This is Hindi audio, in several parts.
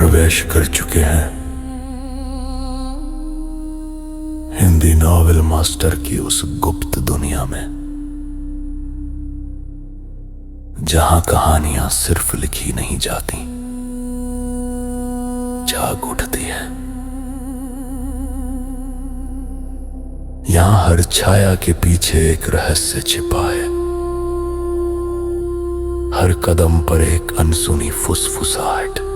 प्रवेश कर चुके हैं हिंदी नॉवेल मास्टर की उस गुप्त दुनिया में, जहां कहानियां सिर्फ लिखी नहीं जाती, जाग उठती है। यहां हर छाया के पीछे एक रहस्य छिपा है, हर कदम पर एक अनसुनी फुसफुसाहट,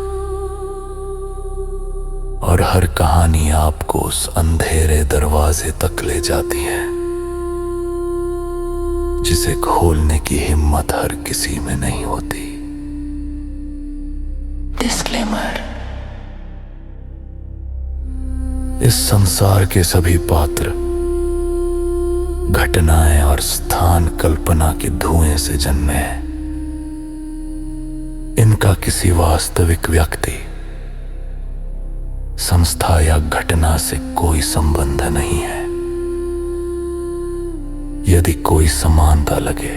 और हर कहानी आपको उस अंधेरे दरवाजे तक ले जाती है जिसे खोलने की हिम्मत हर किसी में नहीं होती। डिस्क्लेमर: इस संसार के सभी पात्र, घटनाएं और स्थान कल्पना के धुएं से जन्मे हैं। इनका किसी वास्तविक व्यक्ति, संस्था या घटना से कोई संबंध नहीं है। यदि कोई समानता लगे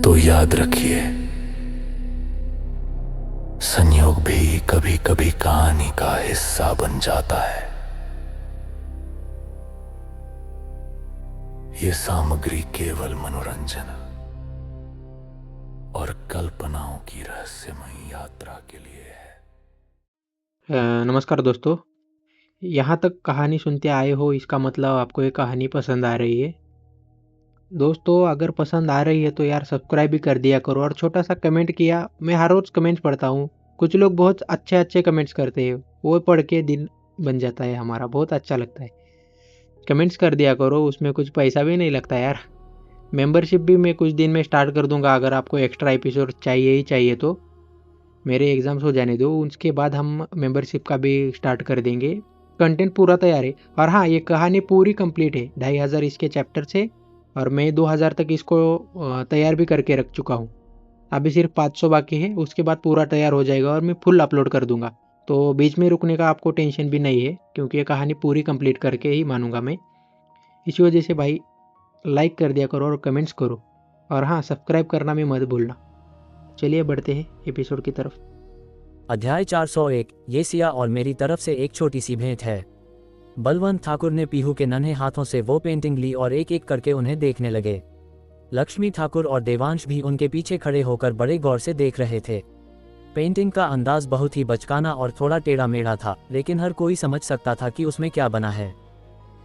तो याद रखिए, संयोग भी कभी कभी कहानी का हिस्सा बन जाता है। ये सामग्री केवल मनोरंजन और कल्पनाओं की रहस्यमयी यात्रा के लिए है। नमस्कार दोस्तों, यहाँ तक कहानी सुनते आए हो इसका मतलब आपको ये कहानी पसंद आ रही है। दोस्तों अगर पसंद आ रही है तो यार सब्सक्राइब भी कर दिया करो और छोटा सा कमेंट किया। मैं हर रोज़ कमेंट्स पढ़ता हूँ, कुछ लोग बहुत अच्छे अच्छे कमेंट्स करते हैं, वो पढ़ के दिन बन जाता है हमारा, बहुत अच्छा लगता है। कमेंट्स कर दिया करो, उसमें कुछ पैसा भी नहीं लगता यार। मेंबरशिप भी मैं कुछ दिन में स्टार्ट कर दूंगा, अगर आपको एक्स्ट्रा एपिसोड चाहिए ही चाहिए तो। मेरे एग्ज़ाम्स हो जाने दो, उसके बाद हम मेंबरशिप का भी स्टार्ट कर देंगे। कंटेंट पूरा तैयार है, और हाँ ये कहानी पूरी कंप्लीट है, 2500 इसके चैप्टर से, और मैं 2000 तक इसको तैयार भी करके रख चुका हूँ। अभी सिर्फ 500 बाकी है, उसके बाद पूरा तैयार हो जाएगा और मैं फुल अपलोड कर दूंगा। तो बीच में रुकने का आपको टेंशन भी नहीं है, क्योंकि ये कहानी पूरी कंप्लीट करके ही मानूंगा मैं। इसी वजह से भाई लाइक कर दिया करो और कमेंट्स करो, और हाँ सब्सक्राइब करना भी मत भूलना। चलिए बढ़ते हैं एपिसोड की तरफ। अध्याय 401। ये सिया और मेरी तरफ से एक छोटी सी भेंट है। बलवंत ठाकुर ने पीहू के नन्हे हाथों से वो पेंटिंग ली और एक एक करके उन्हें देखने लगे। लक्ष्मी ठाकुर और देवांश भी उनके पीछे खड़े होकर बड़े गौर से देख रहे थे। पेंटिंग का अंदाज बहुत ही बचकाना और थोड़ा टेढ़ा मेढ़ा था, लेकिन हर कोई समझ सकता था कि उसमें क्या बना है।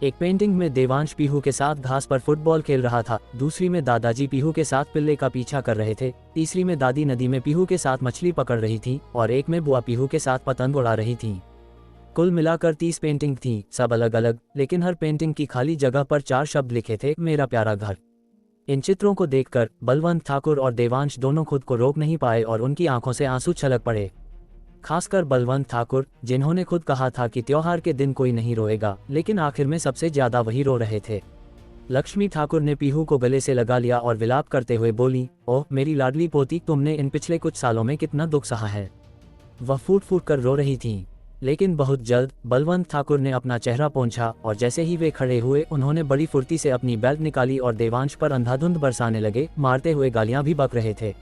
एक पेंटिंग में देवांश पीहू के साथ घास पर फुटबॉल खेल रहा था, दूसरी में दादाजी पीहू के साथ पिल्ले का पीछा कर रहे थे, तीसरी में दादी नदी में पीहू के साथ मछली पकड़ रही थी, और एक में बुआ पीहू के साथ पतंग उड़ा रही थी। कुल मिलाकर 30 पेंटिंग थी, सब अलग अलग, लेकिन हर पेंटिंग की खाली जगह पर 4 शब्द लिखे थे, मेरा प्यारा घर। इन चित्रों को देखकर बलवंत ठाकुर और देवांश दोनों खुद को रोक नहीं पाए और उनकी आंखों से आंसू छलक पड़े। खासकर बलवंत ठाकुर, जिन्होंने खुद कहा था कि त्योहार के दिन कोई नहीं रोएगा, लेकिन आखिर में सबसे ज्यादा वही रो रहे थे। लक्ष्मी ठाकुर ने पीहू को गले से लगा लिया और विलाप करते हुए बोली, ओह मेरी लाडली पोती, तुमने इन पिछले कुछ सालों में कितना दुख सहा है। वह फूट फूट कर रो रही थी। लेकिन बहुत जल्द बलवंत ठाकुर ने अपना चेहरा पोंछा, और जैसे ही वे खड़े हुए उन्होंने बड़ी फुर्ती से अपनी बेल्ट निकाली और देवांश पर अंधाधुंध बरसाने लगे, मारते हुए गालियां भी बक रहे थे।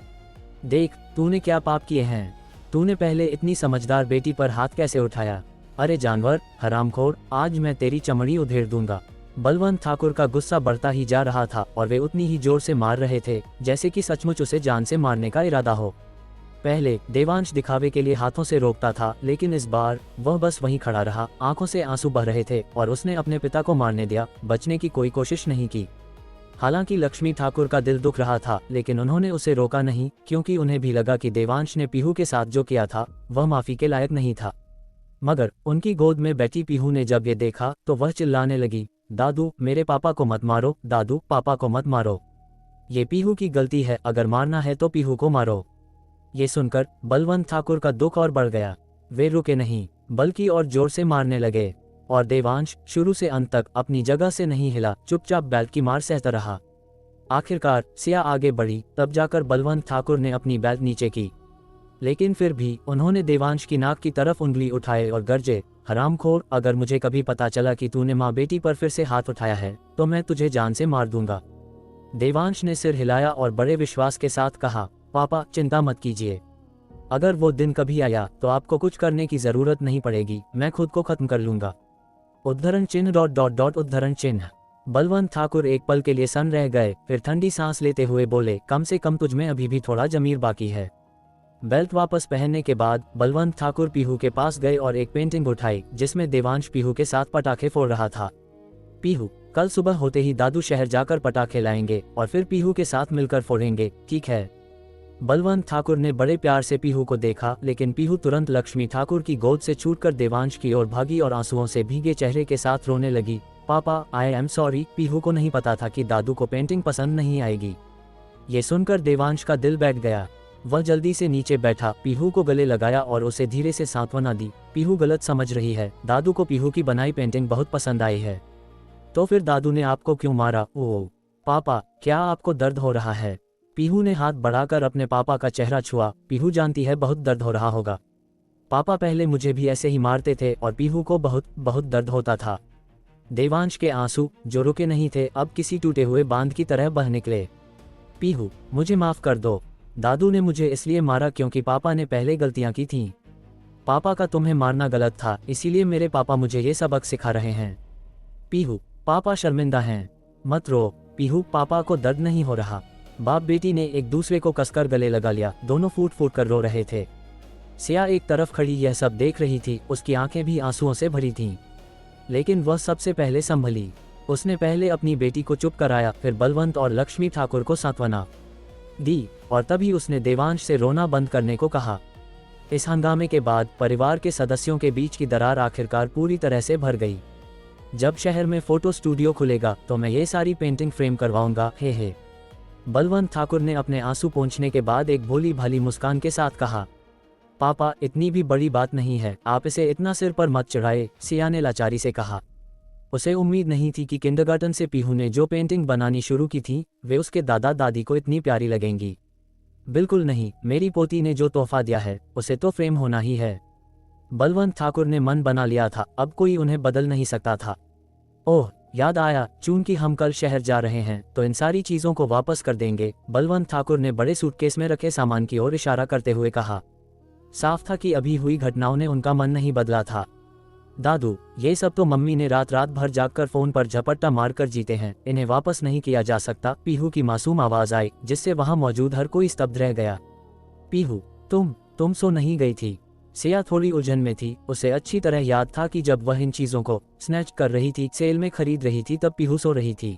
देख तूने क्या पाप किए हैं, तूने पहले इतनी समझदार बेटी पर हाथ कैसे उठाया। अरे जानवर, हरामखोर, आज मैं तेरी चमड़ी उधेड़ दूंगा। बलवंत ठाकुर का गुस्सा बढ़ता ही जा रहा था और वे उतनी ही जोर से मार रहे थे जैसे कि सचमुच उसे जान से मारने का इरादा हो। पहले देवांश दिखावे के लिए हाथों से रोकता था, लेकिन इस बार वह बस वहीं खड़ा रहा, आंखों से आंसू बह रहे थे, और उसने अपने पिता को मारने दिया, बचने की कोई कोशिश नहीं की। हालांकि लक्ष्मी ठाकुर का दिल दुख रहा था, लेकिन उन्होंने उसे रोका नहीं, क्योंकि उन्हें भी लगा कि देवांश ने पीहू के साथ जो किया था वह माफी के लायक नहीं था। मगर उनकी गोद में बैठी पीहू ने जब ये देखा तो वह चिल्लाने लगी, दादू मेरे पापा को मत मारो, दादू पापा को मत मारो, ये पीहू की गलती है, अगर मारना है तो पीहू को मारो। ये सुनकर बलवंत ठाकुर का दुख और बढ़ गया। वे रुके नहीं, बल्कि और जोर से मारने लगे, और देवांश शुरू से अंत तक अपनी जगह से नहीं हिला, चुपचाप बैल की मार सहता रहा। आखिरकार सिया आगे बढ़ी, तब जाकर बलवंत ठाकुर ने अपनी बेल्ट नीचे की, लेकिन फिर भी उन्होंने देवांश की नाक की तरफ उंगली उठाए और गरजे, हरामखोर, अगर मुझे कभी पता चला कि तूने माँ बेटी पर फिर से हाथ उठाया है तो मैं तुझे जान से मार दूंगा। देवांश ने सिर हिलाया और बड़े विश्वास के साथ कहा, पापा चिंता मत कीजिए, अगर वो दिन कभी आया तो आपको कुछ करने की जरूरत नहीं पड़ेगी, मैं खुद को खत्म कर लूंगा। उद्धरण चिन्ह ... उद्धरण चिन्ह। बलवंत ठाकुर एक पल के लिए सन्न रह गए, फिर ठंडी सांस लेते हुए बोले, कम से कम तुझमें अभी भी थोड़ा जमीर बाकी है। बेल्ट वापस पहनने के बाद बलवंत ठाकुर पीहू के पास गए और एक पेंटिंग उठाई जिसमें देवांश पीहू के साथ पटाखे फोड़ रहा था। पीहू, कल सुबह होते ही दादू शहर जाकर पटाखे लाएंगे और फिर पीहू के साथ मिलकर फोड़ेंगे, ठीक है? बलवंत ठाकुर ने बड़े प्यार से पीहू को देखा, लेकिन पीहू तुरंत लक्ष्मी ठाकुर की गोद से छूटकर देवांश की ओर भागी और आंसुओं से भीगे चेहरे के साथ रोने लगी। पापा, आई एम सॉरी। पीहू को नहीं पता था कि दादू को पेंटिंग पसंद नहीं आएगी। ये सुनकर देवांश का दिल बैठ गया। वह जल्दी से नीचे बैठा, पीहू को गले लगाया और उसे धीरे से सांत्वना दी। पीहू गलत समझ रही है, दादू को पीहू की बनाई पेंटिंग बहुत पसंद आई है। तो फिर दादू ने आपको क्यों मारा? ओह पापा, क्या आपको दर्द हो रहा है? पीहू ने हाथ बढ़ाकर अपने पापा का चेहरा छुआ। पीहू जानती है बहुत दर्द हो रहा होगा। पापा पहले मुझे भी ऐसे ही मारते थे और पीहू को बहुत बहुत दर्द होता था। देवांश के आंसू जो रुके नहीं थे अब किसी टूटे हुए बांध की तरह बह निकले। पीहू, मुझे माफ कर दो। दादू ने मुझे इसलिए मारा क्योंकि पापा ने पहले गलतियां की थीं। पापा का तुम्हें मारना गलत था, इसीलिए मेरे पापा मुझे ये सबक सिखा रहे हैं। पीहू, पापा शर्मिंदा हैं। मत रो। पीहू, पापा को दर्द नहीं हो रहा। बाप बेटी ने एक दूसरे को कसकर गले लगा लिया। दोनों फूट फूट कर रो रहे थे। सिया एक तरफ खड़ी यह सब देख रही थी। उसकी आंखें भी आंसुओं से भरी थीं, लेकिन वह सबसे पहले संभली। उसने पहले अपनी बेटी को चुप कराया, फिर बलवंत और लक्ष्मी ठाकुर को सांत्वना दी और तभी उसने देवांश से रोना बंद करने को कहा। इस हंगामे के बाद परिवार के सदस्यों के बीच की दरार आखिरकार पूरी तरह से भर गई। जब शहर में फोटो स्टूडियो खुलेगा तो मैं ये सारी पेंटिंग फ्रेम करवाऊंगा, हे। बलवंत ठाकुर ने अपने आंसू पोंछने के बाद एक भोली भाली मुस्कान के साथ कहा। पापा, इतनी भी बड़ी बात नहीं है, आप इसे इतना सिर पर मत चढ़ाए, सिया ने लाचारी से कहा। उसे उम्मीद नहीं थी कि किंडरगार्टन से पीहू ने जो पेंटिंग बनानी शुरू की थी वे उसके दादा दादी को इतनी प्यारी लगेंगी। बिल्कुल नहीं, मेरी पोती ने जो तोहफा दिया है उसे तो फ्रेम होना ही है। बलवंत ठाकुर ने मन बना लिया था, अब कोई उन्हें बदल नहीं सकता था। ओह, याद आया, चूंकि हम कल शहर जा रहे हैं तो इन सारी चीजों को वापस कर देंगे। बलवंत ठाकुर ने बड़े सूटकेस में रखे सामान की ओर इशारा करते हुए कहा। साफ था कि अभी हुई घटनाओं ने उनका मन नहीं बदला था। दादू, ये सब तो मम्मी ने रात रात भर जागकर फोन पर झपट्टा मारकर जीते हैं, इन्हें वापस नहीं किया जा सकता। पीहू की मासूम आवाज आई जिससे वहां मौजूद हर कोई स्तब्ध रह गया। पीहू, तुम सो नहीं गई थी? सिया थोड़ी उलझन में थी। उसे अच्छी तरह याद था कि जब वह इन चीजों को स्नैच कर रही थी, सेल में खरीद रही थी, तब पीहू सो रही थी।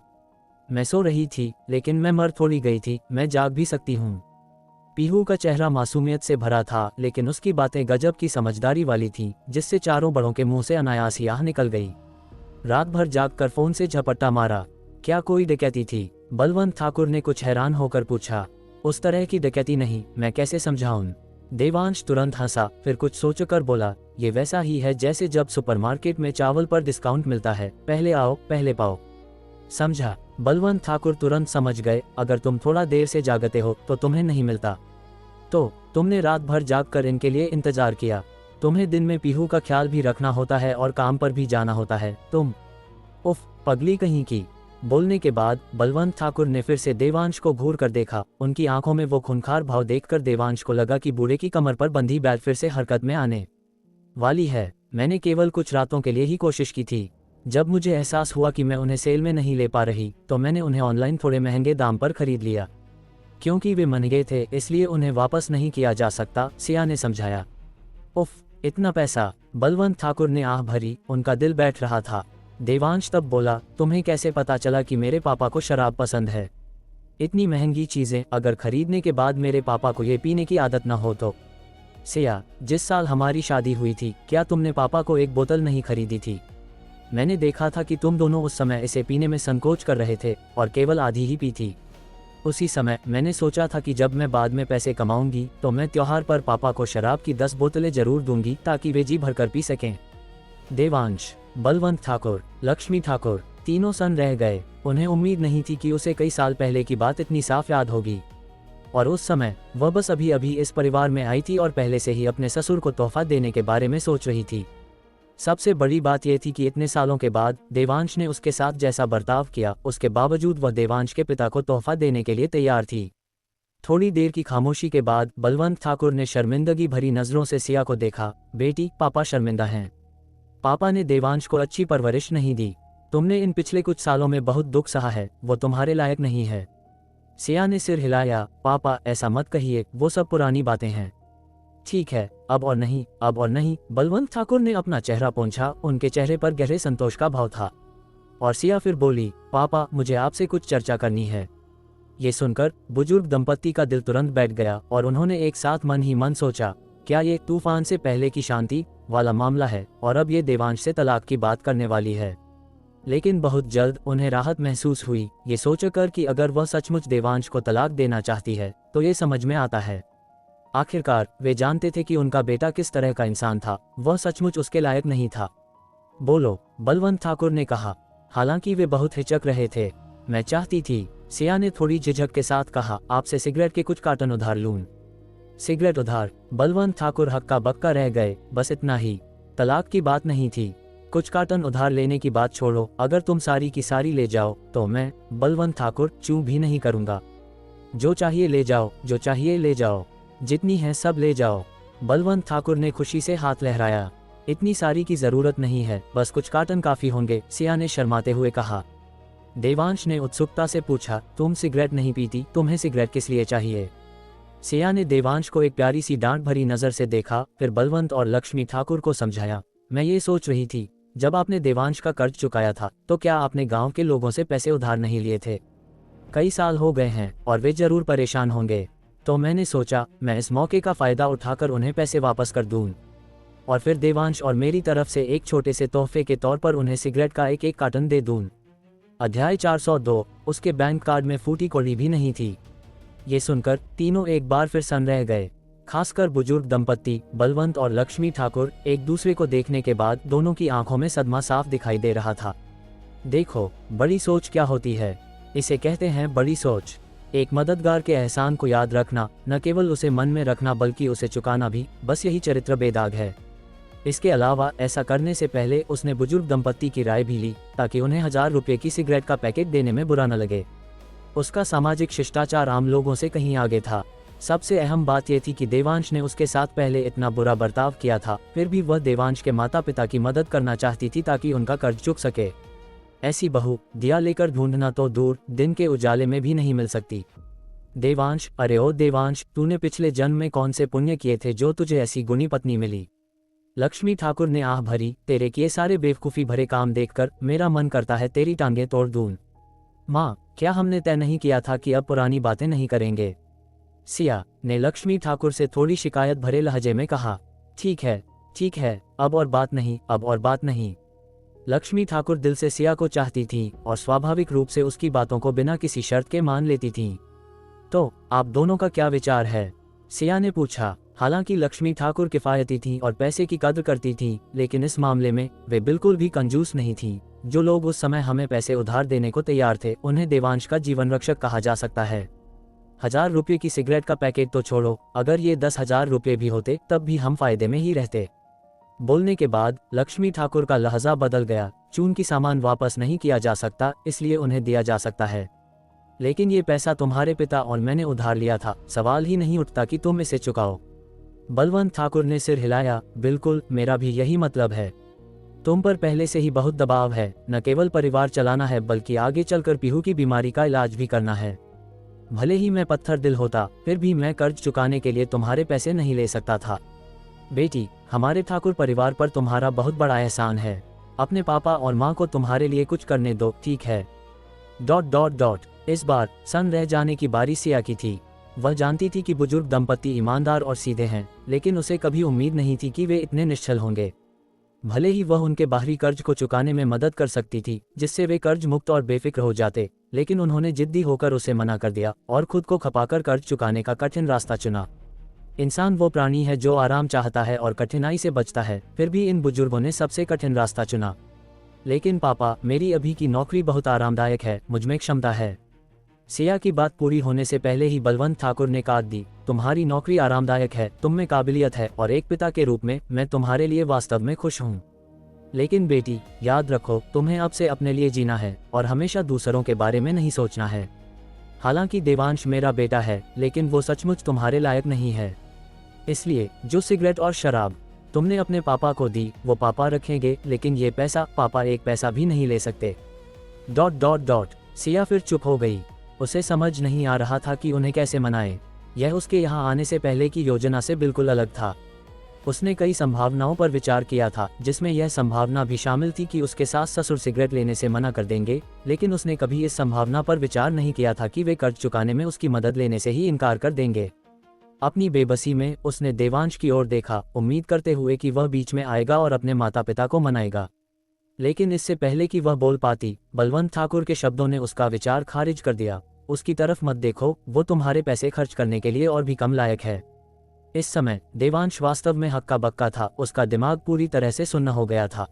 मैं सो रही थी, लेकिन मैं मर थोड़ी गई थी, मैं जाग भी सकती हूँ। पीहू का चेहरा मासूमियत से भरा था, लेकिन उसकी बातें गजब की समझदारी वाली थीं, जिससे चारों बड़ों के मुंह से अनायास ही आह निकल गई। रात भर जागकर फोन से झपट्टा मारा, क्या कोई डकैती थी? बलवंत ठाकुर ने कुछ हैरान होकर पूछा। उस तरह की डकैती नहीं, मैं कैसे समझाऊं? देवांश तुरंत हंसा, फिर कुछ सोचकर बोला, ये वैसा ही है जैसे जब सुपरमार्केट में चावल पर डिस्काउंट मिलता है, पहले आओ पहले पाओ। समझा? बलवंत ठाकुर तुरंत समझ गए, अगर तुम थोड़ा देर से जागते हो तो तुम्हें नहीं मिलता। तो तुमने रात भर जागकर इनके लिए इंतजार किया। तुम्हें दिन में पीहू का ख्याल भी रखना होता है और काम पर भी जाना होता है। तुम उफ, पगली कहीं की। बोलने के बाद बलवंत ठाकुर ने फिर से देवांश को घूर कर देखा। उनकी आंखों में वो खूंखार भाव देखकर देवांश को लगा कि बूढ़े की कमर पर बंधी बैट फिर से हरकत में आने वाली है। मैंने केवल कुछ रातों के लिए ही कोशिश की थी। जब मुझे एहसास हुआ कि मैं उन्हें सेल में नहीं ले पा रही तो मैंने उन्हें ऑनलाइन थोड़े महंगे दाम पर खरीद लिया। क्योंकि वे महंगे थे इसलिए उन्हें वापस नहीं किया जा सकता, सिया ने समझाया। उफ, इतना पैसा? बलवंत ठाकुर ने आह भरी, उनका दिल बैठ रहा था। देवांश तब बोला, तुम्हें कैसे पता चला कि मेरे पापा को शराब पसंद है? इतनी महंगी चीजें अगर खरीदने के बाद मेरे पापा को ये पीने की आदत न हो तो? सिया, जिस साल हमारी शादी हुई थी क्या तुमने पापा को एक बोतल नहीं खरीदी थी? मैंने देखा था कि तुम दोनों उस समय इसे पीने में संकोच कर रहे थे और केवल आधी ही पी थी। उसी समय मैंने सोचा था कि जब मैं बाद में पैसे कमाऊंगी तो मैं त्योहार पर पापा को शराब की 10 बोतलें जरूर दूंगी ताकि वे जी भरकर पी सकें। देवांश, बलवंत ठाकुर, लक्ष्मी ठाकुर तीनों सन्न रह गए। उन्हें उम्मीद नहीं थी कि उसे कई साल पहले की बात इतनी साफ याद होगी। और उस समय वह बस अभी अभी इस परिवार में आई थी और पहले से ही अपने ससुर को तोहफा देने के बारे में सोच रही थी। सबसे बड़ी बात यह थी कि इतने सालों के बाद देवांश ने उसके साथ जैसा बर्ताव किया, उसके बावजूद वह देवांश के पिता को तोहफा देने के लिए तैयार थी। थोड़ी देर की खामोशी के बाद बलवंत ठाकुर ने शर्मिंदगी भरी नजरों से सिया को देखा। बेटी, पापा शर्मिंदा हैं। पापा ने देवांश को अच्छी परवरिश नहीं दी। तुमने इन पिछले कुछ सालों में बहुत दुख सहा है, वो तुम्हारे लायक नहीं है। सिया ने सिर हिलाया। पापा, ऐसा मत कहिए, वो सब पुरानी बातें हैं। ठीक है, अब और नहीं, अब और नहीं। बलवंत ठाकुर ने अपना चेहरा पोंछा। उनके चेहरे पर गहरे संतोष का भाव था। और सिया फिर बोली, पापा, मुझे आपसे कुछ चर्चा करनी है। ये सुनकर बुजुर्ग दंपत्ति का दिल तुरंत बैठ गया और उन्होंने एक साथ मन ही मन सोचा, क्या ये तूफान से पहले की शांति वाला मामला है और अब ये देवांश से तलाक की बात करने वाली है। लेकिन बहुत जल्द उन्हें राहत महसूस हुई, ये सोचकर कि अगर वह सचमुच देवांश को तलाक देना चाहती है तो ये समझ में आता है। आखिरकार वे जानते थे कि उनका बेटा किस तरह का इंसान था, वह सचमुच उसके लायक नहीं था। बोलो, बलवंत ठाकुर ने कहा। हालांकि वे बहुत हिचक रहे थे। मैं चाहती थी, सिया ने थोड़ी झिझक के साथ कहा, आपसे सिगरेट के कुछ कार्टन उधार लूं। सिगरेट उधार? बलवंत ठाकुर हक्का बक्का रह गए। बस इतना ही, तलाक की बात नहीं थी। कुछ कार्टन उधार लेने की बात छोड़ो, अगर तुम सारी की सारी ले जाओ तो मैं, बलवंत ठाकुर, चूं भी नहीं करूंगा। जो चाहिए ले जाओ, जो चाहिए ले जाओ, जितनी है सब ले जाओ। बलवंत ठाकुर ने खुशी से हाथ लहराया। इतनी सारी की जरूरत नहीं है, बस कुछ कार्टन काफी होंगे, सिया ने शर्माते हुए कहा। देवांश ने उत्सुकता से पूछा, तुम सिगरेट नहीं पीती, तुम्हें सिगरेट किस लिए चाहिए? सिया ने देवांश को एक प्यारी सी डांट भरी नजर से देखा, फिर बलवंत और लक्ष्मी ठाकुर को समझाया। मैं ये सोच रही थी, जब आपने देवांश का कर्ज चुकाया था तो क्या आपने गांव के लोगों से पैसे उधार नहीं लिए थे? कई साल हो गए हैं और वे जरूर परेशान होंगे, तो मैंने सोचा मैं इस मौके का फायदा उठाकर उन्हें पैसे वापस कर दूं और फिर देवांश और मेरी तरफ से एक छोटे से तोहफे के तौर पर उन्हें सिगरेट का एक एक कार्टन दे दूं। अध्याय 402। उसके बैंक कार्ड में फूटी कौड़ी भी नहीं थी। ये सुनकर तीनों एक बार फिर सन्न रह गए। खासकर बुजुर्ग दंपत्ति बलवंत और लक्ष्मी ठाकुर एक दूसरे को देखने के बाद दोनों की आंखों में सदमा साफ दिखाई दे रहा था। देखो, बड़ी सोच क्या होती है, इसे कहते हैं बड़ी सोच। एक मददगार के एहसान को याद रखना, न केवल उसे मन में रखना बल्कि उसे चुकाना भी, बस यही चरित्र बेदाग है। इसके अलावा ऐसा करने से पहले उसने बुजुर्ग दंपत्ति की राय भी ली, ताकि उन्हें 1000 रुपये की सिगरेट का पैकेट देने में बुरा न लगे। उसका सामाजिक शिष्टाचार आम लोगों से कहीं आगे था। सबसे अहम बात यह थी कि देवांश ने उसके साथ पहले इतना बुरा बर्ताव किया था, फिर भी वह देवांश के माता पिता की मदद करना चाहती थी ताकि उनका कर्ज चुक सके। ऐसी बहू दिया लेकर ढूंढना तो दूर, दिन के उजाले में भी नहीं मिल सकती। देवांश, अरे ओ देवांश, तूने पिछले जन्म में कौन से पुण्य किए थे जो तुझे ऐसी गुणी पत्नी मिली? लक्ष्मी ठाकुर ने आह भरी। तेरे किए सारे बेवकूफ़ी भरे काम देखकर मेरा मन करता है तेरी टांगें तोड़ दूं। माँ, क्या हमने तय नहीं किया था कि अब पुरानी बातें नहीं करेंगे? सिया ने लक्ष्मी ठाकुर से थोड़ी शिकायत भरे लहजे में कहा। ठीक है, अब और बात नहीं, अब और बात नहीं। लक्ष्मी ठाकुर दिल से सिया को चाहती थी और स्वाभाविक रूप से उसकी बातों को बिना किसी शर्त के मान लेती थी। तो आप दोनों का क्या विचार है? सिया ने पूछा। हालांकि लक्ष्मी ठाकुर किफायती थी और पैसे की कद्र करती थी, लेकिन इस मामले में वे बिल्कुल भी कंजूस नहीं थी। जो लोग उस समय हमें पैसे उधार देने को तैयार थे, उन्हें देवांश का जीवन रक्षक कहा जा सकता है। 1000 रुपये की सिगरेट का पैकेट तो छोड़ो, अगर ये 10,000 रुपये भी होते तब भी हम फायदे में ही रहते। बोलने के बाद लक्ष्मी ठाकुर का लहजा बदल गया। चूंकि सामान वापस नहीं किया जा सकता, इसलिए उन्हें दिया जा सकता है। लेकिन ये पैसा तुम्हारे पिता और मैंने उधार लिया था, सवाल ही नहीं उठता कि तुम इसे चुकाओ। बलवंत ठाकुर ने सिर हिलाया। बिल्कुल, मेरा भी यही मतलब है। तुम पर पहले से ही बहुत दबाव है, न केवल परिवार चलाना है बल्कि आगे चलकर पीहू की बीमारी का इलाज भी करना है। भले ही मैं पत्थर दिल होता, फिर भी मैं कर्ज चुकाने के लिए तुम्हारे पैसे नहीं ले सकता था। बेटी, हमारे ठाकुर परिवार पर तुम्हारा बहुत बड़ा एहसान है। अपने पापा और माँ को तुम्हारे लिए कुछ करने दो, ठीक है? ... इस बार सन्न रह जाने की बारी सिया की थी। वह जानती थी कि बुजुर्ग दंपत्ति ईमानदार और सीधे हैं, लेकिन उसे कभी उम्मीद नहीं थी कि वे इतने निश्चल होंगे। भले ही वह उनके बाहरी कर्ज को चुकाने में मदद कर सकती थी, जिससे वे कर्ज मुक्त और बेफिक्र हो जाते, लेकिन उन्होंने जिद्दी होकर उसे मना कर दिया और खुद को खपाकर कर्ज चुकाने का कठिन रास्ता चुना। इंसान वो प्राणी है जो आराम चाहता है और कठिनाई से बचता है, फिर भी इन बुजुर्गों ने सबसे कठिन रास्ता चुना। लेकिन पापा, मेरी अभी की नौकरी बहुत आरामदायक है, मुझमें क्षमता है। सिया की बात पूरी होने से पहले ही बलवंत ठाकुर ने काट दी। तुम्हारी नौकरी आरामदायक है, तुम में काबिलियत है और एक पिता के रूप में मैं तुम्हारे लिए वास्तव में खुश हूँ। लेकिन बेटी, याद रखो, तुम्हें अब से अपने लिए जीना है और हमेशा दूसरों के बारे में नहीं सोचना है। हालांकि देवांश मेरा बेटा है, लेकिन वो सचमुच तुम्हारे लायक नहीं है। इसलिए जो सिगरेट और शराब तुमने अपने पापा को दी वो पापा रखेंगे, लेकिन ये पैसा पापा एक पैसा भी नहीं ले सकते। ... सिया फिर चुप हो गई। उसे समझ नहीं आ रहा था कि उन्हें कैसे मनाए। यह उसके यहाँ आने से पहले की योजना से बिल्कुल अलग था। उसने कई संभावनाओं पर विचार किया था, जिसमें यह संभावना भी शामिल थी कि उसके सास ससुर सिगरेट लेने से मना कर देंगे, लेकिन उसने कभी इस संभावना पर विचार नहीं किया था कि वे कर्ज चुकाने में उसकी मदद लेने से ही इनकार कर देंगे। अपनी बेबसी में उसने देवांश की ओर देखा, उम्मीद करते हुए कि वह बीच में आएगा और अपने माता पिता को मनाएगा। लेकिन इससे पहले कि वह बोल पाती, बलवंत ठाकुर के शब्दों ने उसका विचार खारिज कर दिया। उसकी तरफ मत देखो, वो तुम्हारे पैसे खर्च करने के लिए और भी कम लायक है। इस समय देवांश वास्तव में हक्का बक्का था। उसका दिमाग पूरी तरह से सुन्न हो गया था।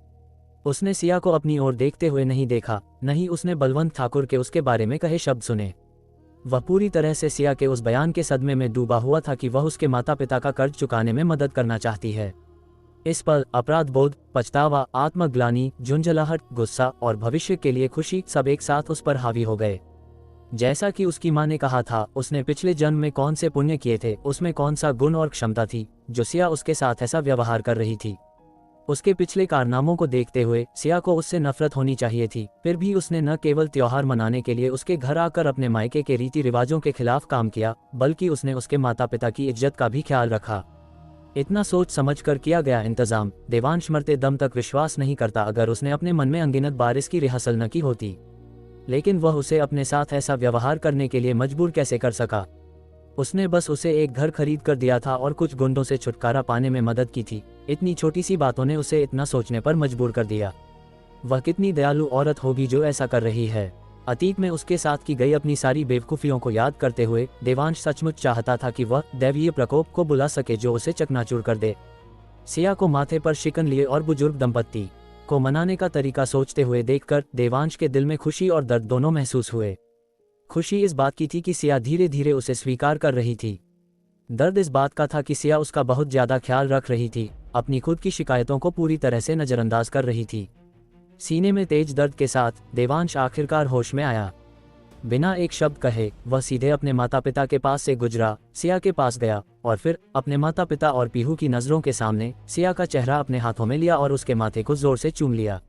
उसने सिया को अपनी ओर देखते हुए नहीं देखा, नहीं उसने बलवंत ठाकुर के उसके बारे में कहे शब्द सुने। वह पूरी तरह से सिया के उस बयान के सदमे में डूबा हुआ था कि वह उसके माता पिता का कर्ज चुकाने में मदद करना चाहती है। इस पर अपराध बोध, पछतावा, आत्मग्लानि, झुंझलाहट, गुस्सा और भविष्य के लिए खुशी सब एक साथ उस पर हावी हो गए। जैसा कि उसकी माँ ने कहा था, उसने पिछले जन्म में कौन से पुण्य किए थे, उसमें कौन सा गुण और क्षमता थी जो सिया उसके साथ ऐसा व्यवहार कर रही थी। उसके पिछले कारनामों को देखते हुए सिया को उससे नफरत होनी चाहिए थी। फिर भी उसने न केवल त्योहार मनाने के लिए उसके घर आकर अपने मायके के रीति रिवाजों के खिलाफ काम किया, बल्कि उसने उसके माता पिता की इज्जत का भी ख्याल रखा। इतना सोच समझ कर किया गया इंतजाम देवांश मरते दम तक विश्वास नहीं करता अगर उसने अपने मन में अनगिनत बार इसकी रिहर्सल न की होती। लेकिन वह उसे अपने साथ ऐसा व्यवहार करने के लिए मजबूर कैसे कर सका। उसने बस उसे एक घर खरीद कर दिया था और कुछ गुंडों से छुटकारा पाने में मदद की थी। इतनी छोटी सी बातों ने उसे इतना सोचने पर मजबूर कर दिया। वह कितनी दयालु औरत होगी जो ऐसा कर रही है। अतीत में उसके साथ की गई अपनी सारी बेवकूफ़ियों को याद करते हुए देवांश सचमुच चाहता था कि वह दैवीय प्रकोप को बुला सके जो उसे चकनाचूर कर दे। सिया को माथे पर शिकन लिए और बुजुर्ग दंपत्ति को मनाने का तरीका सोचते हुए देखकर देवांश के दिल में खुशी और दर्द दोनों महसूस हुए। खुशी इस बात की थी कि सिया धीरे धीरे उसे स्वीकार कर रही थी। दर्द इस बात का था कि सिया उसका बहुत ज्यादा ख्याल रख रही थी, अपनी खुद की शिकायतों को पूरी तरह से नजरअंदाज कर रही थी। सीने में तेज दर्द के साथ देवांश आखिरकार होश में आया। बिना एक शब्द कहे वह सीधे अपने माता पिता के पास से गुजरा, सिया के पास गया और फिर अपने माता पिता और पीहू की नजरों के सामने सिया का चेहरा अपने हाथों में लिया और उसके माथे को जोर से चूम लिया।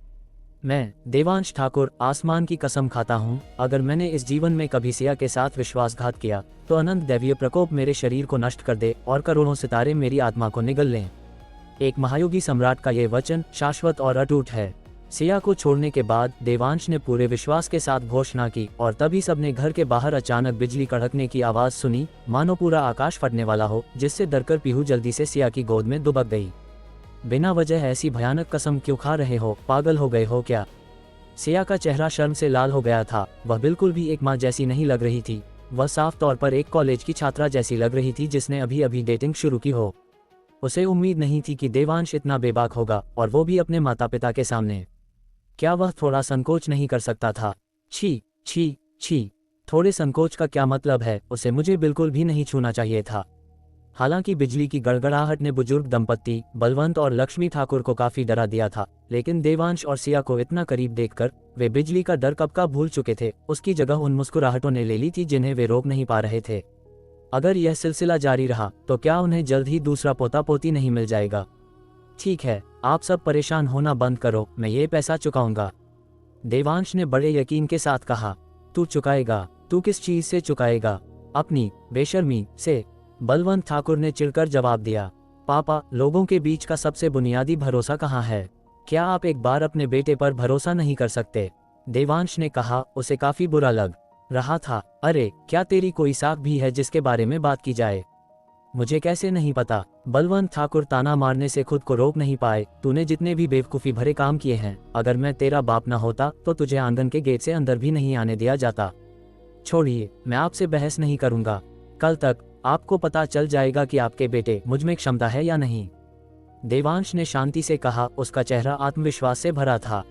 मैं देवांश ठाकुर आसमान की कसम खाता हूँ, अगर मैंने इस जीवन में कभी सिया के साथ विश्वासघात किया तो अनंत दैवीय प्रकोप मेरे शरीर को नष्ट कर दे और करोड़ों सितारे मेरी आत्मा को निगल लें। एक महायोगी सम्राट का ये वचन शाश्वत और अटूट है। सिया को छोड़ने के बाद देवांश ने पूरे विश्वास के साथ घोषणा की और तभी सबने घर के बाहर अचानक बिजली कड़कने की आवाज सुनी, मानो पूरा आकाश फटने वाला हो, जिससे डरकर पीहू जल्दी से सिया की गोद में दुबक गई। बिना वजह ऐसी भयानक कसम क्यों खा रहे हो, पागल हो गए हो क्या? सिया का चेहरा शर्म से लाल हो गया था। वह बिल्कुल भी एक माँ जैसी नहीं लग रही थी। वह साफ तौर पर एक कॉलेज की छात्रा जैसी लग रही थी जिसने अभी अभी डेटिंग शुरू की हो। उसे उम्मीद नहीं थी कि देवांश इतना बेबाक होगा, और वो भी अपने माता पिता के सामने। क्या वह थोड़ा संकोच नहीं कर सकता था? छी छी छी, थोड़े संकोच का क्या मतलब है? उसे मुझे बिल्कुल भी नहीं छूना चाहिए था। हालांकि बिजली की गड़गड़ाहट ने बुजुर्ग दंपत्ति बलवंत और लक्ष्मी ठाकुर को काफी डरा दिया था, लेकिन देवांश और सिया को इतना करीब देखकर वे बिजली का डर कब का भूल चुके थे। उसकी जगह उन मुस्कुराहटों ने ले ली थी जिन्हें वे रोक नहीं पा रहे थे। अगर यह सिलसिला जारी रहा तो क्या उन्हें जल्द ही दूसरा पोता पोती नहीं मिल जाएगा? ठीक है, आप सब परेशान होना बंद करो, मैं ये पैसा चुकाऊंगा, देवांश ने बड़े यकीन के साथ कहा। तू चुकाएगा? तू किस चीज से चुकाएगा? अपनी बेशर्मी से, बलवंत ठाकुर ने चिढ़कर जवाब दिया। पापा, लोगों के बीच का सबसे बुनियादी भरोसा कहाँ है? क्या आप एक बार अपने बेटे पर भरोसा नहीं कर सकते? देवांश ने कहा। उसे काफी बुरा लग रहा था। अरे, क्या तेरी कोई साख भी है जिसके बारे में बात की जाए? मुझे कैसे नहीं पता? बलवंत ठाकुर ताना मारने से खुद को रोक नहीं पाए। तूने जितने भी बेवकूफ़ी भरे काम किए हैं, अगर मैं तेरा बाप न होता तो तुझे आंगन के गेट से अंदर भी नहीं आने दिया जाता। छोड़िए, मैं आपसे बहस नहीं करूंगा। कल तक आपको पता चल जाएगा कि आपके बेटे मुझ में क्षमता है या नहीं, देवांश ने शांति से कहा। उसका चेहरा आत्मविश्वास से भरा था।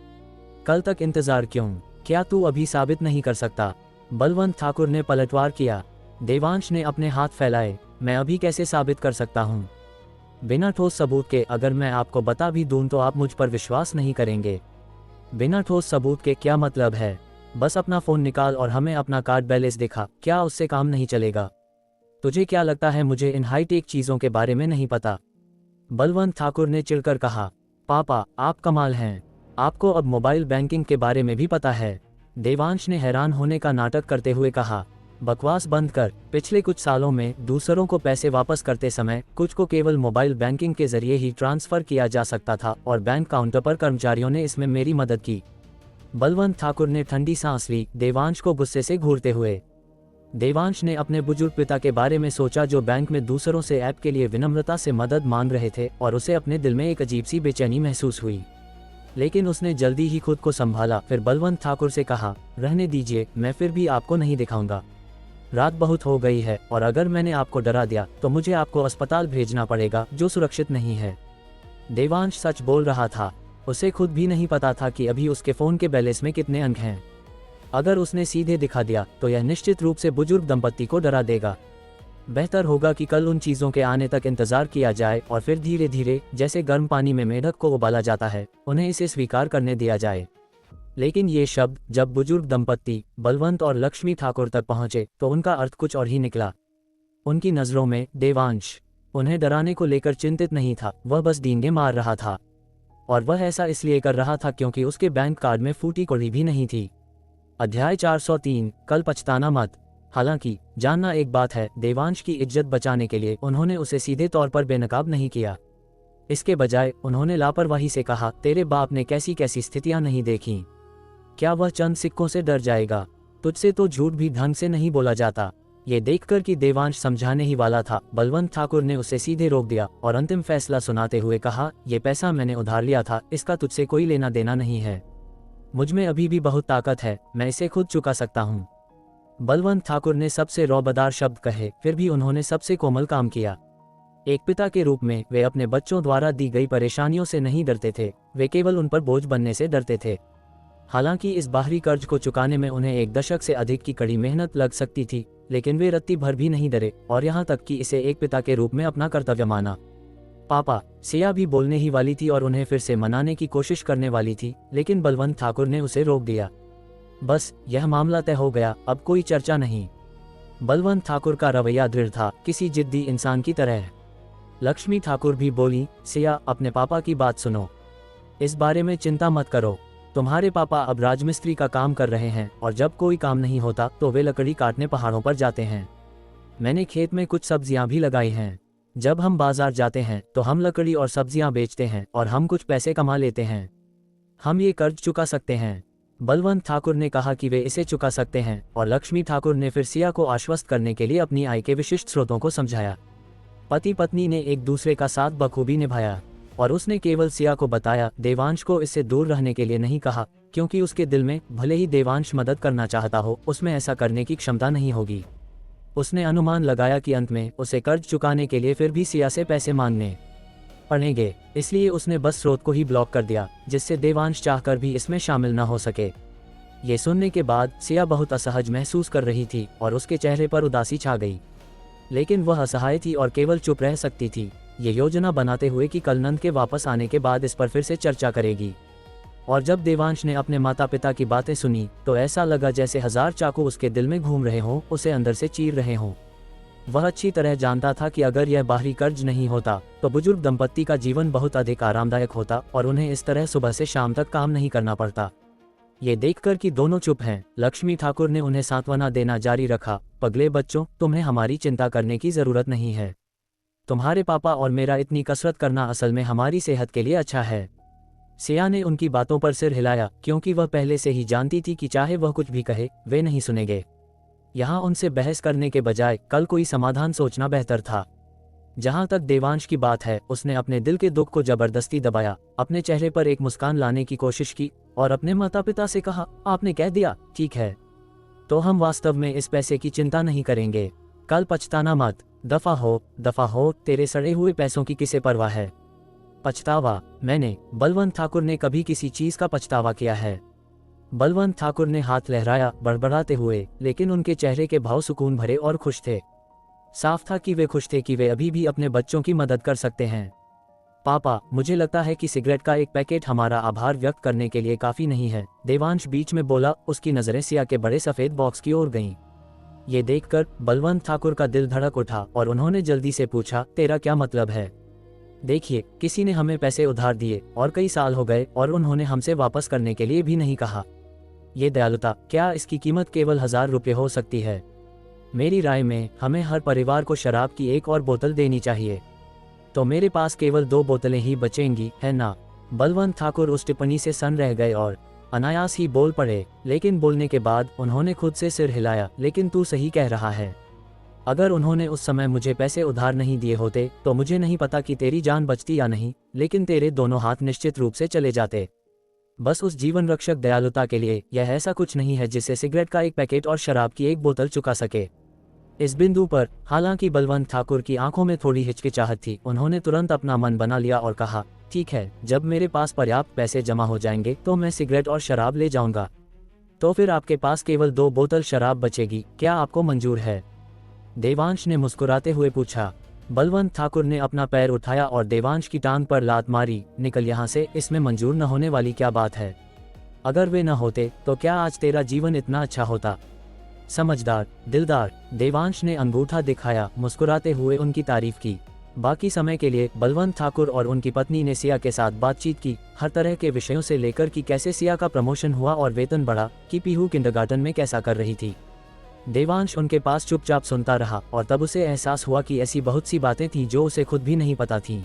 कल तक इंतजार क्यों? क्या तू अभी साबित नहीं कर सकता? बलवंत ठाकुर ने पलटवार किया। देवांश ने अपने हाथ फैलाए। मैं अभी कैसे साबित कर सकता हूँ? बिना ठोस सबूत के अगर मैं आपको बता भी दूं तो आप मुझ पर विश्वास नहीं करेंगे। बिना ठोस सबूत के क्या मतलब है? बस अपना फ़ोन निकाल और हमें अपना कार्ड बैलेंस दिखा, क्या उससे काम नहीं चलेगा? तुझे क्या लगता है मुझे इन हाईटेक चीज़ों के बारे में नहीं पता? बलवंत ठाकुर ने चिढ़कर कहा। पापा, आप कमाल हैं, आपको अब मोबाइल बैंकिंग के बारे में भी पता है। देवांश ने हैरान होने का नाटक करते हुए कहा। बकवास बंद कर। पिछले कुछ सालों में दूसरों को पैसे वापस करते समय कुछ को केवल मोबाइल बैंकिंग के जरिए ही ट्रांसफर किया जा सकता था और बैंक काउंटर पर कर्मचारियों ने इसमें मेरी मदद की। बलवंत ठाकुर ने ठंडी सांस ली, देवांश को गुस्से से घूरते हुए। देवांश ने अपने बुजुर्ग पिता के बारे में सोचा जो बैंक में दूसरों से ऐप के लिए विनम्रता से मदद मांग रहे थे, और उसे अपने दिल में एक अजीब सी बेचैनी महसूस हुई। लेकिन उसने जल्दी ही खुद को संभाला। फिर बलवंत ठाकुर से कहा, रहने दीजिए, मैं फिर भी आपको नहीं दिखाऊंगा। रात बहुत हो गई है और अगर मैंने आपको डरा दिया तो मुझे आपको अस्पताल भेजना पड़ेगा, जो सुरक्षित नहीं है। देवांश सच बोल रहा था। उसे खुद भी नहीं पता था कि अभी उसके फ़ोन के बैलेंस में कितने अंक हैं। अगर उसने सीधे दिखा दिया तो यह निश्चित रूप से बुजुर्ग दंपत्ति को डरा देगा। बेहतर होगा कि कल उन चीज़ों के आने तक इंतज़ार किया जाए और फिर धीरे धीरे, जैसे गर्म पानी में मेढक को उबाला जाता है, उन्हें इसे स्वीकार करने दिया जाए। लेकिन ये शब्द जब बुजुर्ग दंपत्ति बलवंत और लक्ष्मी ठाकुर तक पहुंचे तो उनका अर्थ कुछ और ही निकला। उनकी नज़रों में देवांश उन्हें डराने को लेकर चिंतित नहीं था, वह बस डींगे मार रहा था। और वह ऐसा इसलिए कर रहा था क्योंकि उसके बैंक कार्ड में फूटी कौड़ी भी नहीं थी। अध्याय 403, कल पछताना मत। हालांकि जानना एक बात है, देवांश की इज्जत बचाने के लिए उन्होंने उसे सीधे तौर पर बेनकाब नहीं किया। इसके बजाय उन्होंने लापरवाही से कहा, तेरे बाप ने कैसी कैसी स्थितियां नहीं देखीं। क्या वह चंद सिक्कों से डर जाएगा? तुझसे तो झूठ भी ढंग से नहीं बोला जाता। ये देखकर कि देवांश समझाने ही वाला था, बलवंत ठाकुर ने उसे सीधे रोक दिया और अंतिम फैसला सुनाते हुए कहा, ये पैसा मैंने उधार लिया था, इसका तुझसे कोई लेना देना नहीं है। मुझ में अभी भी बहुत ताकत है, मैं इसे खुद चुका सकता हूँ। बलवंत ठाकुर ने सबसे रौबदार शब्द कहे, फिर भी उन्होंने सबसे कोमल काम किया। एक पिता के रूप में वे अपने बच्चों द्वारा दी गई परेशानियों से नहीं डरते थे, वे केवल उन पर बोझ बनने से डरते थे। हालांकि इस बाहरी कर्ज को चुकाने में उन्हें 1 दशक से अधिक की कड़ी मेहनत लग सकती थी, लेकिन वे रत्ती भर भी नहीं डरे और यहाँ तक कि इसे एक पिता के रूप में अपना कर्तव्य माना। पापा, सिया भी बोलने ही वाली थी और उन्हें फिर से मनाने की कोशिश करने वाली थी, लेकिन बलवंत ठाकुर ने उसे रोक दिया। बस, यह मामला तय हो गया, अब कोई चर्चा नहीं। बलवंत ठाकुर का रवैया दृढ़ था, किसी जिद्दी इंसान की तरह। लक्ष्मी ठाकुर भी बोली, सिया, अपने पापा की बात सुनो। इस बारे में चिंता मत करो। तुम्हारे पापा अब राजमिस्त्री का काम कर रहे हैं और जब कोई काम नहीं होता तो वे लकड़ी काटने पहाड़ों पर जाते हैं। मैंने खेत में कुछ सब्जियां भी लगाई हैं। जब हम बाजार जाते हैं तो हम लकड़ी और सब्जियां बेचते हैं और हम कुछ पैसे कमा लेते हैं। हम ये कर्ज चुका सकते हैं। बलवंत ठाकुर ने कहा कि वे इसे चुका सकते हैं और लक्ष्मी ठाकुर ने फिर सिया को आश्वस्त करने के लिए अपनी आय के विशिष्ट स्रोतों को समझाया। पति पत्नी ने एक दूसरे का साथ बखूबी निभाया और उसने केवल सिया को बताया, देवांश को इससे दूर रहने के लिए नहीं कहा, क्योंकि उसके दिल में भले ही देवांश मदद करना चाहता हो, उसमें ऐसा करने की क्षमता नहीं होगी। उसने अनुमान लगाया कि अंत में उसे कर्ज चुकाने के लिए फिर भी सिया से पैसे मांगने पड़ेंगे, इसलिए उसने बस स्रोत को ही ब्लॉक कर दिया, जिससे देवांश चाहकर भी इसमें शामिल न हो सके। ये सुनने के बाद सिया बहुत असहज महसूस कर रही थी और उसके चेहरे पर उदासी छा गई, लेकिन वह असहाय थी और केवल चुप रह सकती थी, ये योजना बनाते हुए कि कल नंद के वापस आने के बाद इस पर फिर से चर्चा करेगी। और जब देवांश ने अपने माता पिता की बातें सुनी तो ऐसा लगा जैसे 1000 चाकू उसके दिल में घूम रहे हों, उसे अंदर से चीर रहे हों। वह अच्छी तरह जानता था कि अगर यह बाहरी कर्ज नहीं होता तो बुजुर्ग दंपत्ति का जीवन बहुत अधिक आरामदायक होता और उन्हें इस तरह सुबह से शाम तक काम नहीं करना पड़ता। ये देखकर कि दोनों चुप हैं, लक्ष्मी ठाकुर ने उन्हें सांत्वना देना जारी रखा, पगले बच्चों, तुम्हें हमारी चिंता करने की जरूरत नहीं है। तुम्हारे पापा और मेरा इतनी कसरत करना असल में हमारी सेहत के लिए अच्छा है। सिया ने उनकी बातों पर सिर हिलाया, क्योंकि वह पहले से ही जानती थी कि चाहे वह कुछ भी कहे, वे नहीं सुनेंगे। यहाँ उनसे बहस करने के बजाय कल कोई समाधान सोचना बेहतर था। जहाँ तक देवांश की बात है, उसने अपने दिल के दुख को जबरदस्ती दबाया, अपने चेहरे पर एक मुस्कान लाने की कोशिश की और अपने माता पिता से कहा, आपने कह दिया, ठीक है, तो हम वास्तव में इस पैसे की चिंता नहीं करेंगे। कल पछताना मत। दफा हो, तेरे सड़े हुए पैसों की किसे परवाह है। पछतावा? मैंने, बलवंत ठाकुर ने कभी किसी चीज का पछतावा किया है? बलवंत ठाकुर ने हाथ लहराया बड़बड़ाते हुए, लेकिन उनके चेहरे के भाव सुकून भरे और खुश थे। साफ था कि वे खुश थे कि वे अभी भी अपने बच्चों की मदद कर सकते हैं। पापा, मुझे लगता है कि सिगरेट का एक पैकेट हमारा आभार व्यक्त करने के लिए काफी नहीं है, देवांश बीच में बोला। उसकी नजरें सिया के बड़े सफेद बॉक्स की ओर गईं। ये देखकर बलवंत ठाकुर का दिल धड़क उठा और उन्होंने जल्दी से पूछा, तेरा क्या मतलब है? देखिए, किसी ने हमें पैसे उधार दिए और कई साल हो गए और उन्होंने हमसे वापस करने के लिए भी नहीं कहा। ये दयालुता, क्या इसकी कीमत केवल 1000 रुपये हो सकती है? मेरी राय में हमें हर परिवार को शराब की एक और बोतल देनी चाहिए। तो मेरे पास केवल 2 बोतलें ही बचेंगी, है ना? बलवंत ठाकुर उस टिप्पणी से सन्न रह गए और अनायास ही बोल पड़े, लेकिन बोलने के बाद उन्होंने खुद से सिर हिलाया। लेकिन तू सही कह रहा है। अगर उन्होंने उस समय मुझे पैसे उधार नहीं दिए होते तो मुझे नहीं पता कि तेरी जान बचती या नहीं, लेकिन तेरे दोनों हाथ निश्चित रूप से चले जाते। बस उस जीवन रक्षक दयालुता के लिए यह ऐसा कुछ नहीं है जिससे सिगरेट का एक पैकेट और शराब की एक बोतल चुका सके। इस बिंदु पर हालांकि बलवंत ठाकुर की आंखों में थोड़ी हिचकिचाहट थी, उन्होंने तुरंत अपना मन बना लिया और कहा, ठीक है, जब मेरे पास पर्याप्त पैसे जमा हो जाएंगे तो मैं सिगरेट और शराब ले जाऊंगा। तो फिर आपके पास केवल 2 बोतल शराब बचेगी, क्या आपको मंजूर है? देवांश ने मुस्कुराते हुए पूछा। बलवंत ठाकुर ने अपना पैर उठाया और देवांश की टांग पर लात मारी। निकल यहाँ से, इसमें मंजूर न होने वाली क्या बात है? अगर वे न होते तो क्या आज तेरा जीवन इतना अच्छा होता? समझदार, दिलदार, देवांश ने अंगूठा दिखाया, मुस्कुराते हुए उनकी तारीफ की। बाकी समय के लिए बलवंत ठाकुर और उनकी पत्नी ने सिया के साथ बातचीत की, हर तरह के विषयों से लेकर कि कैसे सिया का प्रमोशन हुआ और वेतन बढ़ा, कि पीहू किंडरगार्टन में कैसा कर रही थी। देवांश उनके पास चुपचाप सुनता रहा और तब उसे एहसास हुआ कि ऐसी बहुत सी बातें थीं जो उसे खुद भी नहीं पता थीं।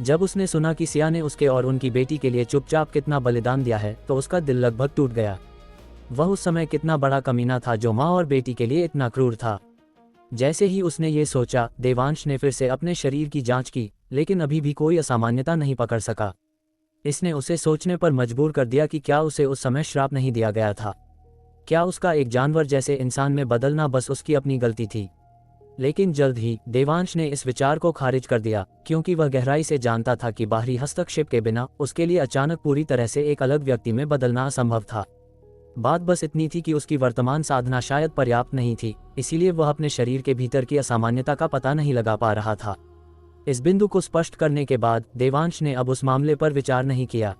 जब उसने सुना कि सिया ने उसके और उनकी बेटी के लिए चुपचाप कितना बलिदान दिया है तो उसका दिल लगभग टूट गया। वह उस समय कितना बड़ा कमीना था जो माँ और बेटी के लिए इतना क्रूर था। जैसे ही उसने ये सोचा, देवांश ने फिर से अपने शरीर की जांच की, लेकिन अभी भी कोई असामान्यता नहीं पकड़ सका। इसने उसे सोचने पर मजबूर कर दिया कि क्या उसे उस समय श्राप नहीं दिया गया था? क्या उसका एक जानवर जैसे इंसान में बदलना बस उसकी अपनी गलती थी? लेकिन जल्द ही देवांश ने इस विचार को खारिज कर दिया, क्योंकि वह गहराई से जानता था कि बाहरी हस्तक्षेप के बिना उसके लिए अचानक पूरी तरह से एक अलग व्यक्ति में बदलना असंभव था। बात बस इतनी थी कि उसकी वर्तमान साधना शायद पर्याप्त नहीं थी, इसीलिए वह अपने शरीर के भीतर की असामान्यता का पता नहीं लगा पा रहा था। इस बिंदु को स्पष्ट करने के बाद देवांश ने अब उस मामले पर विचार नहीं किया।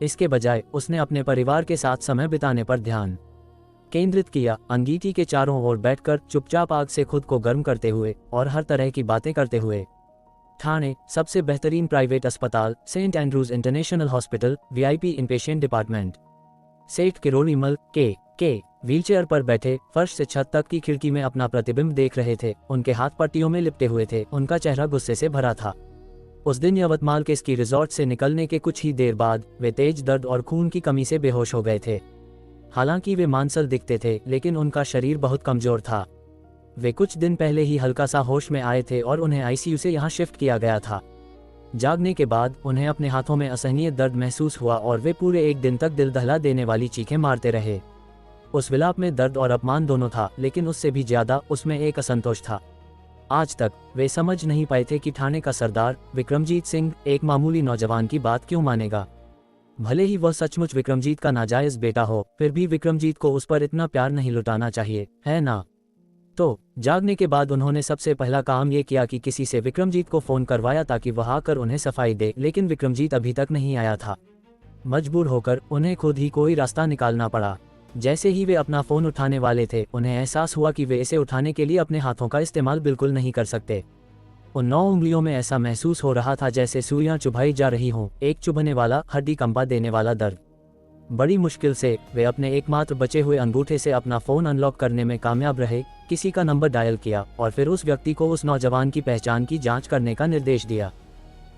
इसके बजाय उसने अपने परिवार के साथ समय बिताने पर ध्यान केंद्रित किया। अंगीठी के चारों ओर बैठकर चुपचाप आग से खुद को गर्म करते हुए और हर तरह की बातें करते हुए। ठाणे, सबसे बेहतरीन प्राइवेट अस्पताल, Saint Andrews international hospital, VIP inpatient department. Seth Kirorimal के व्हीलचेयर पर बैठे फर्श से छत तक की खिड़की में अपना प्रतिबिंब देख रहे थे। उनके हाथ पट्टियों में लिपटे हुए थे, उनका चेहरा गुस्से से भरा था। उस दिन यवतमाल के स्की रिजॉर्ट से निकलने के कुछ ही देर बाद वे तेज दर्द और खून की कमी से बेहोश हो गए थे। हालांकि वे मांसल दिखते थे, लेकिन उनका शरीर बहुत कमजोर था। वे कुछ दिन पहले ही हल्का सा होश में आए थे और उन्हें आईसीयू से यहाँ शिफ्ट किया गया था। जागने के बाद उन्हें अपने हाथों में असहनीय दर्द महसूस हुआ और वे पूरे 1 दिन तक दिल दहला देने वाली चीखें मारते रहे। उस विलाप में दर्द और अपमान दोनों था, लेकिन उससे भी ज्यादा उसमें एक असंतोष था। आज तक वे समझ नहीं पाए थे कि ठाणे का सरदार विक्रमजीत सिंह एक मामूली नौजवान की बात क्यों मानेगा। भले ही वह सचमुच विक्रमजीत का नाजायज बेटा हो, फिर भी विक्रमजीत को उस पर इतना प्यार नहीं लुटाना चाहिए, है ना? तो जागने के बाद उन्होंने सबसे पहला काम ये किया कि किसी से विक्रमजीत को फोन करवाया ताकि वह आकर उन्हें सफाई दे, लेकिन विक्रमजीत अभी तक नहीं आया था। मजबूर होकर उन्हें खुद ही कोई रास्ता निकालना पड़ा। जैसे ही वे अपना फोन उठाने वाले थे, उन्हें एहसास हुआ कि वे इसे उठाने के लिए अपने हाथों का इस्तेमाल बिल्कुल नहीं कर सकते। उन 9 उंगलियों में ऐसा महसूस हो रहा था जैसे सुइयां चुभाई जा रही हों, एक चुभने वाला, हड्डी कंपा देने वाला दर्द। बड़ी मुश्किल से वे अपने एकमात्र बचे हुए अंगूठे से अपना फोन अनलॉक करने में कामयाब रहे, किसी का नंबर डायल किया और फिर उस व्यक्ति को उस नौजवान की पहचान की जांच करने का निर्देश दिया।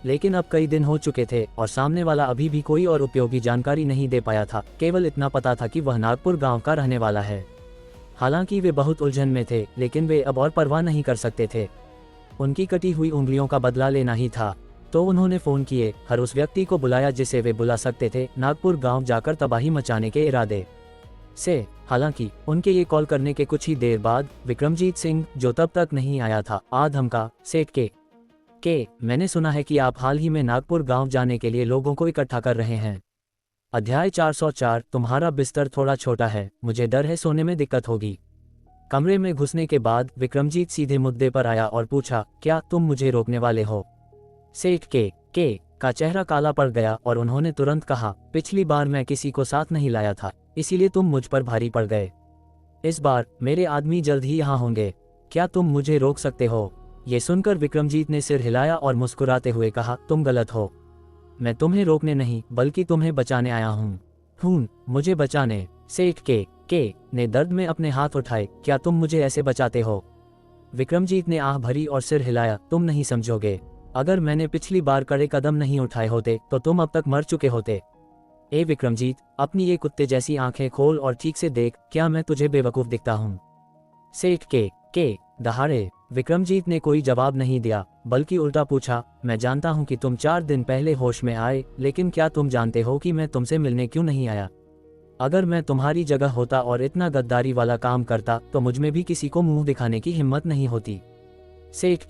लेकिन अब कई दिन हो चुके थे और सामने वाला अभी भी कोई और उपयोगी जानकारी नहीं दे पाया था। केवल इतना पता था कि वह नागपुर गांव का रहने वाला है। हालांकि वे बहुत उलझन में थे, लेकिन वे अब और परवाह नहीं कर सकते थे। उनकी कटी हुई उंगलियों का बदला लेना ही था। तो उन्होंने फोन किए, हर उस व्यक्ति को बुलाया जिसे वे बुला सकते थे, नागपुर गांव जाकर तबाही मचाने के इरादे से। हालांकि उनके ये कॉल करने के कुछ ही देर बाद विक्रमजीत सिंह, जो तब तक नहीं आया था, आ धमका, सेठ के मैंने सुना है कि आप हाल ही में नागपुर गांव जाने के लिए लोगों को इकट्ठा कर रहे हैं। अध्याय 404, तुम्हारा बिस्तर थोड़ा छोटा है, मुझे डर है सोने में दिक्कत होगी। कमरे में घुसने के बाद विक्रमजीत सीधे मुद्दे पर आया और पूछा, क्या तुम मुझे रोकने वाले हो? सेठ के का चेहरा काला पड़ गया और उन्होंने तुरंत कहा, पिछली बार मैं किसी को साथ नहीं लाया था, इसीलिए तुम मुझ पर भारी पड़ गए। इस बार मेरे आदमी जल्द ही यहाँ होंगे, क्या तुम मुझे रोक सकते हो? ये सुनकर विक्रमजीत ने सिर हिलाया और मुस्कुराते हुए कहा, तुम गलत हो, मैं तुम्हें रोकने नहीं बल्कि तुम्हें बचाने आया हूँ। मुझे बचाने? सेठ के ने दर्द में अपने हाथ उठाए, क्या तुम मुझे ऐसे बचाते हो? विक्रमजीत ने आह भरी और सिर हिलाया, तुम नहीं समझोगे, अगर मैंने पिछली बार कड़े कदम नहीं उठाए होते तो तुम अब तक मर चुके होते। ए विक्रमजीत, अपनी ये कुत्ते जैसी आंखें खोल और ठीक से देख, क्या मैं तुझे बेवकूफ दिखता हूँ? सेठ के दहाड़े विक्रमजीत ने कोई जवाब नहीं दिया, बल्कि उल्टा पूछा, मैं जानता हूं कि तुम 4 दिन पहले होश में आए, लेकिन क्या तुम जानते हो कि मैं तुमसे मिलने क्यों नहीं आया? अगर मैं तुम्हारी जगह होता और इतना गद्दारी वाला काम करता तो मुझमें भी किसी को मुंह दिखाने की हिम्मत नहीं होती। सेठ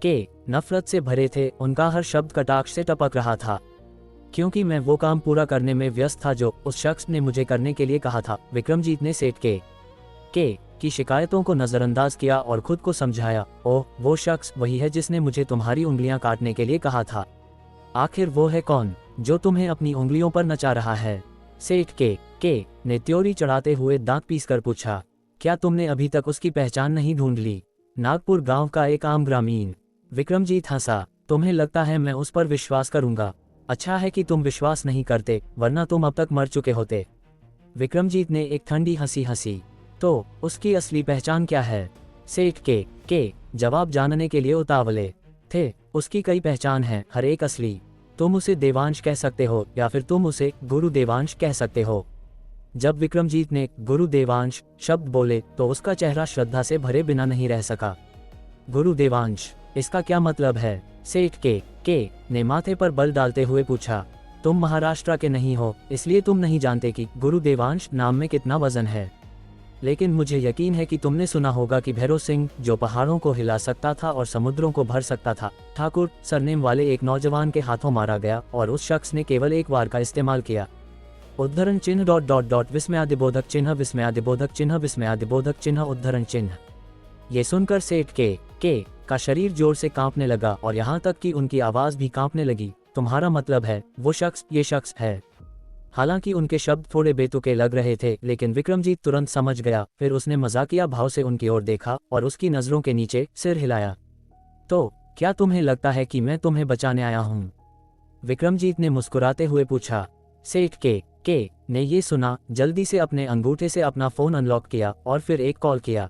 के नफरत से भरे थे, उनका हर शब्द कटाक्ष से टपक रहा था, क्योंकि मैं वो काम पूरा करने में व्यस्त था जो उस शख्स ने मुझे करने के लिए कहा था। विक्रमजीत ने सेठ के की शिकायतों को नजरअंदाज किया और खुद को समझाया, ओह, वो शख्स वही है जिसने मुझे तुम्हारी उंगलियां काटने के लिए कहा था। आखिर वो है कौन जो तुम्हें अपनी उंगलियों पर नचा रहा है? सेठ के ने त्योरी चढ़ाते हुए दांत पीसकर पूछा, क्या तुमने अभी तक उसकी पहचान नहीं ढूंढ ली? नागपुर गांव का एक आम ग्रामीण। विक्रमजीत हंसा, तुम्हें लगता है मैं उस पर विश्वास करूंगा? अच्छा है कि तुम विश्वास नहीं करते, वरना तुम अब तक मर चुके होते। विक्रमजीत ने एक ठंडी हंसी हंसी, तो उसकी असली पहचान क्या है? सेठ के जवाब जानने के लिए उतावले थे। उसकी कई पहचान है, हर एक असली। तुम उसे देवांश कह सकते हो या फिर तुम उसे गुरु देवांश कह सकते हो। जब विक्रमजीत ने गुरु देवांश शब्द बोले तो उसका चेहरा श्रद्धा से भरे बिना नहीं रह सका। गुरु देवांश, इसका क्या मतलब है? सेठ के ने माथे पर बल डालते हुए पूछा, तुम महाराष्ट्र के नहीं हो, इसलिए तुम नहीं जानते कि गुरु देवांश नाम में कितना वजन है। लेकिन मुझे यकीन है कि तुमने सुना होगा कि भैरव सिंह, जो पहाड़ों को हिला सकता था और समुद्रों को भर सकता था, ठाकुर सरनेम वाले एक नौजवान के हाथों मारा गया और उस शख्स ने केवल एक वार का इस्तेमाल किया। उद्धरण चिन्ह ... विस्मयादिबोधक चिन्ह विस्मयादिबोधक चिन्ह विस्मयादिबोधक चिन्ह उद्धरण चिन्ह। ये सुनकर सेठ के का शरीर जोर से कांपने लगा और यहाँ तक कि उनकी आवाज भी कांपने लगी। तुम्हारा मतलब है वो शख्स ये शख्स है? हालांकि उनके शब्द थोड़े बेतुके लग रहे थे, लेकिन विक्रमजीत तुरंत समझ गया। फिर उसने मजाकिया भाव से उनकी ओर देखा और उसकी नजरों के नीचे सिर हिलाया। तो क्या तुम्हें लगता है कि मैं तुम्हें बचाने आया हूँ? विक्रमजीत ने मुस्कुराते हुए पूछा। सेठ के ने ये सुना, जल्दी से अपने अंगूठे से अपना फोन अनलॉक किया और फिर एक कॉल किया।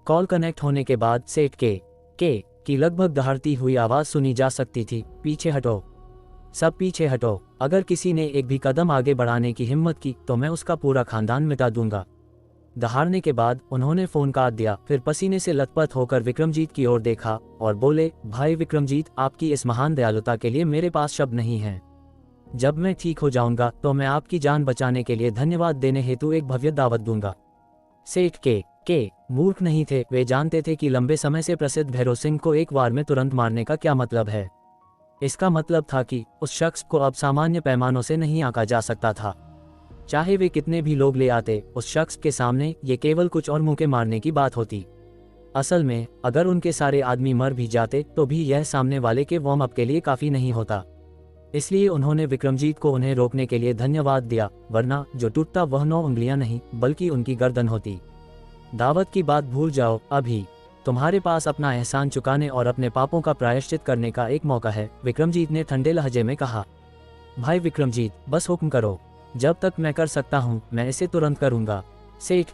कॉल कनेक्ट होने के बाद सेठ के की लगभग दहाड़ती हुई आवाज सुनी जा सकती थी, पीछे हटो, सब पीछे हटो। अगर किसी ने एक भी कदम आगे बढ़ाने की हिम्मत की तो मैं उसका पूरा खानदान मिटा दूंगा। दहाड़ने के बाद उन्होंने फोन काट दिया। फिर पसीने से लथपथ होकर विक्रमजीत की ओर देखा और बोले, भाई विक्रमजीत, आपकी इस महान दयालुता के लिए मेरे पास शब्द नहीं हैं। जब मैं ठीक हो जाऊंगा तो मैं आपकी जान बचाने के लिए धन्यवाद देने हेतु एक भव्य दावत दूंगा। सेठ के मूर्ख नहीं थे, वे जानते थे कि लंबे समय से प्रसिद्ध भैरव सिंह को एक वार में तुरंत मारने का क्या मतलब है। इसका मतलब था कि उस शख्स को अब सामान्य पैमानों से नहीं आंका जा सकता था। चाहे वे कितने भी लोग ले आते, उस शख्स के सामने ये केवल कुछ और मुंह के मारने की बात होती। असल में अगर उनके सारे आदमी मर भी जाते तो भी यह सामने वाले के वार्म अप के लिए काफी नहीं होता। इसलिए उन्होंने विक्रमजीत को उन्हें रोकने के लिए धन्यवाद दिया, वरना जो टूटता वह 9 उंगलियां नहीं बल्कि उनकी गर्दन होती। दावत की बात भूल जाओ, अभी तुम्हारे पास अपना एहसान चुकाने और अपने पापों का प्रायश्चित करने का एक मौका है, विक्रमजीत ने ठंडे लहजे में कहा। भाई विक्रमजीत, बस हुक्म करो, जब तक मैं कर सकता हूँ मैं इसे तुरंत करूँगा। सेठ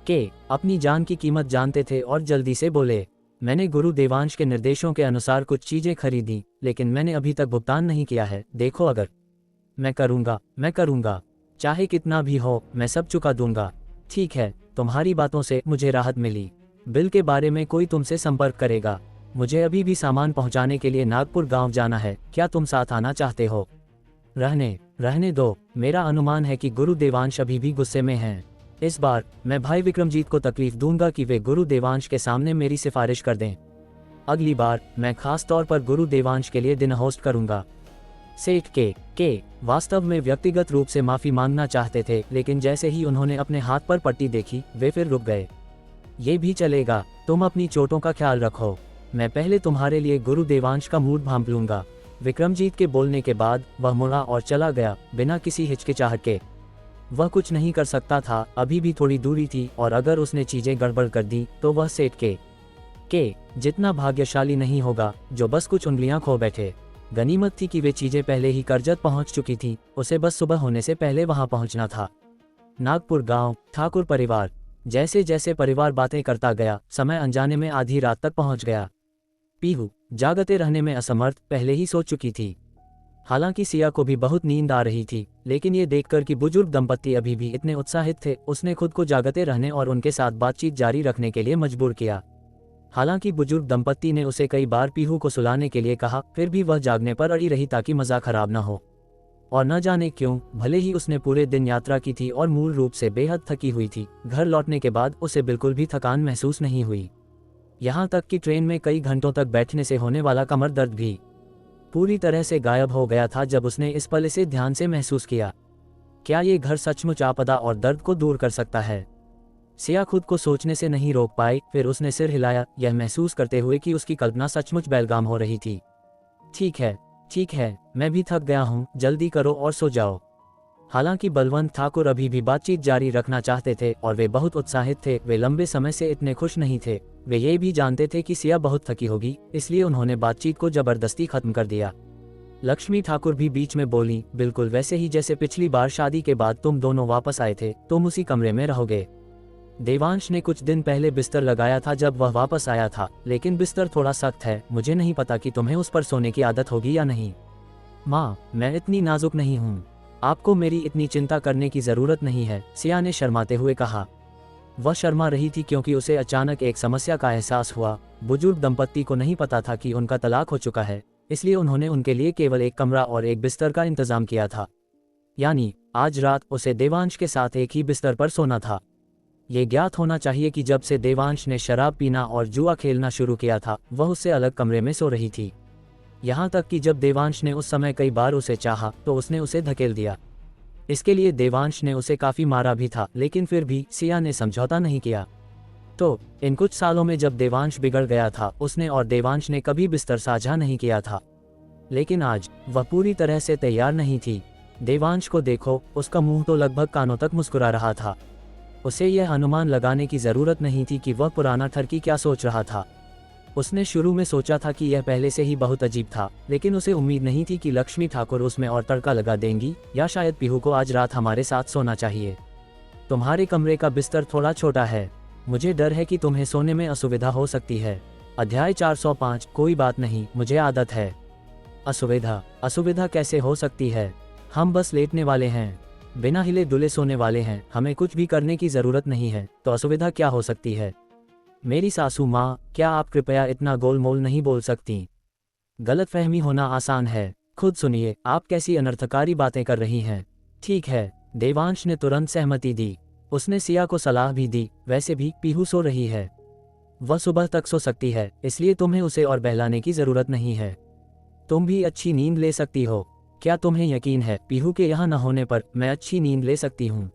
के अपनी जान की कीमत जानते थे और जल्दी से बोले, मैंने गुरु देवांश के निर्देशों के अनुसार कुछ चीजें खरीदी, लेकिन मैंने अभी तक भुगतान नहीं किया है। देखो, अगर मैं करूँगा, चाहे कितना भी हो मैं सब चुका दूंगा। ठीक है, तुम्हारी बातों से मुझे राहत मिली। बिल के बारे में कोई तुमसे संपर्क करेगा। मुझे अभी भी सामान पहुंचाने के लिए नागपुर गांव जाना है, क्या तुम साथ आना चाहते हो? रहने दो, मेरा अनुमान है कि गुरु देवांश अभी भी गुस्से में हैं। इस बार मैं भाई विक्रमजीत को तकलीफ दूंगा कि वे गुरु देवांश के सामने मेरी सिफारिश कर दें। अगली बार मैं खास तौर पर गुरु देवांश के लिए दिन होस्ट करूंगा। सेठ के वास्तव में व्यक्तिगत रूप से माफी मांगना चाहते थे, लेकिन जैसे ही उन्होंने अपने हाथ पर पट्टी देखी वे फिर रुक गए। ये भी चलेगा, तुम अपनी चोटों का ख्याल रखो, मैं पहले तुम्हारे लिए गुरु देवांश का मूड भांप लूंगा। विक्रमजीत के बोलने के बाद वह मुड़ा और चला गया बिना किसी हिचकिचाहट के। वह कुछ नहीं कर सकता था, अभी भी थोड़ी दूरी थी और अगर उसने चीजें गड़बड़ कर दी तो वह सेठ के जितना भाग्यशाली नहीं होगा जो बस कुछ उंगलियां खो बैठे। गनीमत थी कि वे चीजें पहले ही करजत पहुंच चुकी थी, उसे बस सुबह होने से पहले वहां पहुंचना था। नागपुर गांव, ठाकुर परिवार। जैसे जैसे परिवार बातें करता गया, समय अनजाने में आधी रात तक पहुंच गया। पीहू जागते रहने में असमर्थ पहले ही सो चुकी थी। हालांकि सिया को भी बहुत नींद आ रही थी, लेकिन ये देखकर कि बुजुर्ग दंपत्ति अभी भी इतने उत्साहित थे, उसने खुद को जागते रहने और उनके साथ बातचीत जारी रखने के लिए मजबूर किया। हालांकि बुजुर्ग दंपत्ति ने उसे कई बार पीहू को सुलाने के लिए कहा, फिर भी वह जागने पर अड़ी रही ताकि मजा खराब न हो। और न जाने क्यों, भले ही उसने पूरे दिन यात्रा की थी और मूल रूप से बेहद थकी हुई थी, घर लौटने के बाद उसे बिल्कुल भी थकान महसूस नहीं हुई। यहाँ तक कि ट्रेन में कई घंटों तक बैठने से होने वाला कमर दर्द भी पूरी तरह से गायब हो गया था जब उसने इस पल इसे ध्यान से महसूस किया। क्या ये घर सचमुच आपदा और दर्द को दूर कर सकता है? सिया खुद को सोचने से नहीं रोक पाई, फिर उसने सिर हिलाया, यह महसूस करते हुए कि उसकी कल्पना सचमुच बेलगाम हो रही थी। ठीक है, मैं भी थक गया हूँ, जल्दी करो और सो जाओ। हालांकि बलवंत ठाकुर अभी भी बातचीत जारी रखना चाहते थे और वे बहुत उत्साहित थे। वे लंबे समय से इतने खुश नहीं थे। वे ये भी जानते थे कि सिया बहुत थकी होगी, इसलिए उन्होंने बातचीत को जबरदस्ती खत्म कर दिया। लक्ष्मी ठाकुर भी बीच में बोली, बिल्कुल वैसे ही जैसे पिछली बार शादी के बाद तुम दोनों वापस आए थे, तुम उसी कमरे में रहोगे। देवांश ने कुछ दिन पहले बिस्तर लगाया था जब वह वापस आया था, लेकिन बिस्तर थोड़ा सख्त है, मुझे नहीं पता कि तुम्हें उस पर सोने की आदत होगी या नहीं। माँ, मैं इतनी नाजुक नहीं हूँ, आपको मेरी इतनी चिंता करने की जरूरत नहीं है, सिया ने शर्माते हुए कहा। वह शर्मा रही थी क्योंकि उसे अचानक एक समस्या का एहसास हुआ। बुजुर्ग दंपत्ति को नहीं पता था कि उनका तलाक हो चुका है, इसलिए उन्होंने उनके लिए केवल एक कमरा और एक बिस्तर का इंतजाम किया था। यानी आज रात उसे देवांश के साथ एक ही बिस्तर पर सोना था। ये ज्ञात होना चाहिए कि जब से देवांश ने शराब पीना और जुआ खेलना शुरू किया था, वह उससे अलग कमरे में सो रही थी। यहाँ तक कि जब देवांश ने उस समय कई बार उसे चाहा तो उसने उसे धकेल दिया। इसके लिए देवांश ने उसे काफी मारा भी था, लेकिन फिर भी सिया ने समझौता नहीं किया। तो इन कुछ सालों में जब देवांश बिगड़ गया था, उसने और देवांश ने कभी बिस्तर साझा नहीं किया था। लेकिन आज वह पूरी तरह से तैयार नहीं थी। देवांश को देखो, उसका मुंह तो लगभग कानों तक मुस्कुरा रहा था। उसे यह अनुमान लगाने की जरूरत नहीं थी कि वह पुराना ठरकी क्या सोच रहा था। उसने शुरू में सोचा था कि यह पहले से ही बहुत अजीब था, लेकिन उसे उम्मीद नहीं थी कि लक्ष्मी ठाकुर उसमें और तड़का लगा देंगी, या शायद पीहू को आज रात हमारे साथ सोना चाहिए। तुम्हारे कमरे का बिस्तर थोड़ा छोटा है, मुझे डर है कि तुम्हें सोने में असुविधा हो सकती है। अध्याय 405। कोई बात नहीं, मुझे आदत है। असुविधा कैसे हो सकती है? हम बस लेटने वाले हैं, बिना हिले डुले सोने वाले हैं, हमें कुछ भी करने की जरूरत नहीं है, तो असुविधा क्या हो सकती है? मेरी सासू माँ, क्या आप कृपया इतना गोलमोल नहीं बोल सकती? गलतफहमी होना आसान है, खुद सुनिए, आप कैसी अनर्थकारी बातें कर रही हैं। ठीक है, देवांश ने तुरंत सहमति दी। उसने सिया को सलाह भी दी, वैसे भी पीहू सो रही है, वह सुबह तक सो सकती है, इसलिए तुम्हें उसे और बहलाने की जरूरत नहीं है। तुम भी अच्छी नींद ले सकती हो। क्या तुम्हें यकीन है पीहू के यहाँ न होने पर मैं अच्छी नींद ले सकती हूँ?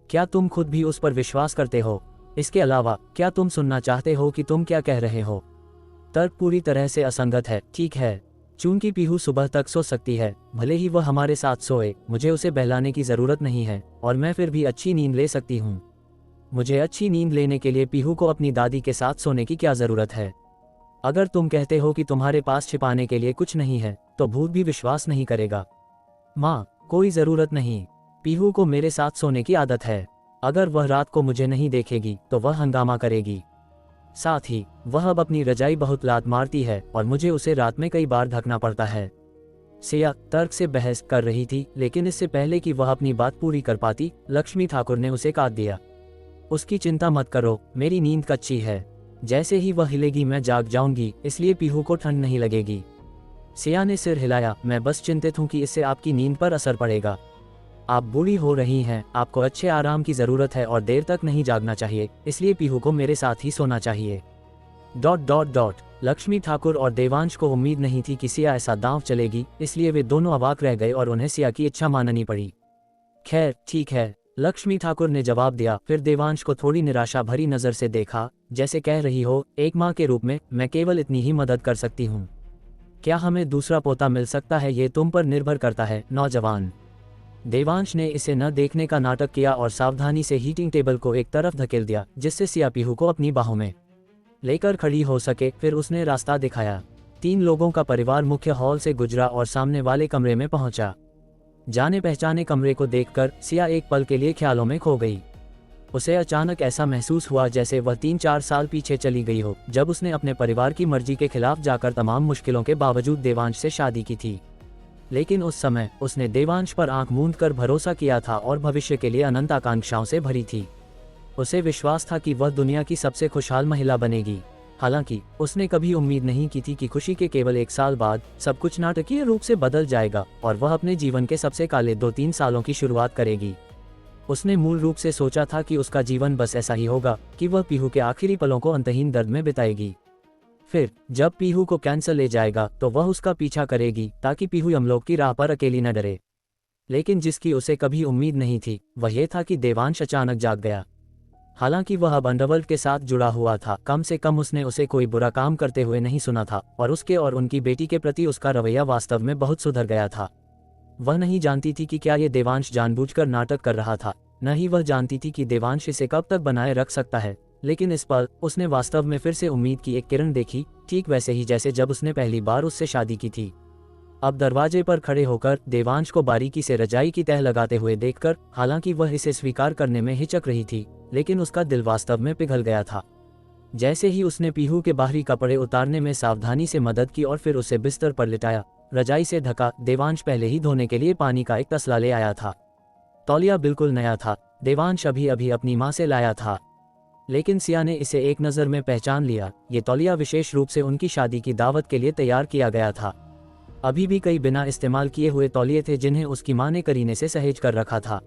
क्या तुम खुद भी उस पर विश्वास करते हो? इसके अलावा क्या तुम सुनना चाहते हो कि तुम क्या कह रहे हो? तर्क पूरी तरह से असंगत है। ठीक है, चूंकि पीहू सुबह तक सो सकती है, भले ही वह हमारे साथ सोए, मुझे उसे बहलाने की जरूरत नहीं है और मैं फिर भी अच्छी नींद ले सकती हूँ। मुझे अच्छी नींद लेने के लिए पीहू को अपनी दादी के साथ सोने की क्या जरूरत है? अगर तुम कहते हो कि तुम्हारे पास छिपाने के लिए कुछ नहीं है, तो भूत भी विश्वास नहीं करेगा। माँ, कोई जरूरत नहीं, पीहू को मेरे साथ सोने की आदत है। अगर वह रात को मुझे नहीं देखेगी तो वह हंगामा करेगी। साथ ही वह अब अपनी रजाई बहुत लात मारती है और मुझे उसे रात में कई बार ढकना पड़ता है। सिया तर्क से बहस कर रही थी, लेकिन इससे पहले कि वह अपनी बात पूरी कर पाती, लक्ष्मी ठाकुर ने उसे काट दिया। उसकी चिंता मत करो, मेरी नींद कच्ची है, जैसे ही वह हिलेगी मैं जाग जाऊंगी, इसलिए पीहू को ठंड नहीं लगेगी। सिया ने सिर हिलाया, मैं बस चिंतित हूँ कि इससे आपकी नींद पर असर पड़ेगा। आप बूढ़ी हो रही हैं, आपको अच्छे आराम की जरूरत है और देर तक नहीं जागना चाहिए, इसलिए पीहू को मेरे साथ ही सोना चाहिए। ... लक्ष्मी ठाकुर और देवांश को उम्मीद नहीं थी कि सिया ऐसा दांव चलेगी, इसलिए वे दोनों अवाक रह गए और उन्हें सिया की इच्छा माननी पड़ी। खैर ठीक है, लक्ष्मी ठाकुर ने जवाब दिया। फिर देवांश को थोड़ी निराशा भरी नजर से देखा, जैसे कह रही हो, एक माँ के रूप में मैं केवल इतनी ही मदद कर सकती हूँ। क्या हमें दूसरा पोता मिल सकता है? ये तुम पर निर्भर करता है, नौजवान। देवांश ने इसे न देखने का नाटक किया और सावधानी से हीटिंग टेबल को एक तरफ धकेल दिया, जिससे सिया पीहू को अपनी बाहों में लेकर खड़ी हो सके। फिर उसने रास्ता दिखाया। 3 लोगों का परिवार मुख्य हॉल से गुजरा और सामने वाले कमरे में पहुंचा। जाने पहचाने कमरे को देखकर सिया एक पल के लिए ख्यालों में खो गई। उसे अचानक ऐसा महसूस हुआ जैसे वह 3-4 साल पीछे चली गई हो, जब उसने अपने परिवार की मर्जी के खिलाफ जाकर तमाम मुश्किलों के बावजूद देवांश से शादी की थी। लेकिन उस समय उसने देवांश पर आंख मूंद कर भरोसा किया था और भविष्य के लिए अनंत आकांक्षाओं से भरी थी। उसे विश्वास था कि वह दुनिया की सबसे खुशहाल महिला बनेगी। हालांकि उसने कभी उम्मीद नहीं की थी कि खुशी के केवल 1 साल बाद सब कुछ नाटकीय रूप से बदल जाएगा और वह अपने जीवन के सबसे काले 2-3 सालों की शुरुआत करेगी। उसने मूल रूप से सोचा था कि उसका जीवन बस ऐसा ही होगा कि वह पीहू के आखिरी पलों को अंतहीन दर्द में बिताएगी। फिर जब पीहू को कैंसर ले जाएगा तो वह उसका पीछा करेगी ताकि पीहू यमलोक की राह पर अकेली न डरे। लेकिन जिसकी उसे कभी उम्मीद नहीं थी वह यह था कि देवांश अचानक जाग गया। हालांकि वह अब अंडरवर्ल्ड के साथ जुड़ा हुआ था, कम से कम उसने उसे कोई बुरा काम करते हुए नहीं सुना था और उसके और उनकी बेटी के प्रति उसका रवैया वास्तव में बहुत सुधर गया था। वह नहीं जानती थी कि क्या ये देवांश जानबूझकर नाटक कर रहा था, न ही वह जानती थी कि देवांश इसे कब तक बनाए रख सकता है। लेकिन इस पल उसने वास्तव में फिर से उम्मीद की एक किरण देखी, ठीक वैसे ही जैसे जब उसने पहली बार उससे शादी की थी। अब दरवाजे पर खड़े होकर देवांश को बारीकी से रजाई की तह लगाते हुए देखकर, हालांकि वह इसे स्वीकार करने में हिचक रही थी, लेकिन उसका दिल वास्तव में पिघल गया था। जैसे ही उसने पीहू के बाहरी कपड़े उतारने में सावधानी से मदद की और फिर उसे बिस्तर पर लिटाया, रजाई से ढका, देवांश पहले ही धोने के लिए पानी का एक तसला ले आया था। तौलिया बिल्कुल नया था, देवांश अभी अभी अपनी माँ से लाया था। लेकिन सिया ने इसे एक नज़र में पहचान लिया। ये तौलिया विशेष रूप से उनकी शादी की दावत के लिए तैयार किया गया था। अभी भी कई बिना इस्तेमाल किए हुए तौलिए थे जिन्हें उसकी माँ ने करीने से सहेज कर रखा था।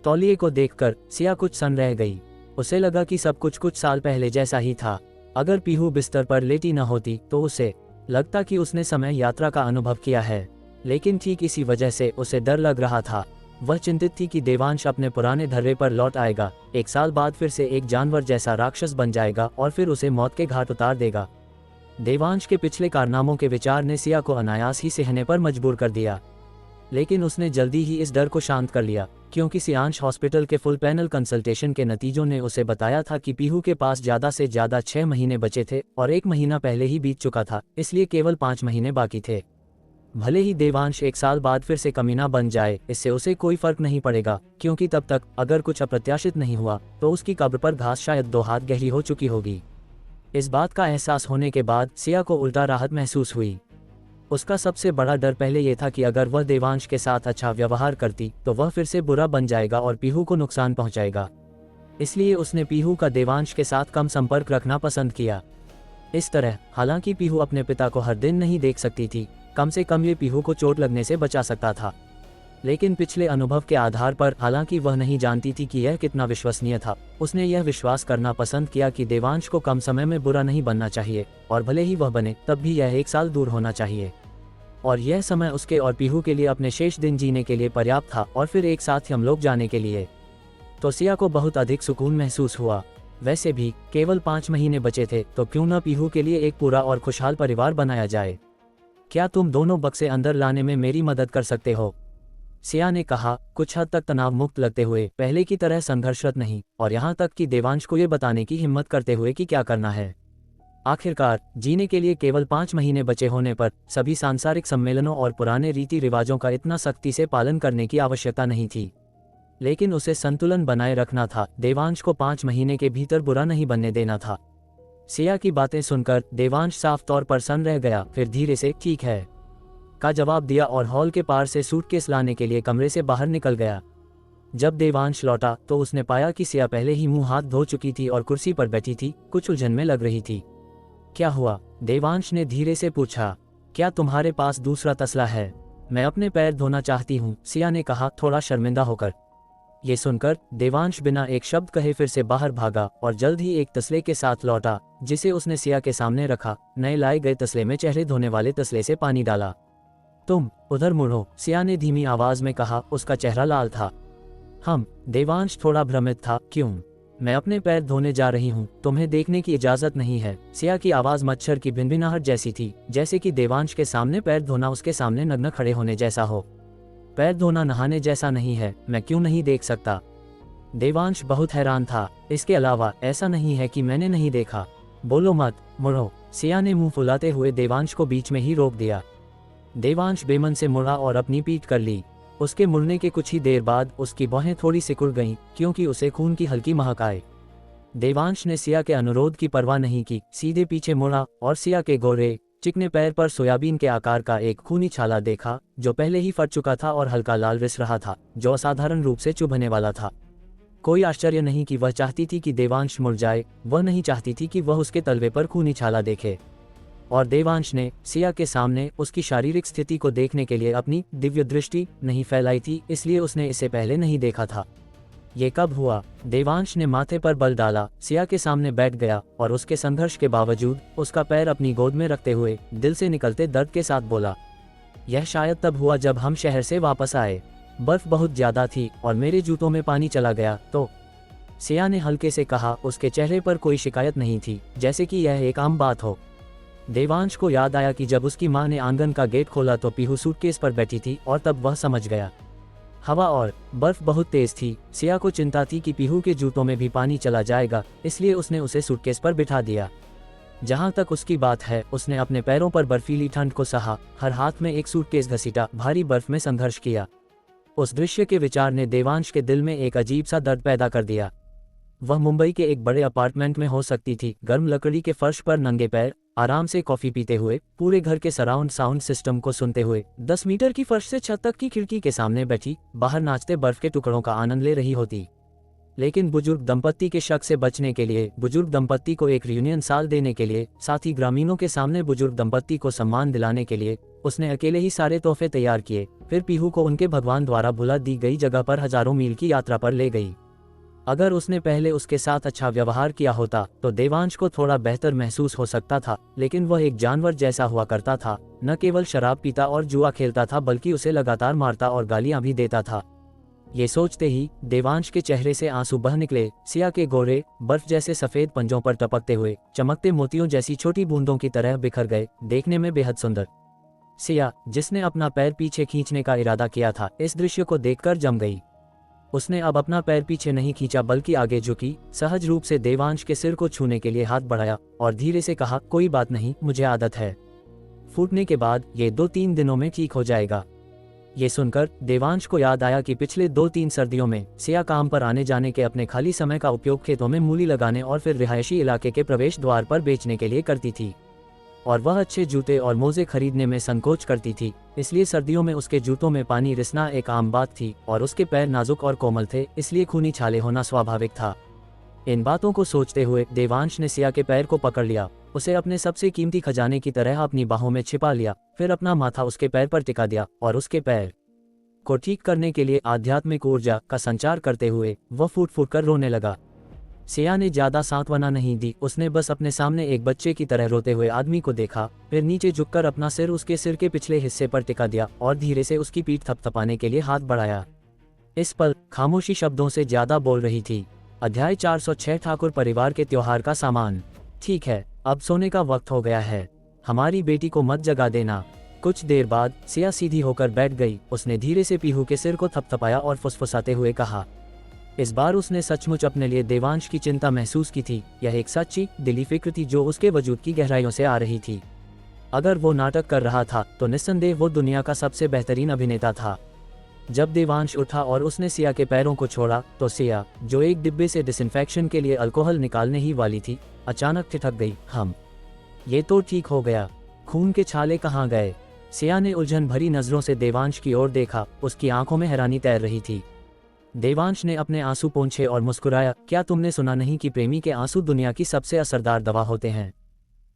तौलिए को देखकर सिया कुछ सन रह गई। उसे लगा कि सब कुछ साल पहले जैसा ही था। अगर पीहू बिस्तर पर लेटी न होती तो उसे लगता कि उसने समय यात्रा का अनुभव किया है। लेकिन ठीक इसी वजह से उसे डर लग रहा था। वह चिंतित थी कि देवांश अपने पुराने धर्रे पर लौट आएगा, 1 साल बाद फिर से एक जानवर जैसा राक्षस बन जाएगा और फिर उसे मौत के घाट उतार देगा। देवांश के पिछले कारनामों के विचार ने सिया को अनायास ही सहने पर मजबूर कर दिया। लेकिन उसने जल्दी ही इस डर को शांत कर लिया, क्योंकि सियांश हॉस्पिटल के फुल पैनल कंसल्टेशन के नतीजों ने उसे बताया था कि पीहू के पास ज़्यादा से ज़्यादा 6 महीने बचे थे और 1 महीना पहले ही बीत चुका था, इसलिए केवल 5 महीने बाकी थे। भले ही देवांश 1 साल बाद फिर से कमीना बन जाए, इससे उसे कोई फर्क नहीं पड़ेगा, क्योंकि तब तक अगर कुछ अप्रत्याशित नहीं हुआ तो उसकी कब्र पर घास शायद 2 हाथ गहरी हो चुकी होगी। इस बात का एहसास होने के बाद सिया को उल्टा राहत महसूस हुई। उसका सबसे बड़ा डर पहले यह था कि अगर वह देवांश के साथ अच्छा व्यवहार करती तो वह फिर से बुरा बन जाएगा और पीहू को नुकसान पहुंचाएगा। इसलिए उसने पीहू का देवांश के साथ कम संपर्क रखना पसंद किया। इस तरह हालांकि पीहू अपने पिता को हर दिन नहीं देख सकती थी, कम से कम ये पीहू को चोट लगने से बचा सकता था। लेकिन पिछले अनुभव के आधार पर, हालांकि वह नहीं जानती थी कि यह कितना विश्वसनीय था, उसने यह विश्वास करना पसंद किया कि देवांश को कम समय में बुरा नहीं बनना चाहिए, और भले ही वह बने तब भी यह 1 साल दूर होना चाहिए। और यह समय उसके और पीहू के लिए अपने शेष दिन जीने के लिए पर्याप्त था और फिर एक साथ यमलोक जाने के लिए। तो सिया को बहुत अधिक सुकून महसूस हुआ। वैसे भी केवल 5 महीने बचे थे, तो क्यों न पीहू के लिए एक पूरा और खुशहाल परिवार बनाया जाए। क्या तुम दोनों बक्से अंदर लाने में मेरी मदद कर सकते हो? सिया ने कहा, कुछ हद तक तनाव मुक्त लगते हुए, पहले की तरह संघर्षरत नहीं, और यहाँ तक कि देवांश को ये बताने की हिम्मत करते हुए कि क्या करना है। आखिरकार जीने के लिए केवल 5 महीने बचे होने पर सभी सांसारिक सम्मेलनों और पुराने रीति रिवाजों का इतना सख्ती से पालन करने की आवश्यकता नहीं थी। लेकिन उसे संतुलन बनाए रखना था, देवांश को 5 महीने के भीतर बुरा नहीं बनने देना था। सिया की बातें सुनकर देवांश साफ तौर पर सन्न रह गया, फिर धीरे से ठीक है का जवाब दिया और हॉल के पार से सूटकेस लाने के लिए कमरे से बाहर निकल गया। जब देवांश लौटा तो उसने पाया कि सिया पहले ही मुंह हाथ धो चुकी थी और कुर्सी पर बैठी थी, कुछ उलझन में लग रही थी। क्या हुआ? देवांश ने धीरे से पूछा। क्या तुम्हारे पास दूसरा तसला है? मैं अपने पैर धोना चाहती हूँ, सिया ने कहा, थोड़ा शर्मिंदा होकर। ये सुनकर देवांश बिना एक शब्द कहे फिर से बाहर भागा और जल्द ही एक तसले के साथ लौटा, जिसे उसने सिया के सामने रखा। नए लाए गए तसले में चेहरे धोने वाले तसले से पानी डाला। तुम उधर मुड़ो, सिया ने धीमी आवाज में कहा। उसका चेहरा लाल था। देवांश थोड़ा भ्रमित था। क्यों? मैं अपने पैर धोने जा रही हूँ, तुम्हें देखने की इजाजत नहीं है। सिया की आवाज मच्छर की भिनभिनाहट जैसी थी, जैसे कि देवांश के सामने पैर धोना उसके सामने नग्न खड़े होने जैसा हो। पैर धोना नहाने जैसा नहीं है, मैं क्यों नहीं देख सकता? देवांश बहुत हैरान था। इसके अलावा ऐसा नहीं है कि मैंने नहीं देखा। बोलो मत, मुड़ो। सिया ने मुंह फुलाते हुए देवांश को बीच में ही रोक दिया। देवांश बेमन से मुड़ा और अपनी पीठ कर ली। उसके मुड़ने के कुछ ही देर बाद उसकी बाहें थोड़ी सिकुड़ गईं, क्योंकि उसे खून की हल्की महक आई। देवांश ने सिया के अनुरोध की परवाह नहीं की, सीधे पीछे मुड़ा और सिया के गोरे चिकने पैर पर सोयाबीन के आकार का एक खूनी छाला देखा, जो पहले ही फट चुका था और हल्का लाल रिस रहा था, जो असाधारण रूप से चुभने वाला था। कोई आश्चर्य नहीं कि वह चाहती थी कि देवांश मुड़ जाए, वह नहीं चाहती थी कि वह उसके तलवे पर खूनी छाला देखे। और देवांश ने सिया के सामने उसकी शारीरिक स्थिति को देखने के लिए अपनी दिव्य दृष्टि नहीं फैलाई थी, इसलिए उसने इसे पहले नहीं देखा था। ये कब हुआ? देवांश ने माथे पर बल डाला, सिया के सामने बैठ गया और उसके संघर्ष के बावजूद उसका पैर अपनी गोद में रखते हुए दिल से निकलते दर्द के साथ बोला, यह शायद तब हुआ जब हम शहर से वापस आए। बर्फ बहुत ज्यादा थी और मेरे जूतों में पानी चला गया तो। सिया ने हल्के से कहा, उसके चेहरे पर कोई शिकायत नहीं थी, जैसे कि यह एक आम बात हो। देवांश को याद आया कि जब उसकी मां ने आंगन का गेट खोला तो पीहू सूटकेस पर बैठी थी, और तब वह समझ गया। हवा और बर्फ बहुत तेज थी। सिया को चिंता थी कि पीहू के जूतों में भी पानी चला जाएगा, इसलिए उसने उसे सूटकेस पर बिठा दिया। जहां तक उसकी बात है, उसने अपने पैरों पर बर्फीली ठंड को सहा, हर हाथ में एक सूटकेस घसीटा, भारी बर्फ में संघर्ष किया। उस दृश्य के विचार ने देवांश के दिल में एक अजीब सा दर्द पैदा कर दिया। वह मुंबई के एक बड़े अपार्टमेंट में हो सकती थी, गर्म लकड़ी के फर्श पर नंगे पैर, आराम से कॉफी पीते हुए, पूरे घर के सराउंड साउंड सिस्टम को सुनते हुए, 10 मीटर की फर्श से छत तक की खिड़की के सामने बैठी बाहर नाचते बर्फ के टुकड़ों का आनंद ले रही होती। लेकिन बुजुर्ग दंपत्ति के शक से बचने के लिए, बुजुर्ग दंपत्ति को एक रियूनियन साल देने के लिए, साथ ही ग्रामीणों के सामने बुजुर्ग दंपत्ति को सम्मान दिलाने के लिए उसने अकेले ही सारे तोहफे तैयार किए। फिर पीहू को उनके भगवान द्वारा भुला दी गई जगह पर हजारों मील की यात्रा पर ले गई। अगर उसने पहले उसके साथ अच्छा व्यवहार किया होता तो देवांश को थोड़ा बेहतर महसूस हो सकता था, लेकिन वह एक जानवर जैसा हुआ करता था। न केवल शराब पीता और जुआ खेलता था, बल्कि उसे लगातार मारता और गालियां भी देता था। ये सोचते ही देवांश के चेहरे से आंसू बह निकले। सिया के गोरे बर्फ जैसे सफेद पंजों पर टपकते हुए चमकते मोतियों जैसी छोटी बूंदों की तरह बिखर गए, देखने में बेहद सुंदर। सिया, जिसने अपना पैर पीछे खींचने का इरादा किया था, इस दृश्य को देखकर जम गई। उसने अब अपना पैर पीछे नहीं खींचा, बल्कि आगे झुकी, सहज रूप से देवांश के सिर को छूने के लिए हाथ बढ़ाया और धीरे से कहा, कोई बात नहीं, मुझे आदत है। फूटने के बाद ये 2-3 दिनों में ठीक हो जाएगा। ये सुनकर देवांश को याद आया कि पिछले 2-3 सर्दियों में सिया काम पर आने जाने के अपने खाली समय का उपयोग खेतों में मूली लगाने और फिर रिहायशी इलाके के प्रवेश द्वार पर बेचने के लिए करती थी। और वह अच्छे जूते और मोजे खरीदने में संकोच करती थी, इसलिए सर्दियों में उसके जूतों में पानी रिसना एक आम बात थी, और उसके पैर नाजुक और कोमल थे, इसलिए खूनी छाले होना स्वाभाविक था। इन बातों को सोचते हुए देवांश ने सिया के पैर को पकड़ लिया, उसे अपने सबसे कीमती खजाने की तरह अपनी बाहों में छिपा लिया, फिर अपना माथा उसके पैर पर टिका दिया और उसके पैर को ठीक करने के लिए आध्यात्मिक ऊर्जा का संचार करते हुए वह फूट फूट कर रोने लगा। सिया ने ज्यादा सांत्वना नहीं दी, उसने बस अपने सामने एक बच्चे की तरह रोते हुए आदमी को देखा, फिर नीचे झुककर अपना सिर उसके सिर के पिछले हिस्से पर टिका दिया और धीरे से उसकी पीठ थपथपाने के लिए हाथ बढ़ाया। इस पल खामोशी शब्दों से ज्यादा बोल रही थी। अध्याय 406 ठाकुर परिवार के त्योहार का सामान। ठीक है, अब सोने का वक्त हो गया है, हमारी बेटी को मत जगा देना। कुछ देर बाद सिया सीधी होकर बैठ गई। उसने धीरे से पीहू के सिर को थपथपाया और फुसफुसाते हुए कहा। इस बार उसने सचमुच अपने लिए देवांश की चिंता महसूस की थी। यह एक सच्ची दिली फिक्र थी जो उसके वजूद की गहराइयों से आ रही थी। अगर वो नाटक कर रहा था तो निस्संदेह वो दुनिया का सबसे बेहतरीन अभिनेता था। जब देवांश उठा और उसने सिया के पैरों को छोड़ा तो सिया, जो एक डिब्बे से डिसइंफेक्शन के लिए अल्कोहल निकालने ही वाली थी, अचानक ठिठक गई। ये तो ठीक हो गया, खून के छाले कहाँ गए? सिया ने उलझन भरी नजरों से देवांश की ओर देखा, उसकी आंखों में हैरानी तैर रही थी। देवांश ने अपने आंसू पोंछे और मुस्कुराया। क्या तुमने सुना नहीं कि प्रेमी के आंसू दुनिया की सबसे असरदार दवा होते हैं?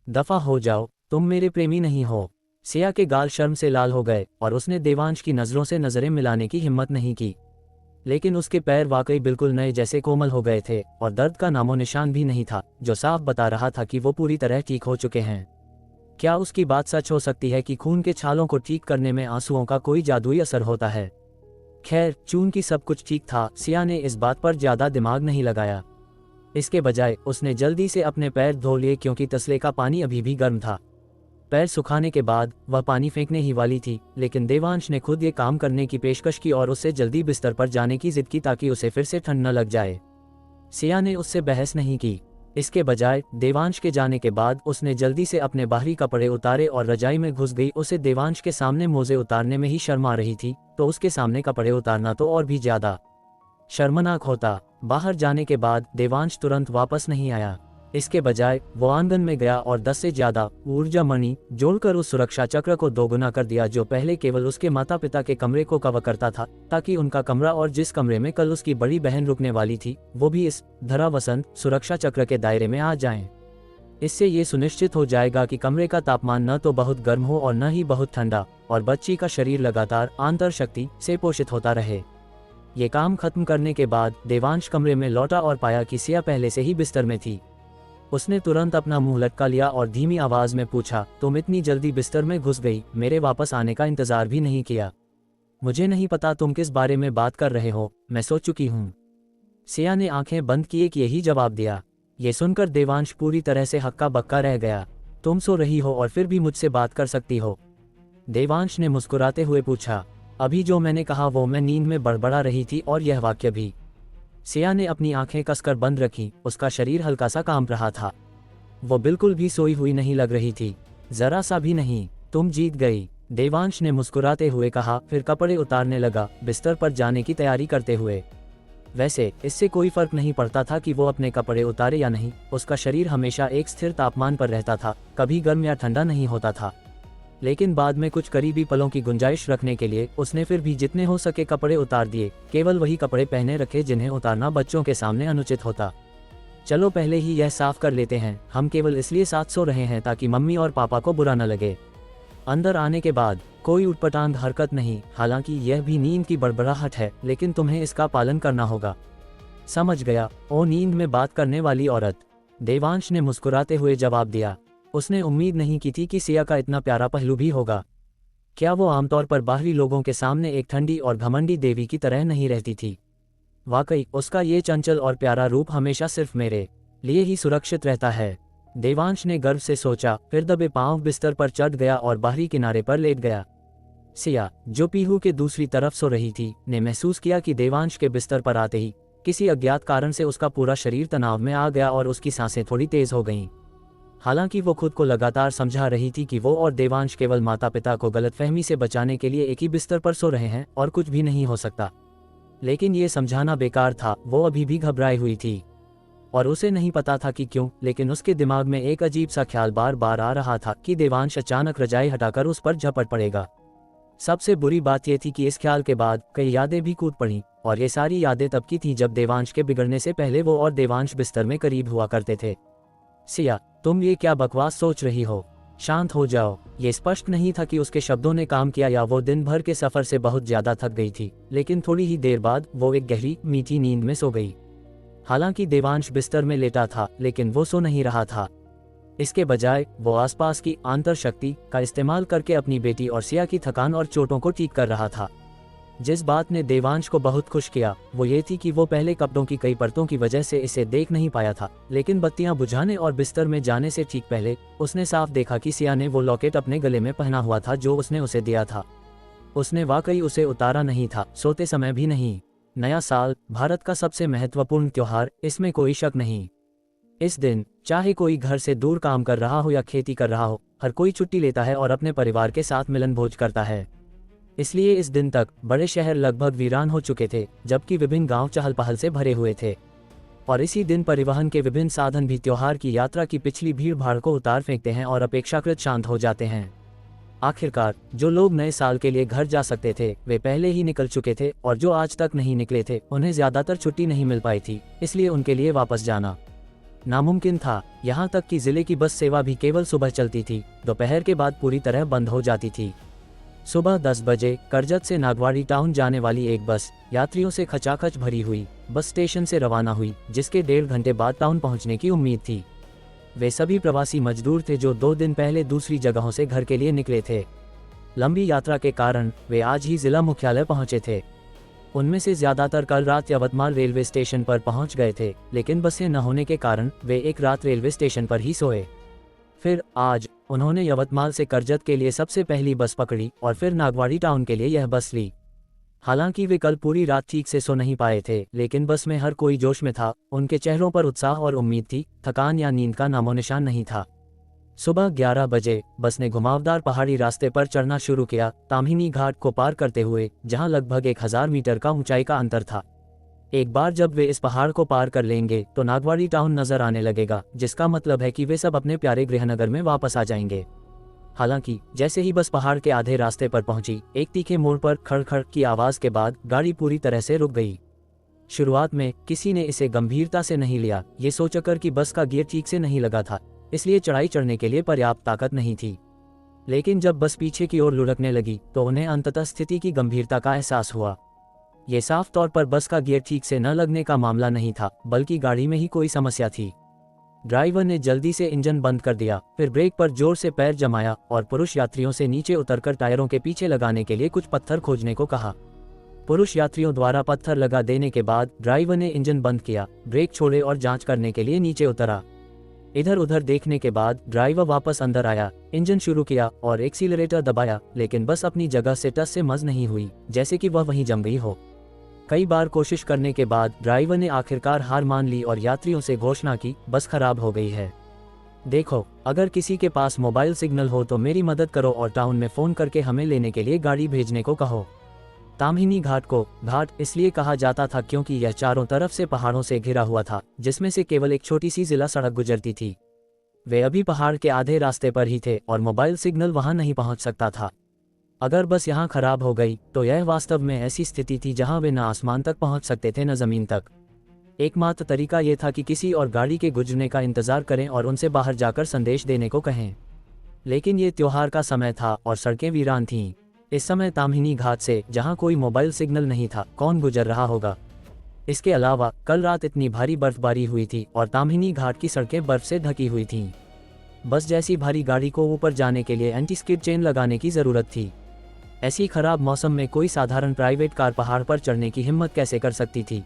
दफा हो जाओ, तुम मेरे प्रेमी नहीं हो। सिया के गाल शर्म से लाल हो गए और उसने देवांश की नजरों से नजरें मिलाने की हिम्मत नहीं की। लेकिन उसके पैर वाकई बिल्कुल नए जैसे कोमल हो गए थे और दर्द का नामो निशान भी नहीं था, जो साफ बता रहा था कि वो पूरी तरह ठीक हो चुके हैं। क्या उसकी बात सच हो सकती है कि खून के छालों को ठीक करने में आंसुओं का कोई जादुई असर होता है? खैर, चूंकि सब कुछ ठीक था, सिया ने इस बात पर ज्यादा दिमाग नहीं लगाया। इसके बजाय उसने जल्दी से अपने पैर धो लिए क्योंकि तसले का पानी अभी भी गर्म था। पैर सुखाने के बाद वह पानी फेंकने ही वाली थी, लेकिन देवांश ने खुद ये काम करने की पेशकश की और उससे जल्दी बिस्तर पर जाने की जिद की ताकि उसे फिर से ठंड न लग जाए। सिया ने उससे बहस नहीं की। इसके बजाय देवांश के जाने के बाद उसने जल्दी से अपने बाहरी कपड़े उतारे और रजाई में घुस गई। उसे देवांश के सामने मोजे उतारने में ही शर्म आ रही थी, तो उसके सामने कपड़े उतारना तो और भी ज्यादा शर्मनाक होता। बाहर जाने के बाद देवांश तुरंत वापस नहीं आया। इसके बजाय वो आंगन में गया और 10 से ज्यादा ऊर्जा मणि जोड़कर उस सुरक्षा चक्र को दोगुना कर दिया जो पहले केवल उसके माता पिता के कमरे को कवर करता था, ताकि उनका कमरा और जिस कमरे में कल उसकी बड़ी बहन रुकने वाली थी वो भी इस धरावसंत सुरक्षा चक्र के दायरे में आ जाएं। इससे ये सुनिश्चित हो जाएगा कि कमरे का तापमान न तो बहुत गर्म हो और न ही बहुत ठंडा, और बच्ची का शरीर लगातार आंतर शक्ति से पोषित होता रहे। ये काम खत्म करने के बाद देवांश कमरे में लौटा और पाया कि सिया पहले से ही बिस्तर में थी। उसने तुरंत अपना मुंह लटका लिया और धीमी आवाज में पूछा, तुम इतनी जल्दी बिस्तर में घुस गई, मेरे वापस आने का इंतजार भी नहीं किया? मुझे नहीं पता तुम किस बारे में बात कर रहे हो, मैं सो चुकी हूँ। सिया ने आंखें बंद किए कि यही जवाब दिया। ये सुनकर देवांश पूरी तरह से हक्का बक्का रह गया। तुम सो रही हो और फिर भी मुझसे बात कर सकती हो? देवांश ने मुस्कुराते हुए पूछा। अभी जो मैंने कहा वो मैं नींद में बड़बड़ा रही थी, और यह वाक्य भी। सिया ने अपनी आंखें कसकर बंद रखी। उसका शरीर हल्का सा कांप रहा था। वो बिल्कुल भी सोई हुई नहीं लग रही थी, जरा सा भी नहीं। तुम जीत गई, देवांश ने मुस्कुराते हुए कहा, फिर कपड़े उतारने लगा, बिस्तर पर जाने की तैयारी करते हुए। वैसे इससे कोई फर्क नहीं पड़ता था कि वो अपने कपड़े उतारे या नहीं, उसका शरीर हमेशा एक स्थिर तापमान पर रहता था, कभी गर्म या ठंडा नहीं होता था। लेकिन बाद में कुछ करीबी पलों की गुंजाइश रखने के लिए उसने फिर भी जितने हो सके कपड़े उतार दिए, केवल वही कपड़े पहने रखे जिन्हें उतारना बच्चों के सामने अनुचित होता। चलो पहले ही यह साफ कर लेते हैं, हम केवल इसलिए साथ सो रहे हैं ताकि मम्मी और पापा को बुरा न लगे। अंदर आने के बाद कोई उटपटांग हरकत नहीं, हालांकि यह भी नींद की बड़बड़ाहट है, लेकिन तुम्हें इसका पालन करना होगा। समझ गया, ओ नींद में बात करने वाली औरत, देवांश ने मुस्कुराते हुए जवाब दिया। उसने उम्मीद नहीं की थी कि सिया का इतना प्यारा पहलू भी होगा। क्या वो आमतौर पर बाहरी लोगों के सामने एक ठंडी और घमंडी देवी की तरह नहीं रहती थी? वाकई उसका ये चंचल और प्यारा रूप हमेशा सिर्फ मेरे लिए ही सुरक्षित रहता है, देवांश ने गर्व से सोचा। फिर दबे पांव बिस्तर पर चढ़ गया और बाहरी किनारे पर लेट गया। सिया, जो पीहू के दूसरी तरफ सो रही थी, ने महसूस किया कि देवांश के बिस्तर पर आते ही किसी अज्ञात कारण से उसका पूरा शरीर तनाव में आ गया और उसकी सांसें थोड़ी तेज हो गईं। हालांकि वो खुद को लगातार समझा रही थी कि वो और देवांश केवल माता पिता को गलतफहमी से बचाने के लिए एक ही बिस्तर पर सो रहे हैं और कुछ भी नहीं हो सकता, लेकिन ये समझाना बेकार था। वो अभी भी घबराई हुई थी और उसे नहीं पता था कि क्यों, लेकिन उसके दिमाग में एक अजीब सा ख्याल बार बार आ रहा था कि देवांश अचानक रजाई हटाकर उस पर झपट पड़ेगा। सबसे बुरी बात यह थी कि इस ख्याल के बाद कई यादें भी कूद पड़ीं, और ये सारी यादें तब की थीं जब देवांश के बिगड़ने से पहले वो और देवांश बिस्तर में करीब हुआ करते थे। सिया, तुम ये क्या बकवास सोच रही हो? शांत हो जाओ। ये स्पष्ट नहीं था कि उसके शब्दों ने काम किया या वो दिन भर के सफर से बहुत ज्यादा थक गई थी, लेकिन थोड़ी ही देर बाद वो एक गहरी मीठी नींद में सो गई। हालांकि देवांश बिस्तर में लेटा था, लेकिन वो सो नहीं रहा था। इसके बजाय वो आसपास की आंतर शक्ति का इस्तेमाल करके अपनी बेटी और सिया की थकान और चोटों को ठीक कर रहा था। जिस बात ने देवांश को बहुत खुश किया वो ये थी कि वो पहले कपड़ों की कई परतों की वजह से इसे देख नहीं पाया था, लेकिन बत्तियां बुझाने और बिस्तर में जाने से ठीक पहले उसने साफ देखा कि सिया ने वो लॉकेट अपने गले में पहना हुआ था जो उसने उसे दिया था। उसने वाकई उसे उतारा नहीं था, सोते समय भी नहीं। नया साल, भारत का सबसे महत्वपूर्ण त्योहार, इसमें कोई शक नहीं। इस दिन चाहे कोई घर से दूर काम कर रहा हो या खेती कर रहा हो, हर कोई छुट्टी लेता है और अपने परिवार के साथ मिलन भोज करता है। इसलिए इस दिन तक बड़े शहर लगभग वीरान हो चुके थे, जबकि विभिन्न गांव चहल पहल से भरे हुए थे। और इसी दिन परिवहन के विभिन्न साधन भी त्योहार की यात्रा की पिछली भीड़ भाड़ को उतार फेंकते हैं और अपेक्षाकृत शांत हो जाते हैं। आखिरकार जो लोग नए साल के लिए घर जा सकते थे वे पहले ही निकल चुके थे, और जो आज तक नहीं निकले थे उन्हें ज्यादातर छुट्टी नहीं मिल पाई थी, इसलिए उनके लिए वापस जाना नामुमकिन था। यहाँ तक कि जिले की बस सेवा भी केवल सुबह चलती थी, दोपहर के बाद पूरी तरह बंद हो जाती थी। सुबह 10 बजे करजत से नागवाड़ी टाउन जाने वाली एक बस यात्रियों से खचाखच भरी हुई बस स्टेशन से रवाना हुई, जिसके 1.5 घंटे बाद टाउन पहुंचने की उम्मीद थी। वे सभी प्रवासी मजदूर थे जो 2 दिन पहले दूसरी जगहों से घर के लिए निकले थे। लंबी यात्रा के कारण वे आज ही जिला मुख्यालय पहुंचे थे। उनमें से ज्यादातर कल रात यवतमाल रेलवे स्टेशन पर पहुंच गए थे, लेकिन बसें न होने के कारण वे एक रात रेलवे स्टेशन पर ही सोए। फिर आज उन्होंने यवतमाल से करजत के लिए सबसे पहली बस पकड़ी और फिर नागवाड़ी टाउन के लिए यह बस ली। हालांकि वे कल पूरी रात ठीक से सो नहीं पाए थे, लेकिन बस में हर कोई जोश में था। उनके चेहरों पर उत्साह और उम्मीद थी, थकान या नींद का नामोनिशान नहीं था। सुबह 11 बजे बस ने घुमावदार पहाड़ी रास्ते पर चढ़ना शुरू किया, ताम्हिनी घाट को पार करते हुए, जहां लगभग 1000 मीटर का ऊंचाई का अंतर था। एक बार जब वे इस पहाड़ को पार कर लेंगे तो नागवाड़ी टाउन नजर आने लगेगा, जिसका मतलब है कि वे सब अपने प्यारे गृहनगर में वापस आ जाएंगे। हालांकि जैसे ही बस पहाड़ के आधे रास्ते पर पहुंची, एक तीखे मोड़ पर खड़-खड़ की आवाज के बाद गाड़ी पूरी तरह से रुक गई। शुरुआत में किसी ने इसे गंभीरता से नहीं लिया, ये सोचकर कि बस का गियर ठीक से नहीं लगा था, इसलिए चढ़ाई चढ़ने के लिए पर्याप्त ताकत नहीं थी। लेकिन जब बस पीछे की ओर लुढ़कने लगी तो उन्हें अंततः स्थिति की गंभीरता का एहसास हुआ। ये साफ तौर पर बस का गियर ठीक से न लगने का मामला नहीं था, बल्कि गाड़ी में ही कोई समस्या थी। ड्राइवर ने जल्दी से इंजन बंद कर दिया, फिर ब्रेक पर जोर से पैर जमाया और पुरुष यात्रियों से नीचे उतरकर टायरों के पीछे लगाने के लिए कुछ पत्थर खोजने को कहा। पुरुष यात्रियों द्वारा पत्थर लगा देने के बाद ड्राइवर ने इंजन बंद किया, ब्रेक छोड़े और जांच करने के लिए नीचे उतरा। इधर उधर देखने के बाद ड्राइवर वापस अंदर आया, इंजन शुरू किया और एक्सीलरेटर दबाया, लेकिन बस अपनी जगह से टस से मस नहीं हुई, जैसे कि वह वहीं जम गई हो। कई बार कोशिश करने के बाद ड्राइवर ने आखिरकार हार मान ली और यात्रियों से घोषणा की, बस खराब हो गई है। देखो, अगर किसी के पास मोबाइल सिग्नल हो तो मेरी मदद करो और टाउन में फ़ोन करके हमें लेने के लिए गाड़ी भेजने को कहो। ताम्हिनी घाट को घाट इसलिए कहा जाता था क्योंकि यह चारों तरफ से पहाड़ों से घिरा हुआ था, जिसमें से केवल एक छोटी सी जिला सड़क गुजरती थी। वे अभी पहाड़ के आधे रास्ते पर ही थे और मोबाइल सिग्नल वहां नहीं पहुंच सकता था। अगर बस यहाँ खराब हो गई तो यह वास्तव में ऐसी स्थिति थी जहां वे न आसमान तक पहुंच सकते थे न जमीन तक। एकमात्र तरीका यह था कि किसी और गाड़ी के गुजरने का इंतजार करें और उनसे बाहर जाकर संदेश देने को कहें। लेकिन ये त्योहार का समय था और सड़कें वीरान थीं। इस समय ताम्हिनी घाट से, जहां कोई मोबाइल सिग्नल नहीं था, कौन गुजर रहा होगा? इसके अलावा कल रात इतनी भारी बर्फबारी हुई थी और ताम्हिनी घाट की सड़कें बर्फ से ढकी हुई थीं। बस जैसी भारी गाड़ी को ऊपर जाने के लिए एंटी स्किड चेन लगाने की जरूरत थी। ऐसी खराब मौसम में कोई साधारण प्राइवेट कार पहाड़ पर चढ़ने की हिम्मत कैसे कर सकती थी?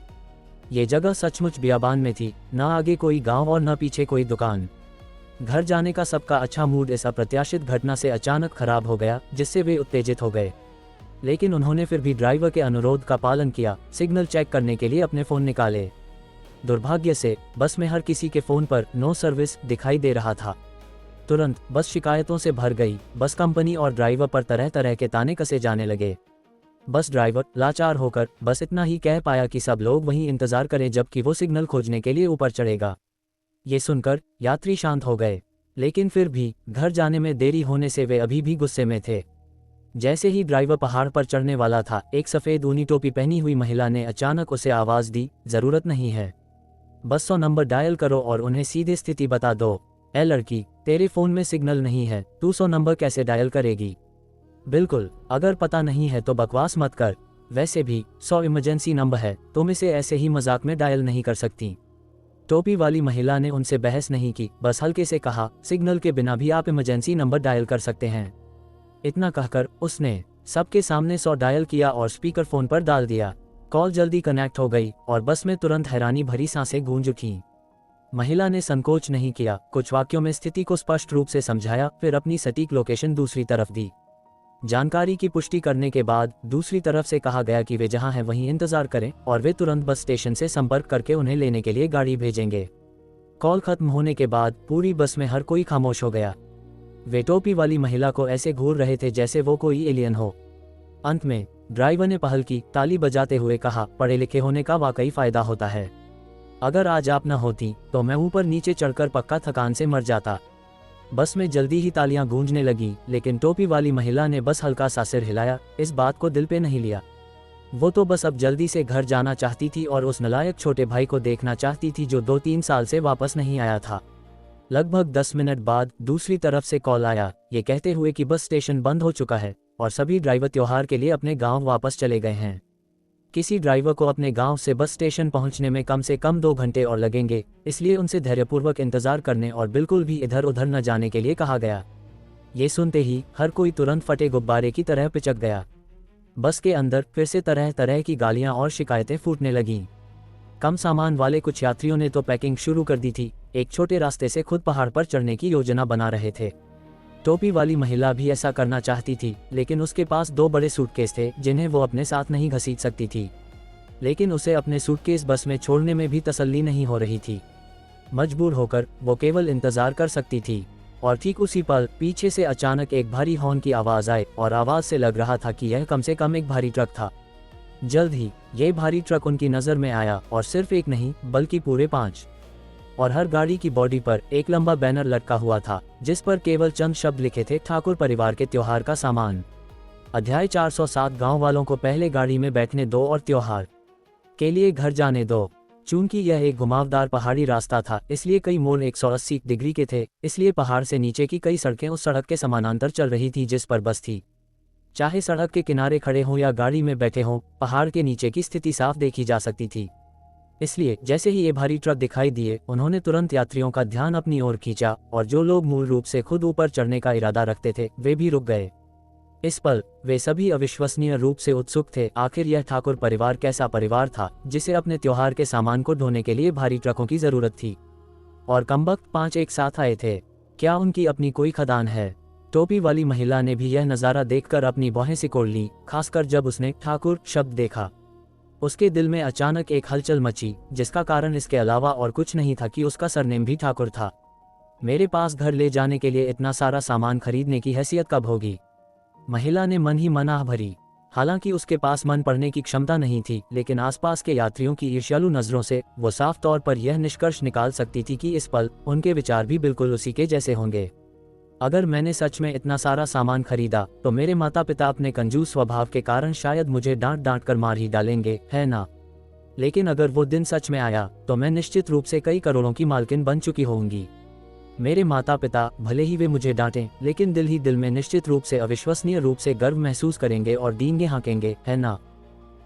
ये जगह सचमुच बियाबान में थी, न आगे कोई गांव और न पीछे कोई दुकान। घर जाने का सबका अच्छा मूड इस अप्रत्याशित घटना से अचानक खराब हो गया, जिससे वे उत्तेजित हो गए। लेकिन उन्होंने फिर भी ड्राइवर के अनुरोध का पालन किया, सिग्नल चेक करने के लिए अपने फ़ोन निकाले। दुर्भाग्य से बस में हर किसी के फ़ोन पर नो सर्विस दिखाई दे रहा था। तुरंत बस शिकायतों से भर गई। बस कंपनी और ड्राइवर पर तरह तरह के ताने कसे जाने लगे। बस ड्राइवर लाचार होकर बस इतना ही कह पाया कि सब लोग वहीं इंतजार करें जबकि वो सिग्नल खोजने के लिए ऊपर चढ़ेगा। ये सुनकर यात्री शांत हो गए, लेकिन फिर भी घर जाने में देरी होने से वे अभी भी गुस्से में थे। जैसे ही ड्राइवर पहाड़ पर चढ़ने वाला था, एक सफ़ेद ऊनी टोपी पहनी हुई महिला ने अचानक उसे आवाज़ दी, ज़रूरत नहीं है, बस 100 नंबर डायल करो और उन्हें सीधे स्थिति बता दो। ए लड़की, तेरे फ़ोन में सिग्नल नहीं है, तू 100 नंबर कैसे डायल करेगी? बिल्कुल, अगर पता नहीं है तो बकवास मत कर। वैसे भी 100 इमरजेंसी नंबर है, तुम इसे ऐसे ही मजाक में डायल नहीं कर सकती। टोपी वाली महिला ने उनसे बहस नहीं की, बस हल्के से कहा, सिग्नल के बिना भी आप इमरजेंसी नंबर डायल कर सकते हैं। इतना कहकर उसने सबके सामने 100 डायल किया और स्पीकर फोन पर डाल दिया। कॉल जल्दी कनेक्ट हो गई और बस में तुरंत हैरानी भरी सांसें गूंज उठीं। महिला ने संकोच नहीं किया, कुछ वाक्यों में स्थिति को स्पष्ट रूप से समझाया, फिर अपनी सटीक लोकेशन दूसरी तरफ दी। जानकारी की पुष्टि करने के बाद दूसरी तरफ से कहा गया कि वे जहां हैं वहीं इंतजार करें और वे तुरंत बस स्टेशन से संपर्क करके उन्हें लेने के लिए गाड़ी भेजेंगे। कॉल खत्म होने के बाद पूरी बस में हर कोई खामोश हो गया। वे टोपी वाली महिला को ऐसे घूर रहे थे जैसे वो कोई एलियन हो। अंत में ड्राइवर ने पहल की, ताली बजाते हुए कहा, पढ़े लिखे होने का वाकई फायदा होता है। अगर आज आप न होती तो मैं ऊपर नीचे चढ़कर पक्का थकान से मर जाता। बस में जल्दी ही तालियां गूंजने लगी, लेकिन टोपी वाली महिला ने बस हल्का सा सिर हिलाया, इस बात को दिल पे नहीं लिया। वो तो बस अब जल्दी से घर जाना चाहती थी और उस नालायक छोटे भाई को देखना चाहती थी जो 2-3 साल से वापस नहीं आया था। लगभग 10 मिनट बाद दूसरी तरफ से कॉल आया, ये कहते हुए कि बस स्टेशन बंद हो चुका है और सभी ड्राइवर त्योहार के लिए अपने गांव वापस चले गए हैं। किसी ड्राइवर को अपने गांव से बस स्टेशन पहुंचने में कम से कम 2 घंटे और लगेंगे, इसलिए उनसे धैर्यपूर्वक इंतजार करने और बिल्कुल भी इधर उधर न जाने के लिए कहा गया। ये सुनते ही हर कोई तुरंत फटे गुब्बारे की तरह पिचक गया। बस के अंदर फिर से तरह तरह की गालियां और शिकायतें फूटने लगीं। कम सामान वाले कुछ यात्रियों ने तो पैकिंग शुरू कर दी थी, एक छोटे रास्ते से खुद पहाड़ पर चढ़ने की योजना बना रहे थे। टोपी वाली महिला भी ऐसा करना चाहती थी, लेकिन उसके पास 2 बड़े सूटकेस थे जिन्हें वो अपने साथ नहीं घसीट सकती थी। लेकिन उसे अपने सूटकेस बस में छोड़ने में भी तसल्ली नहीं हो रही थी। मजबूर होकर वो केवल इंतजार कर सकती थी, और ठीक उसी पल पीछे से अचानक एक भारी हॉर्न की आवाज़ आई, और आवाज़ से लग रहा था कि यह कम से कम एक भारी ट्रक था। जल्द ही ये भारी ट्रक उनकी नज़र में आया, और सिर्फ एक नहीं बल्कि पूरे 5। और हर गाड़ी की बॉडी पर एक लंबा बैनर लटका हुआ था, जिस पर केवल चंद शब्द लिखे थे, ठाकुर परिवार के त्योहार का सामान। अध्याय 407 गांव वालों को पहले गाड़ी में बैठने दो और त्योहार के लिए घर जाने दो। चूंकि यह एक घुमावदार पहाड़ी रास्ता था, इसलिए कई मोड़ 180 डिग्री के थे, इसलिए पहाड़ से नीचे की कई सड़कें उस सड़क के समानांतर चल रही थी जिस पर बस थी। चाहे सड़क के किनारे खड़े हों या गाड़ी में बैठे हों, पहाड़ के नीचे की स्थिति साफ देखी जा सकती थी। इसलिए जैसे ही ये भारी ट्रक दिखाई दिए, उन्होंने तुरंत यात्रियों का ध्यान अपनी ओर खींचा, और जो लोग मूल रूप से खुद ऊपर चढ़ने का इरादा रखते थे वे भी रुक गए। इस पल वे सभी अविश्वसनीय रूप से उत्सुक थे। आखिर यह ठाकुर परिवार कैसा परिवार था जिसे अपने त्योहार के सामान को ढोने के लिए भारी ट्रकों की जरूरत थी, और कमबख्त 5 एक साथ आए थे। क्या उनकी अपनी कोई खदान है? टोपी वाली महिला ने भी यह नज़ारा देखकर अपनी बाहें सिकोड़ ली, खासकर जब उसने ठाकुर शब्द देखा। उसके दिल में अचानक एक हलचल मची, जिसका कारण इसके अलावा और कुछ नहीं था कि उसका सरनेम भी ठाकुर था। मेरे पास घर ले जाने के लिए इतना सारा सामान खरीदने की हैसियत कब होगी? महिला ने मन ही मन आह भरी। हालांकि उसके पास मन पढ़ने की क्षमता नहीं थी, लेकिन आसपास के यात्रियों की ईर्ष्यालु नजरों से वो साफ तौर पर यह निष्कर्ष निकाल सकती थी कि इस पल उनके विचार भी बिल्कुल उसी के जैसे होंगे। अगर मैंने सच में इतना सारा सामान खरीदा तो मेरे माता पिता अपने कंजूस स्वभाव के कारण शायद मुझे डांट डांट कर मार ही डालेंगे, है ना? लेकिन अगर वो दिन सच में आया तो मैं निश्चित रूप से कई करोड़ों की मालकिन बन चुकी होंगी। मेरे माता पिता भले ही वे मुझे डांटें, लेकिन दिल ही दिल में निश्चित रूप से अविश्वसनीय रूप से गर्व महसूस करेंगे और डींगे हाँकेंगे, है ना?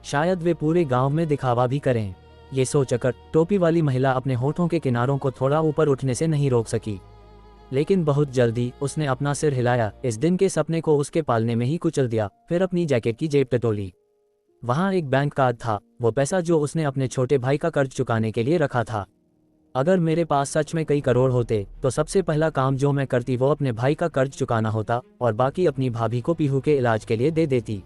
शायद वे पूरे गांव में दिखावा भी करें। ये सोचकर टोपी वाली महिला अपने होठों के किनारों को थोड़ा ऊपर उठने से नहीं रोक सकी, लेकिन बहुत जल्दी उसने अपना सिर हिलाया, इस दिन के सपने को उसके पालने में ही कुचल दिया। फिर अपनी जैकेट की जेब टटोली। वहाँ एक बैंक कार्ड था, वो पैसा जो उसने अपने छोटे भाई का कर्ज चुकाने के लिए रखा था। अगर मेरे पास सच में कई करोड़ होते तो सबसे पहला काम जो मैं करती वो अपने भाई का कर्ज चुकाना होता, और बाकी अपनी भाभी को पीहू के इलाज के लिए दे देती।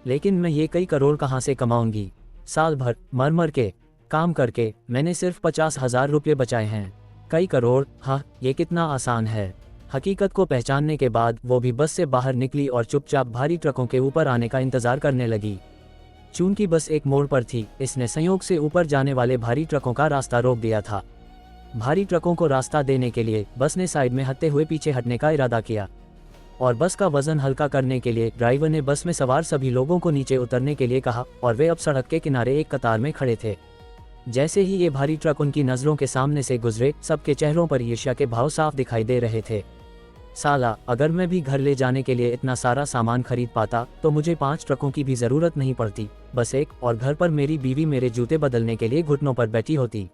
लेकिन मैं ये कई करोड़ कहाँ से कमाऊंगी? साल भर मर मर के काम करके मैंने सिर्फ 50,000 रुपये बचाए हैं। कई करोड़, हाँ, ये कितना आसान है। हकीकत को पहचानने के बाद वो भी बस से बाहर निकली और चुपचाप भारी ट्रकों के ऊपर आने का इंतजार करने लगी। चूंकि बस एक मोड़ पर थी, इसने संयोग से ऊपर जाने वाले भारी ट्रकों का रास्ता रोक दिया था। भारी ट्रकों को रास्ता देने के लिए बस ने साइड में हटते हुए पीछे हटने का इरादा किया, और बस का वजन हल्का करने के लिए ड्राइवर ने बस में सवार सभी लोगों को नीचे उतरने के लिए कहा, और वे अब सड़क के किनारे एक कतार में खड़े थे। जैसे ही ये भारी ट्रक उनकी नज़रों के सामने से गुजरे, सबके चेहरों पर ईर्ष्या के भाव साफ दिखाई दे रहे थे। साला, अगर मैं भी घर ले जाने के लिए इतना सारा सामान खरीद पाता तो मुझे 5 ट्रकों की भी ज़रूरत नहीं पड़ती, बस एक, और घर पर मेरी बीवी मेरे जूते बदलने के लिए घुटनों पर बैठी होती।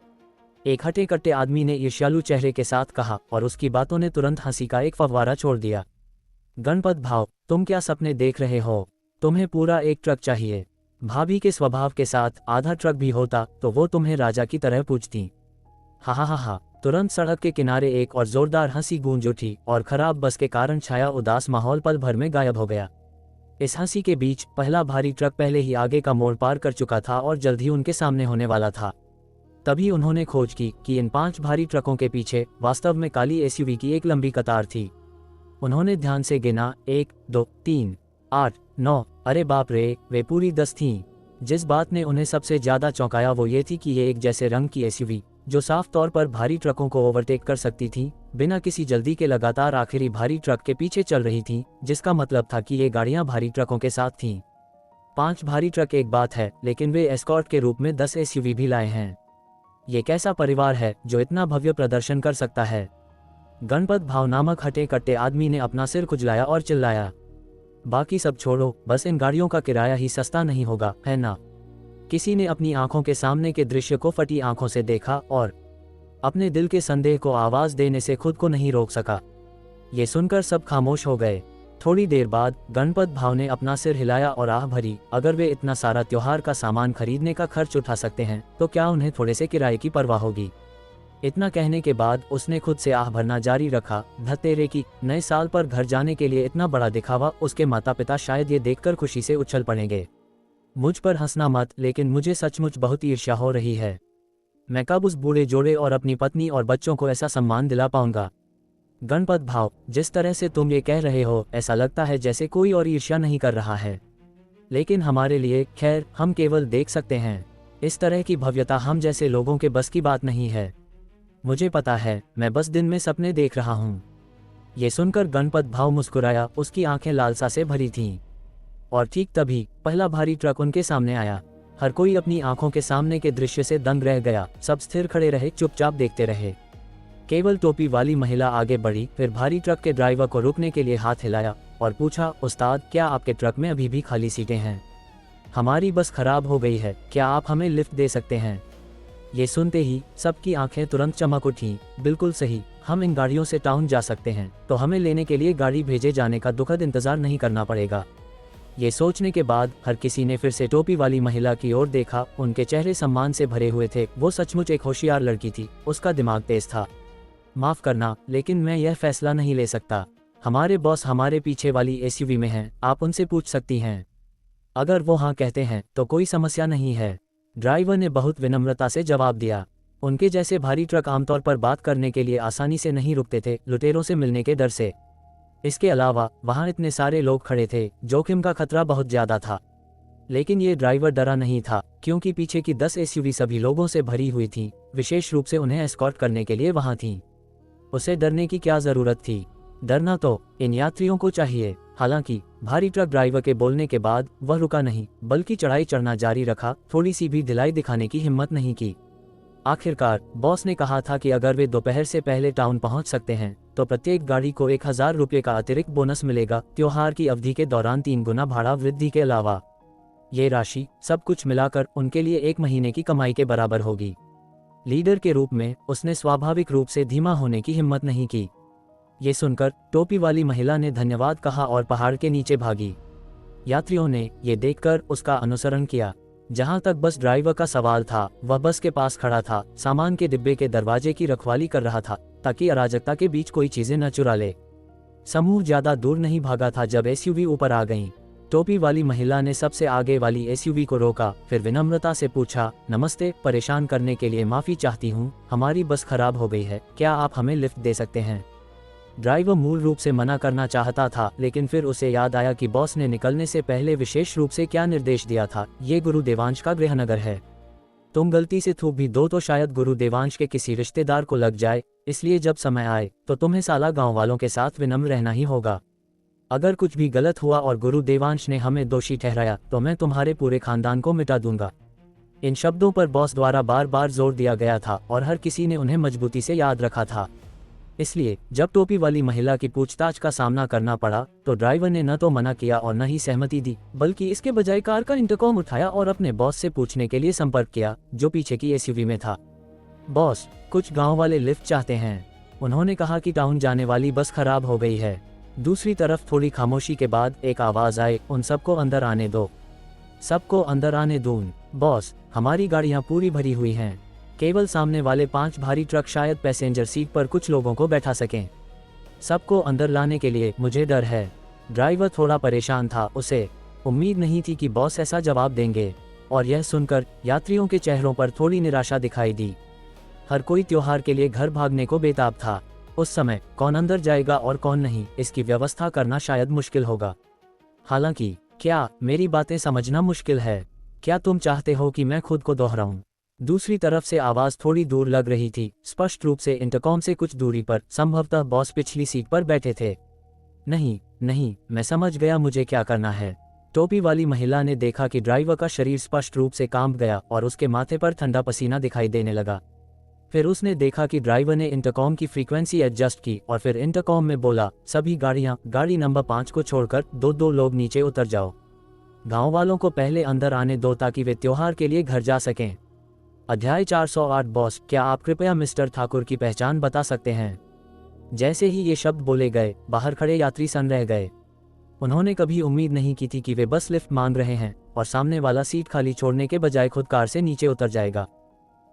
एक हटे कट्टे आदमी ने ईर्ष्यालु चेहरे के साथ कहा, और उसकी बातों ने तुरंत हंसी का एक फव्वारा छोड़ दिया। गणपत भाव, तुम क्या सपने देख रहे हो? तुम्हें पूरा एक ट्रक चाहिए? भाभी के स्वभाव के साथ आधा ट्रक भी होता तो वो तुम्हें राजा की तरह पूछती। हा हा हा हा। तुरंत सड़क के किनारे एक और जोरदार हंसी गूंज उठी, और खराब बस के कारण छाया उदास माहौल पल भर में गायब हो गया। इस हंसी के बीच पहला भारी ट्रक पहले ही आगे का मोड़ पार कर चुका था और जल्द ही उनके सामने होने वाला था। तभी उन्होंने खोज की कि इन 5 भारी ट्रकों के पीछे वास्तव में काली एसयूवी की एक लंबी कतार थी। उन्होंने ध्यान से गिना, 1, 2, 3, 8, 9, अरे बाप रे, वे पूरी 10 थीं। जिस बात ने उन्हें सबसे ज्यादा चौंकाया वो ये थी कि ये एक जैसे रंग की एसयूवी, जो साफ तौर पर भारी ट्रकों को ओवरटेक कर सकती थी, बिना किसी जल्दी के लगातार आखिरी भारी ट्रक के पीछे चल रही थी, जिसका मतलब था कि ये गाड़ियां भारी ट्रकों के साथ थीं। 5 भारी ट्रक एक बात है, लेकिन वे एस्कॉर्ट के रूप में 10 एसयूवी भी लाए हैं। ये कैसा परिवार है जो इतना भव्य प्रदर्शन कर सकता है? गणपत भाव नामक हटे कट्टे आदमी ने अपना सिर खुजलाया और चिल्लाया, बाकी सब छोड़ो, बस इन गाड़ियों का किराया ही सस्ता नहीं होगा, है ना? किसी ने अपनी आंखों के सामने के दृश्य को फटी आंखों से देखा और अपने दिल के संदेह को आवाज देने से खुद को नहीं रोक सका। ये सुनकर सब खामोश हो गए। थोड़ी देर बाद गणपत भाव ने अपना सिर हिलाया और आह भरी, अगर वे इतना सारा त्योहार का सामान खरीदने का खर्च उठा सकते हैं तो क्या उन्हें थोड़े से किराए की परवाह होगी। इतना कहने के बाद उसने खुद से आह भरना जारी रखा, धत्तेरे की, नए साल पर घर जाने के लिए इतना बड़ा दिखावा। उसके माता पिता शायद ये देखकर खुशी से उछल पड़ेंगे। मुझ पर हंसना मत, लेकिन मुझे सचमुच बहुत ईर्ष्या हो रही है। मैं कब उस बूढ़े जोड़े और अपनी पत्नी और बच्चों को ऐसा सम्मान दिला पाऊंगा। गणपत भाव, जिस तरह से तुम ये कह रहे हो ऐसा लगता है जैसे कोई और ईर्ष्या नहीं कर रहा है, लेकिन हमारे लिए, खैर, हम केवल देख सकते हैं। इस तरह की भव्यता हम जैसे लोगों के बस की बात नहीं है। मुझे पता है, मैं बस दिन में सपने देख रहा हूँ। ये सुनकर गणपत भाव मुस्कुराया, उसकी आंखें लालसा से भरी थीं। और ठीक तभी पहला भारी ट्रक उनके सामने आया। हर कोई अपनी आंखों के सामने के दृश्य से दंग रह गया। सब स्थिर खड़े रहे, चुपचाप देखते रहे। केवल टोपी वाली महिला आगे बढ़ी, फिर भारी ट्रक के ड्राइवर को रुकने के लिए हाथ हिलाया और पूछा, उस्ताद, क्या आपके ट्रक में अभी भी खाली सीटें हैं? हमारी बस खराब हो गई है, क्या आप हमें लिफ्ट दे सकते हैं? ये सुनते ही सबकी आंखें तुरंत चमक उठीं। बिल्कुल सही, हम इन गाड़ियों से टाउन जा सकते हैं, तो हमें लेने के लिए गाड़ी भेजे जाने का दुखद इंतजार नहीं करना पड़ेगा। ये सोचने के बाद हर किसी ने फिर से टोपी वाली महिला की ओर देखा। उनके चेहरे सम्मान से भरे हुए थे। वो सचमुच एक होशियार लड़की थी, उसका दिमाग तेज था। माफ करना, लेकिन मैं यह फैसला नहीं ले सकता। हमारे बॉस हमारे पीछे वाली एसयूवी में हैं, आप उनसे पूछ सकती हैं। अगर वो हाँ कहते हैं तो कोई समस्या नहीं है, ड्राइवर ने बहुत विनम्रता से जवाब दिया। उनके जैसे भारी ट्रक आमतौर पर बात करने के लिए आसानी से नहीं रुकते थे, लुटेरों से मिलने के डर से। इसके अलावा वहाँ इतने सारे लोग खड़े थे, जोखिम का खतरा बहुत ज्यादा था। लेकिन ये ड्राइवर डरा नहीं था, क्योंकि पीछे की 10 एसयूवी सभी लोगों से भरी हुई थी, विशेष रूप से उन्हें एस्कॉर्ट करने के लिए वहाँ थी। उसे डरने की क्या जरूरत थी? डरना तो इन यात्रियों को चाहिए। हालांकि भारी ट्रक ड्राइवर के बोलने के बाद वह रुका नहीं, बल्कि चढ़ाई चढ़ना जारी रखा, थोड़ी सी भी ढिलाई दिखाने की हिम्मत नहीं की। आखिरकार बॉस ने कहा था कि अगर वे दोपहर से पहले टाउन पहुंच सकते हैं तो प्रत्येक गाड़ी को 1000 रुपये का अतिरिक्त बोनस मिलेगा, त्योहार की अवधि के दौरान 3 गुना भाड़ा वृद्धि के अलावा। ये राशि सब कुछ मिलाकर उनके लिए 1 महीने की कमाई के बराबर होगी। लीडर के रूप में उसने स्वाभाविक रूप से धीमा होने की हिम्मत नहीं की। ये सुनकर टोपी वाली महिला ने धन्यवाद कहा और पहाड़ के नीचे भागी। यात्रियों ने ये देखकर उसका अनुसरण किया। जहां तक बस ड्राइवर का सवाल था, वह बस के पास खड़ा था, सामान के डिब्बे के दरवाजे की रखवाली कर रहा था, ताकि अराजकता के बीच कोई चीजें न चुरा ले। समूह ज्यादा दूर नहीं भागा था जब एसयूवी ऊपर आ गई। टोपी वाली महिला ने सबसे आगे वाली एसयूवी को रोका, फिर विनम्रता से पूछा, नमस्ते, परेशान करने के लिए माफी चाहती हूँ, हमारी बस खराब हो गई है, क्या आप हमें लिफ्ट दे सकते हैं? ड्राइवर मूल रूप से मना करना चाहता था, लेकिन फिर उसे याद आया कि बॉस ने निकलने से पहले विशेष रूप से क्या निर्देश दिया था, ये गुरु देवांश का गृहनगर है। तुम गलती से थूक भी दो तो शायद गुरु देवांश के किसी रिश्तेदार को लग जाए, इसलिए जब समय आए तो तुम्हें साला गांव वालों के साथ विनम्र रहना ही होगा। अगर कुछ भी गलत हुआ और गुरु देवांश ने हमें दोषी ठहराया तो मैं तुम्हारे पूरे खानदान को मिटा दूंगा। इन शब्दों पर बॉस द्वारा बार बार जोर दिया गया था और हर किसी ने उन्हें मजबूती से याद रखा था। इसलिए जब टोपी वाली महिला की पूछताछ का सामना करना पड़ा तो ड्राइवर ने न तो मना किया और न ही सहमति दी, बल्कि इसके बजाय कार का इंटरकॉम उठाया और अपने बॉस से पूछने के लिए संपर्क किया, जो पीछे की एसयूवी में था। बॉस, कुछ गांव वाले लिफ्ट चाहते हैं। उन्होंने कहा कि टाउन जाने वाली बस खराब हो गई है। दूसरी तरफ थोड़ी खामोशी के बाद एक आवाज आए, उन सबको अंदर आने दो। सबको अंदर आने दून। बॉस, हमारी गाड़ियां पूरी भरी हुई हैं, केवल सामने वाले 5 भारी ट्रक शायद पैसेंजर सीट पर कुछ लोगों को बैठा सकें। सबको अंदर लाने के लिए मुझे डर है। ड्राइवर थोड़ा परेशान था, उसे उम्मीद नहीं थी कि बॉस ऐसा जवाब देंगे, और यह सुनकर यात्रियों के चेहरों पर थोड़ी निराशा दिखाई दी। हर कोई त्योहार के लिए घर भागने को बेताब था। उस समय कौन अंदर जाएगा और कौन नहीं, इसकी व्यवस्था करना शायद मुश्किल होगा। हालांकि क्या मेरी बातें समझना मुश्किल है? क्या तुम चाहते हो कि मैं खुद को दोहराऊं? दूसरी तरफ से आवाज थोड़ी दूर लग रही थी, स्पष्ट रूप से इंटरकॉम से कुछ दूरी पर, संभवतः बॉस पिछली सीट पर बैठे थे। नहीं नहीं, मैं समझ गया मुझे क्या करना है। टोपी वाली महिला ने देखा कि ड्राइवर का शरीर स्पष्ट रूप से कांप गया और उसके माथे पर ठंडा पसीना दिखाई देने लगा। फिर उसने देखा कि ड्राइवर ने इंटरकॉम की फ्रीक्वेंसी एडजस्ट की और फिर इंटरकॉम में बोला, सभी गाड़ियां गाड़ी नंबर 5 को छोड़कर 2-2 लोग नीचे उतर जाओ। गांव वालों को पहले अंदर आने दो ताकि वे त्योहार के लिए घर जा सकें। अध्याय 408। बॉस, क्या आप कृपया मिस्टर ठाकुर की पहचान बता सकते हैं? जैसे ही ये शब्द बोले गए, बाहर खड़े यात्री सन रह गए। उन्होंने कभी उम्मीद नहीं की थी कि वे बस लिफ्ट मांग रहे हैं और सामने वाला सीट खाली छोड़ने के बजाय खुद कार से नीचे उतर जाएगा।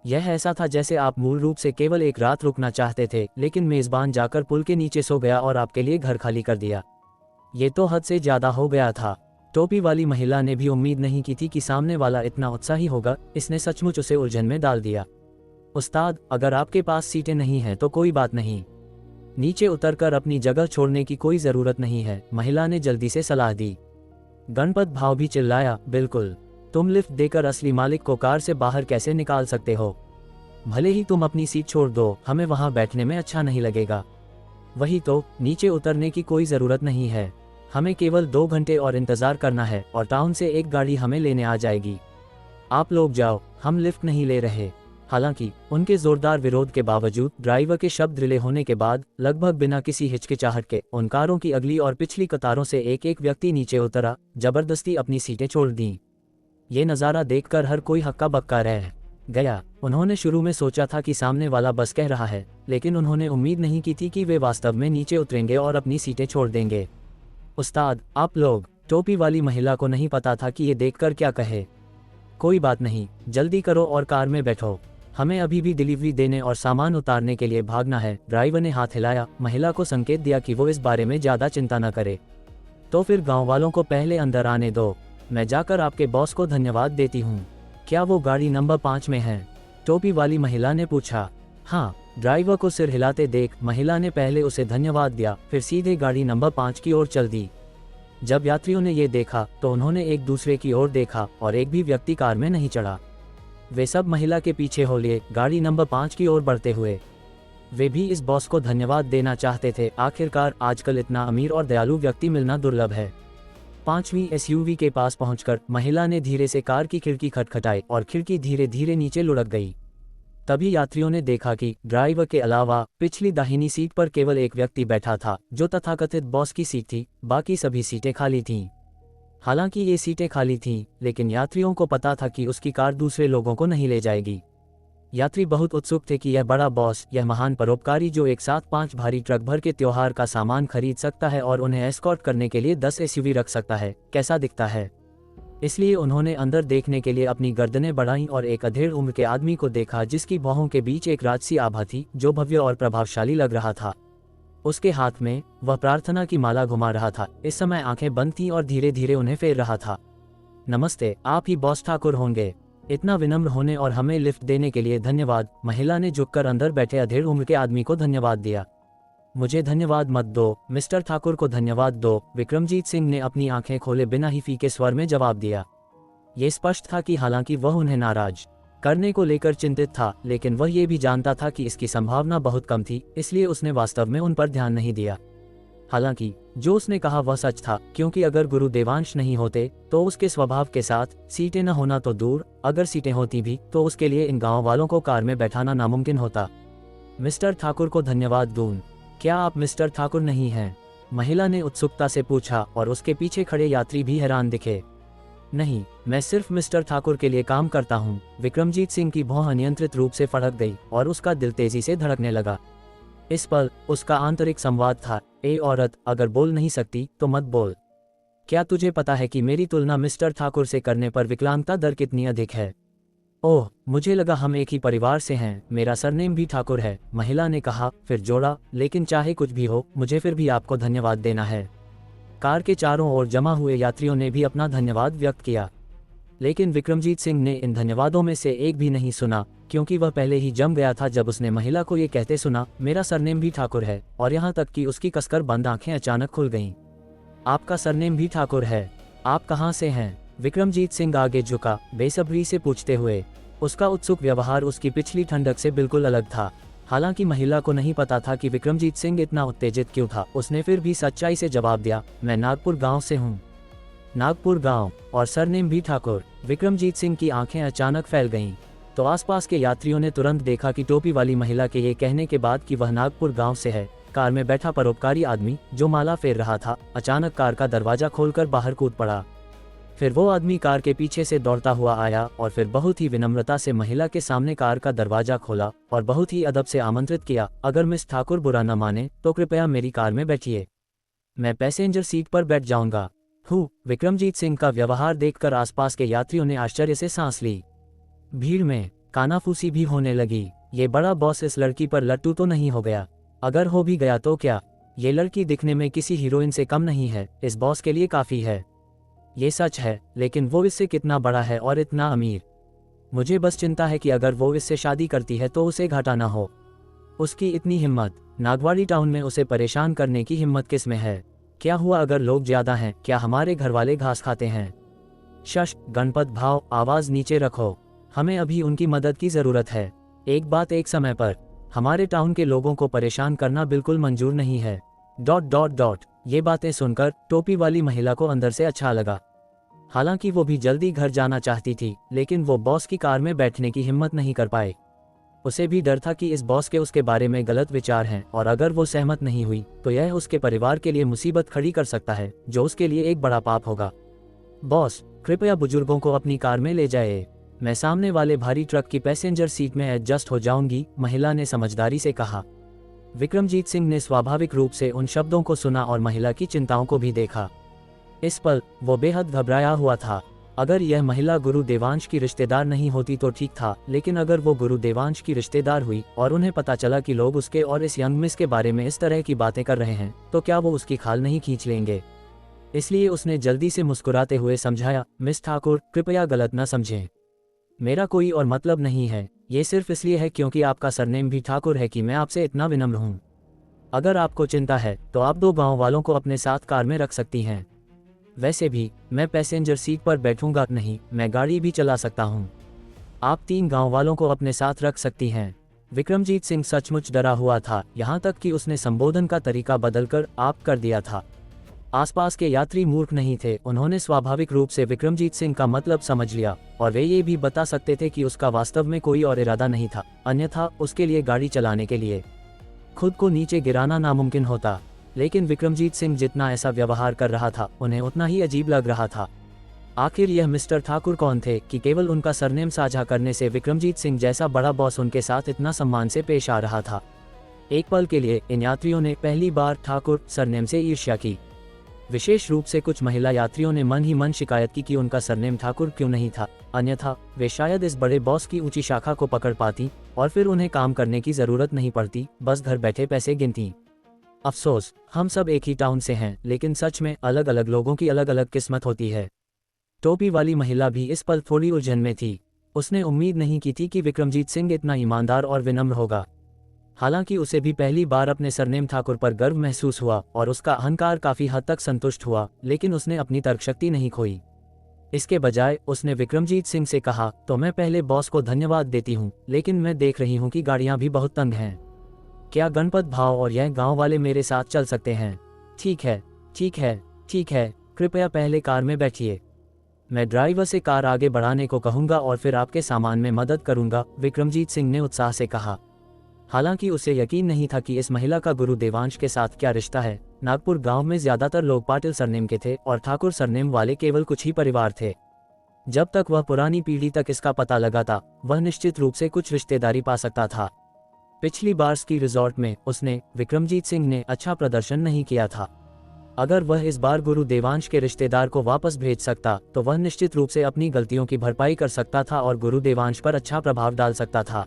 यह ऐसा था जैसे आप मूल रूप से केवल एक रात रुकना चाहते थे, लेकिन मेजबान जाकर पुल के नीचे सो गया और आपके लिए घर खाली कर दिया। ये तो हद से ज्यादा हो गया था। टोपी वाली महिला ने भी उम्मीद नहीं की थी कि सामने वाला इतना उत्साही होगा। इसने सचमुच उसे उलझन में डाल दिया। उस्ताद, अगर आपके पास सीटें नहीं हैं तो कोई बात नहीं, नीचे उतरकर अपनी जगह छोड़ने की कोई जरूरत नहीं है, महिला ने जल्दी से सलाह दी। गणपत भाव भी चिल्लाया, बिल्कुल, तुम लिफ्ट देकर असली मालिक को कार से बाहर कैसे निकाल सकते हो? भले ही तुम अपनी सीट छोड़ दो, हमें वहां बैठने में अच्छा नहीं लगेगा। वही तो, नीचे उतरने की कोई जरूरत नहीं है, हमें केवल 2 घंटे और इंतजार करना है और टाउन से एक गाड़ी हमें लेने आ जाएगी। आप लोग जाओ, हम लिफ्ट नहीं ले रहे। हालांकि उनके जोरदार विरोध के बावजूद ड्राइवर के शब्द रिले होने के बाद लगभग बिना किसी हिचकिचाहट के उन कारों की अगली और पिछली कतारों से एक एक व्यक्ति नीचे उतरा, जबरदस्ती अपनी सीटें छोड़ दी। ये नज़ारा देखकर हर कोई हक्का बक्का रह गया। उन्होंने शुरू में सोचा था कि सामने वाला बस कह रहा है, लेकिन उन्होंने उम्मीद नहीं की थी कि वे वास्तव में नीचे उतरेंगे और अपनी सीटें छोड़ देंगे। उस्ताद, आप लोग, टोपी वाली महिला को नहीं पता था कि ये देखकर क्या कहे। कोई बात नहीं, जल्दी करो और कार में बैठो, हमें अभी भी डिलीवरी देने और सामान उतारने के लिए भागना है। ड्राइवर ने हाथ हिलाया, महिला को संकेत दिया कि वो इस बारे में ज्यादा चिंता न करे। तो फिर गांव वालों को पहले अंदर आने दो, मैं जाकर आपके बॉस को धन्यवाद देती हूँ। क्या वो गाड़ी नंबर 5 में है? टोपी वाली महिला ने पूछा। हाँ, ड्राइवर को सिर हिलाते देख महिला ने पहले उसे धन्यवाद दिया, फिर सीधे गाड़ी नंबर 5 की ओर चल दी। जब यात्रियों ने ये देखा तो उन्होंने एक दूसरे की ओर देखा और एक भी व्यक्ति कार में नहीं चढ़ा। वे सब महिला के पीछे हो लिए, गाड़ी नंबर 5 की ओर बढ़ते हुए। वे भी इस बॉस को धन्यवाद देना चाहते थे। आखिरकार आजकल इतना अमीर और दयालु व्यक्ति मिलना दुर्लभ है। 5वीं एसयूवी के पास पहुंचकर महिला ने धीरे से कार की खिड़की खटखटाई और खिड़की धीरे धीरे नीचे लुढ़क गई। तभी यात्रियों ने देखा कि ड्राइवर के अलावा पिछली दाहिनी सीट पर केवल एक व्यक्ति बैठा था, जो तथाकथित बॉस की सीट थी। बाकी सभी सीटें खाली थीं। हालांकि ये सीटें खाली थीं, लेकिन यात्रियों को पता था कि उसकी कार दूसरे लोगों को नहीं ले जाएगी। यात्री बहुत उत्सुक थे कि यह बड़ा बॉस, यह महान परोपकारी जो एक साथ 5 भारी ट्रक भर के त्योहार का सामान खरीद सकता है और उन्हें एस्कॉर्ट करने के लिए 10 एसयूवी रख सकता है, कैसा दिखता है। इसलिए उन्होंने अंदर देखने के लिए अपनी गर्दनें बढ़ाईं और एक अधेड़ उम्र के आदमी को देखा जिसकी बाहों के बीच एक राजसी आभा थी, जो भव्य और प्रभावशाली लग रहा था। उसके हाथ में वह प्रार्थना की माला घुमा रहा था। इस समय आंखें बंद थीं और धीरे धीरे उन्हें फेर रहा था। नमस्ते, आप ही बॉस ठाकुर होंगे? इतना विनम्र होने और हमें लिफ्ट देने के लिए धन्यवाद। महिला ने झुककर अंदर बैठे अधेड़ उम्र के आदमी को धन्यवाद दिया। मुझे धन्यवाद मत दो, मिस्टर ठाकुर को धन्यवाद दो, विक्रमजीत सिंह ने अपनी आंखें खोले बिना ही फीके स्वर में जवाब दिया। ये स्पष्ट था कि हालांकि वह उन्हें नाराज करने को लेकर चिंतित था, लेकिन वह ये भी जानता था कि इसकी संभावना बहुत कम थी, इसलिए उसने वास्तव में उन पर ध्यान नहीं दिया। हालांकि जो उसने कहा वह सच था, क्योंकि अगर गुरु देवांश नहीं होते तो उसके स्वभाव के साथ सीटें न होना तो दूर, अगर सीटें होती भी तो उसके लिए इन गांव वालों को कार में बैठाना नामुमकिन होता। मिस्टर ठाकुर को धन्यवाद दूं? क्या आप मिस्टर ठाकुर नहीं हैं? महिला ने उत्सुकता से पूछा और उसके पीछे खड़े यात्री भी हैरान दिखे। नहीं, मैं सिर्फ मिस्टर ठाकुर के लिए काम करता हूँ। विक्रमजीत सिंह की भौं अनियंत्रित रूप से फड़क गई और उसका दिल तेजी से धड़कने लगा। इस पल उसका आंतरिक संवाद था, ए औरत, अगर बोल नहीं सकती तो मत बोल। क्या तुझे पता है कि मेरी तुलना मिस्टर ठाकुर से करने पर विकलांगता दर कितनी अधिक है? ओह, मुझे लगा हम एक ही परिवार से हैं, मेरा सरनेम भी ठाकुर है, महिला ने कहा, फिर जोड़ा, लेकिन चाहे कुछ भी हो, मुझे फिर भी आपको धन्यवाद देना है। कार के चारों ओर जमा हुए यात्रियों ने भी अपना धन्यवाद व्यक्त किया, लेकिन विक्रमजीत सिंह ने इन धन्यवादों में से एक भी नहीं सुना, क्योंकि वह पहले ही जम गया था जब उसने महिला को ये कहते सुना, मेरा सरनेम भी ठाकुर है, और यहाँ तक कि उसकी कसकर बंद आंखें अचानक खुल गईं। आपका सरनेम भी ठाकुर है? आप कहाँ से हैं? विक्रमजीत सिंह आगे झुका, बेसब्री से पूछते हुए। उसका उत्सुक व्यवहार उसकी पिछली ठंडक से बिल्कुल अलग था। हालांकि महिला को नहीं पता था कि विक्रमजीत सिंह इतना उत्तेजित क्यों था। उसने फिर भी सच्चाई से जवाब दिया, मैं नागपुर गांव से हूँ। नागपुर गांव, और सरनेम भी ठाकुर? विक्रमजीत सिंह की आंखें अचानक फैल गईं। तो आसपास के यात्रियों ने तुरंत देखा कि टोपी वाली महिला के ये कहने के बाद कि वह नागपुर गांव से है, कार में बैठा परोपकारी आदमी जो माला फेर रहा था, अचानक कार का दरवाजा खोलकर बाहर कूद पड़ा। फिर वो आदमी कार के पीछे से दौड़ता हुआ आया और फिर बहुत ही विनम्रता से महिला के सामने कार का दरवाजा खोला और बहुत ही अदब से आमंत्रित किया, अगर मिस ठाकुर बुरा न माने तो कृपया मेरी कार में बैठिए। मैं पैसेंजर सीट पर बैठ जाऊंगा। विक्रमजीत सिंह का व्यवहार देखकर आसपास के यात्रियों ने आश्चर्य से सांस ली। भीड़ में कानाफूसी भी होने लगी। ये बड़ा बॉस इस लड़की पर लट्टू तो नहीं हो गया? अगर हो भी गया तो क्या? ये लड़की दिखने में किसी हीरोइन से कम नहीं है, इस बॉस के लिए काफ़ी है। ये सच है, लेकिन वो इससे कितना बड़ा है और इतना अमीर। मुझे बस चिंता है कि अगर वो इससे शादी करती है तो उसे घाटा ना हो। उसकी इतनी हिम्मत, नागवाड़ी टाउन में उसे परेशान करने की हिम्मत किस में है? क्या हुआ अगर लोग ज़्यादा हैं? क्या हमारे घर वाले घास खाते हैं? शश, गणपत भाव, आवाज़ नीचे रखो। हमें अभी उनकी मदद की ज़रूरत है। एक बात एक समय पर। हमारे टाउन के लोगों को परेशान करना बिल्कुल मंजूर नहीं है। ... ये बातें सुनकर टोपी वाली महिला को अंदर से अच्छा लगा। हालांकि वो भी जल्दी घर जाना चाहती थी, लेकिन वो बॉस की कार में बैठने की हिम्मत नहीं कर पाए। उसे भी डर था कि इस बॉस के उसके बारे में गलत विचार हैं और अगर वो सहमत नहीं हुई तो यह उसके परिवार के लिए मुसीबत खड़ी कर सकता है, जो उसके लिए एक बड़ा पाप होगा। बॉस, कृपया बुजुर्गों को अपनी कार में ले जाए। मैं सामने वाले भारी ट्रक की पैसेंजर सीट में एडजस्ट हो जाऊंगी, महिला ने समझदारी से कहा। विक्रमजीत सिंह ने स्वाभाविक रूप से उन शब्दों को सुना और महिला की चिंताओं को भी देखा। इस पल वो बेहद घबराया हुआ था। अगर यह महिला गुरु देवांश की रिश्तेदार नहीं होती तो ठीक था, लेकिन अगर वो गुरु देवांश की रिश्तेदार हुई और उन्हें पता चला कि लोग उसके और इस यंग मिस के बारे में इस तरह की बातें कर रहे हैं, तो क्या वो उसकी खाल नहीं खींच लेंगे? इसलिए उसने जल्दी से मुस्कुराते हुए समझाया, मिस ठाकुर, कृपया गलत न समझें। मेरा कोई और मतलब नहीं है। ये सिर्फ इसलिए है क्योंकि आपका सरनेम भी ठाकुर है कि मैं आपसे इतना विनम्र हूँ। अगर आपको चिंता है तो आप 2 गांव वालों को अपने साथ कार में रख सकती हैं। वैसे भी मैं पैसेंजर सीट पर बैठूंगा नहीं, मैं गाड़ी भी चला सकता हूँ। आप 3 गांव वालों को अपने साथ रख सकती हैं। विक्रमजीत सिंह सचमुच डरा हुआ था, यहाँ तक कि उसने संबोधन का तरीका बदलकर आप कर दिया था। आसपास के यात्री मूर्ख नहीं थे, उन्होंने स्वाभाविक रूप से विक्रमजीत सिंह का मतलब समझ लिया और वे ये भी बता सकते थे कि उसका वास्तव में कोई और इरादा नहीं था, अन्यथा उसके लिए गाड़ी चलाने के लिए खुद को नीचे गिराना नामुमकिन होता। लेकिन विक्रमजीत सिंह जितना ऐसा व्यवहार कर रहा था, उन्हें उतना ही अजीब लग रहा था। आखिर यह मिस्टर ठाकुर कौन थे कि केवल उनका सरनेम साझा करने से विक्रमजीत सिंह जैसा बड़ा बॉस उनके साथ इतना सम्मान से पेश आ रहा था? एक पल के लिए इन यात्रियों ने पहली बार ठाकुर सरनेम से ईर्ष्या की। विशेष रूप से कुछ महिला यात्रियों ने मन ही मन शिकायत की कि उनका सरनेम ठाकुर क्यों नहीं था, अन्यथा वे शायद इस बड़े बॉस की ऊंची शाखा को पकड़ पाती और फिर उन्हें काम करने की जरूरत नहीं पड़ती, बस घर बैठे पैसे गिनती। अफसोस, हम सब एक ही टाउन से हैं, लेकिन सच में अलग अलग लोगों की अलग अलग किस्मत होती है। टोपी वाली महिला भी इस पल थोड़ी उलझन में थी। उसने उम्मीद नहीं की थी कि विक्रमजीत सिंह इतना ईमानदार और विनम्र होगा। हालांकि उसे भी पहली बार अपने सरनेम ठाकुर पर गर्व महसूस हुआ और उसका अहंकार काफी हद तक संतुष्ट हुआ, लेकिन उसने अपनी तर्कशक्ति नहीं खोई। इसके बजाय उसने विक्रमजीत सिंह से कहा, तो मैं पहले बॉस को धन्यवाद देती हूँ, लेकिन मैं देख रही हूँ कि गाड़ियाँ भी बहुत तंग हैं। क्या गणपत भाव और यह गांव वाले मेरे साथ चल सकते हैं? ठीक है, ठीक है, ठीक है, कृपया पहले कार में बैठिए। मैं ड्राइवर से कार आगे बढ़ाने को कहूँगा और फिर आपके सामान में मदद करूँगा, विक्रमजीत सिंह ने उत्साह से कहा। हालांकि उसे यकीन नहीं था कि इस महिला का गुरु देवांश के साथ क्या रिश्ता है। नागपुर गांव में ज्यादातर लोग पाटिल सरनेम के थे और ठाकुर सरनेम वाले केवल कुछ ही परिवार थे। जब तक वह पुरानी पीढ़ी तक इसका पता लगाता, वह निश्चित रूप से कुछ रिश्तेदारी पा सकता था। पिछली बार स्की रिजॉर्ट में उसने, विक्रमजीत सिंह ने अच्छा प्रदर्शन नहीं किया था। अगर वह इस बार गुरु देवांश के रिश्तेदार को वापस भेज सकता तो वह निश्चित रूप से अपनी गलतियों की भरपाई कर सकता था और गुरु देवांश पर अच्छा प्रभाव डाल सकता था।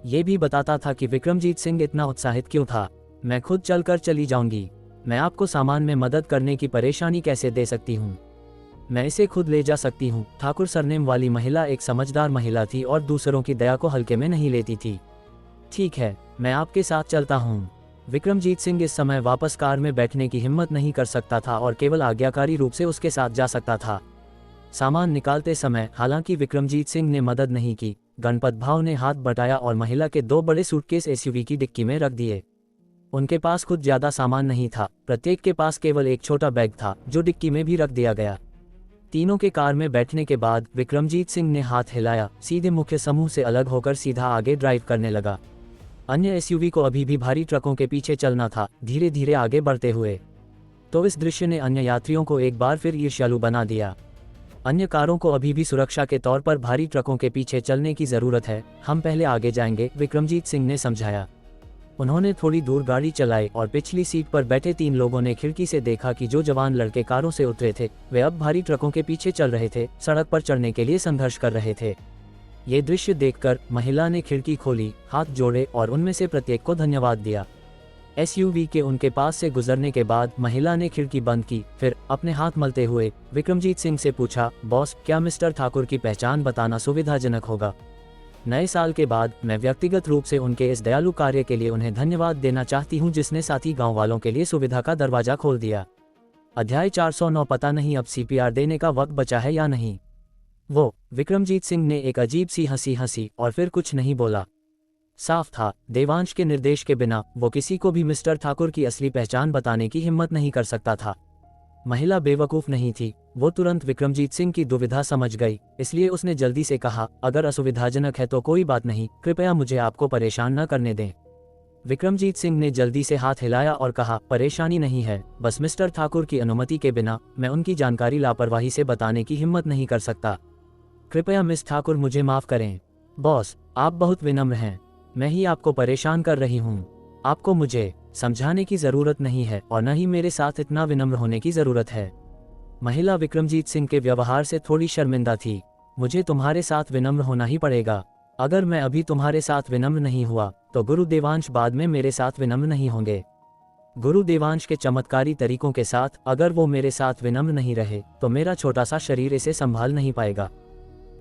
ये भी बताता था कि विक्रमजीत सिंह इतना उत्साहित क्यों था। मैं खुद चलकर चली जाऊंगी। मैं आपको सामान में मदद करने की परेशानी कैसे दे सकती हूँ? मैं इसे खुद ले जा सकती हूँ। ठाकुर सरनेम वाली महिला एक समझदार महिला थी और दूसरों की दया को हल्के में नहीं लेती थी। ठीक है, मैं आपके साथ चलता हूँ। विक्रमजीत सिंह इस समय वापस कार में बैठने की हिम्मत नहीं कर सकता था और केवल आज्ञाकारी रूप से उसके साथ जा सकता था। सामान निकालते समय हालांकि विक्रमजीत सिंह ने मदद नहीं की। गणपत भाव ने हाथ बटाया और महिला के 2 बड़े सूटकेस एसयूवी की डिक्की में रख दिए। उनके पास खुद ज्यादा सामान नहीं था, प्रत्येक के पास केवल एक छोटा बैग था जो डिक्की में भी रख दिया गया। तीनों के कार में बैठने के बाद विक्रमजीत सिंह ने हाथ हिलाया, सीधे मुख्य समूह से अलग होकर सीधा आगे ड्राइव करने लगा। अन्य एसयूवी को अभी भी भारी ट्रकों के पीछे चलना था, धीरे धीरे आगे बढ़ते हुए। तो इस दृश्य ने अन्य यात्रियों को एक बार फिर ईर्ष्यालु बना दिया। अन्य कारों को अभी भी सुरक्षा के तौर पर भारी ट्रकों के पीछे चलने की जरूरत है, हम पहले आगे जाएंगे, विक्रमजीत सिंह ने समझाया। उन्होंने थोड़ी दूर गाड़ी चलाई और पिछली सीट पर बैठे 3 लोगों ने खिड़की से देखा कि जो जवान लड़के कारों से उतरे थे वे अब भारी ट्रकों के पीछे चल रहे थे, सड़क पर चढ़ने के लिए संघर्ष कर रहे थे। ये दृश्य देखकर महिला ने खिड़की खोली, हाथ जोड़े और उनमें से प्रत्येक को धन्यवाद दिया। एसयूवी के उनके पास से गुजरने के बाद महिला ने खिड़की बंद की, फिर अपने हाथ मलते हुए विक्रमजीत सिंह से पूछा, बॉस, क्या मिस्टर ठाकुर की पहचान बताना सुविधाजनक होगा? नए साल के बाद मैं व्यक्तिगत रूप से उनके इस दयालु कार्य के लिए उन्हें धन्यवाद देना चाहती हूं, जिसने साथी गांव वालों के लिए सुविधा का दरवाजा खोल दिया। अध्याय 409। पता नहीं अब सीपीआर देने का वक्त बचा है या नहीं। वो विक्रमजीत सिंह ने एक अजीब सी हंसी हंसी और फिर कुछ नहीं बोला। साफ था, देवांश के निर्देश के बिना वो किसी को भी मिस्टर ठाकुर की असली पहचान बताने की हिम्मत नहीं कर सकता था। महिला बेवकूफ नहीं थी, वो तुरंत विक्रमजीत सिंह की दुविधा समझ गई, इसलिए उसने जल्दी से कहा, अगर असुविधाजनक है तो कोई बात नहीं, कृपया मुझे आपको परेशान न करने दें। विक्रमजीत सिंह ने जल्दी से हाथ हिलाया और कहा, परेशानी नहीं है, बस मिस्टर ठाकुर की अनुमति के बिना मैं उनकी जानकारी लापरवाही से बताने की हिम्मत नहीं कर सकता। कृपया मिस ठाकुर मुझे माफ करें। बॉस, आप बहुत विनम्र हैं, मैं ही आपको परेशान कर रही हूँ। आपको मुझे समझाने की जरूरत नहीं है और न ही मेरे साथ इतना विनम्र होने की जरूरत है। महिला विक्रमजीत सिंह के व्यवहार से थोड़ी शर्मिंदा थी। मुझे तुम्हारे साथ विनम्र होना ही पड़ेगा। अगर मैं अभी तुम्हारे साथ विनम्र नहीं हुआ तो गुरु देवांश बाद में मेरे साथ विनम्र नहीं होंगे। गुरु देवांश के चमत्कारी तरीकों के साथ अगर वो मेरे साथ विनम्र नहीं रहे तो मेरा छोटा सा शरीर इसे संभाल नहीं पाएगा।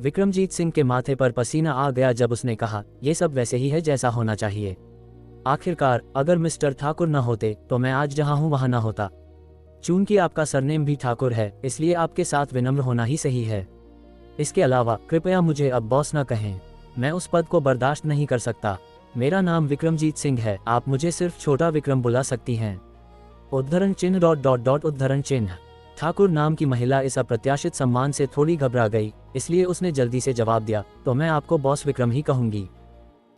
विक्रमजीत सिंह के माथे पर पसीना आ गया जब उसने कहा, ये सब वैसे ही है जैसा होना चाहिए। आखिरकार अगर मिस्टर ठाकुर न होते तो मैं आज जहां हूं वहां न होता। चूंकि आपका सरनेम भी ठाकुर है, इसलिए आपके साथ विनम्र होना ही सही है। इसके अलावा कृपया मुझे अब बॉस न कहें, मैं उस पद को बर्दाश्त नहीं कर सकता। मेरा नाम विक्रमजीत सिंह है, आप मुझे सिर्फ छोटा विक्रम बुला सकती हैं। उद्धरण चिन्ह ... उद्धरण चिन्ह। ठाकुर नाम की महिला इस अप्रत्याशित सम्मान से थोड़ी घबरा गई, इसलिए उसने जल्दी से जवाब दिया, तो मैं आपको बॉस विक्रम ही कहूंगी।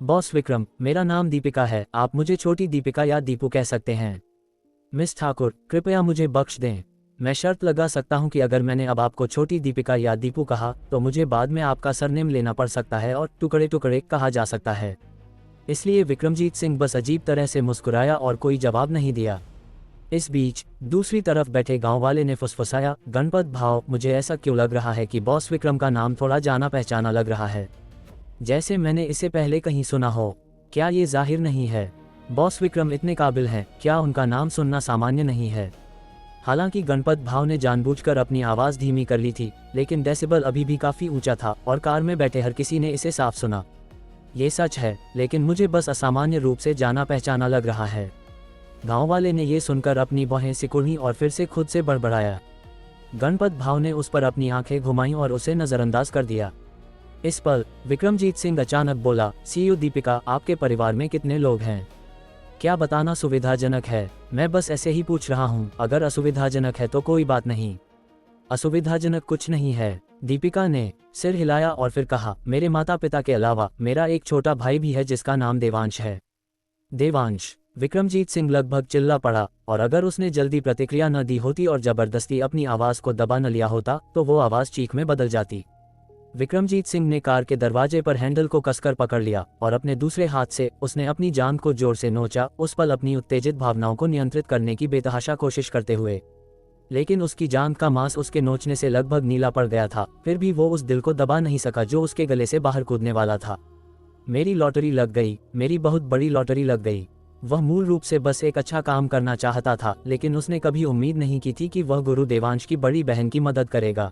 बॉस विक्रम, मेरा नाम दीपिका है, आप मुझे छोटी दीपिका या दीपू कह सकते हैं। मिस ठाकुर, कृपया मुझे बख्श दें। मैं शर्त लगा सकता हूं कि अगर मैंने अब आपको छोटी दीपिका या दीपू कहा तो मुझे बाद में आपका सरनेम लेना पड़ सकता है और टुकड़े टुकड़े कहा जा सकता है। इसलिए विक्रमजीत सिंह बस अजीब तरह से मुस्कुराया और कोई जवाब नहीं दिया। इस बीच दूसरी तरफ बैठे गांव वाले ने फुसफुसाया, गणपत भाव, मुझे ऐसा क्यों लग रहा है कि बॉस विक्रम का नाम थोड़ा जाना पहचाना लग रहा है, जैसे मैंने इसे पहले कहीं सुना हो। क्या ये जाहिर नहीं है बॉस विक्रम इतने काबिल हैं? क्या उनका नाम सुनना सामान्य नहीं है? हालांकि गणपत भाव ने जानबूझकर अपनी आवाज़ धीमी कर ली थी, लेकिन डेसिबल अभी भी काफ़ी ऊंचा था और कार में बैठे हर किसी ने इसे साफ सुना। ये सच है, लेकिन मुझे बस असामान्य रूप से जाना पहचाना लग रहा है। गांव वाले ने यह सुनकर अपनी बाहें सिकुड़ी और फिर से खुद से बड़बड़ाया। गणपत भाव ने उस पर अपनी आंखें घुमाईं और उसे नज़रअंदाज कर दिया। इस पर विक्रमजीत सिंह अचानक बोला, सीयू दीपिका, आपके परिवार में कितने लोग हैं? क्या बताना सुविधाजनक है? मैं बस ऐसे ही पूछ रहा हूँ, अगर असुविधाजनक है तो कोई बात नहीं। असुविधाजनक कुछ नहीं है, दीपिका ने सिर हिलाया और फिर कहा, मेरे माता पिता के अलावा मेरा एक छोटा भाई भी है जिसका नाम देवांश है। देवांश? विक्रमजीत सिंह लगभग चिल्ला पड़ा, और अगर उसने जल्दी प्रतिक्रिया न दी होती और जबरदस्ती अपनी आवाज़ को दबा न लिया होता तो वो आवाज़ चीख में बदल जाती। विक्रमजीत सिंह ने कार के दरवाजे पर हैंडल को कसकर पकड़ लिया और अपने दूसरे हाथ से उसने अपनी जान को जोर से नोचा, उस पल अपनी उत्तेजित भावनाओं को नियंत्रित करने की बेतहाशा कोशिश करते हुए। लेकिन उसकी जान का मांस उसके नोचने से लगभग नीला पड़ गया था, फिर भी वो उस दिल को दबा नहीं सका जो उसके गले से बाहर कूदने वाला था। मेरी लॉटरी लग गई, मेरी बहुत बड़ी लॉटरी लग गई। वह मूल रूप से बस एक अच्छा काम करना चाहता था, लेकिन उसने कभी उम्मीद नहीं की थी कि वह गुरु देवांश की बड़ी बहन की मदद करेगा।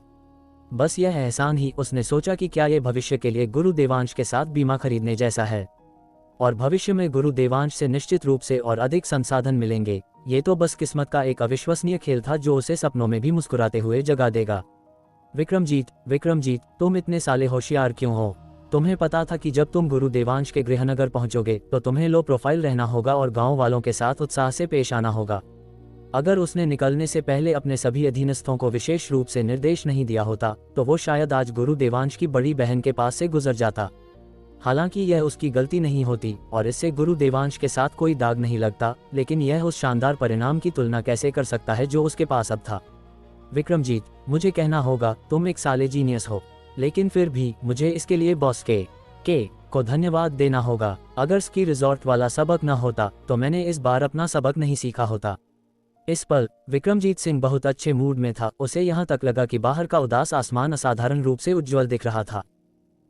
बस यह एहसान ही उसने सोचा कि क्या यह भविष्य के लिए गुरु देवांश के साथ बीमा खरीदने जैसा है, और भविष्य में गुरु देवांश से निश्चित रूप से और अधिक संसाधन मिलेंगे। ये तो बस किस्मत का एक अविश्वसनीय खेल था जो उसे सपनों में भी मुस्कुराते हुए जगा देगा। विक्रमजीत, तुम इतने साले होशियार क्यों हो? तुम्हें पता था कि जब तुम गुरु देवांश के गृहनगर पहुंचोगे तो तुम्हें लो प्रोफाइल रहना होगा और गांव वालों के साथ उत्साह से पेश आना होगा। अगर उसने निकलने से पहले अपने सभी अधीनस्थों को विशेष रूप से निर्देश नहीं दिया होता तो वो शायद आज गुरु देवांश की बड़ी बहन के पास से गुजर जाता। हालांकि यह उसकी गलती नहीं होती और इससे गुरु देवांश के साथ कोई दाग नहीं लगता, लेकिन यह उस शानदार परिणाम की तुलना कैसे कर सकता है जो उसके पास अब था। विक्रमजीत, मुझे कहना होगा तुम एक साले जीनियस हो, लेकिन फिर भी मुझे इसके लिए बॉस के को धन्यवाद देना होगा। अगर स्की रिजॉर्ट वाला सबक न होता तो मैंने इस बार अपना सबक नहीं सीखा होता। इस पल विक्रमजीत सिंह बहुत अच्छे मूड में था। उसे यहाँ तक लगा कि बाहर का उदास आसमान असाधारण रूप से उज्ज्वल दिख रहा था।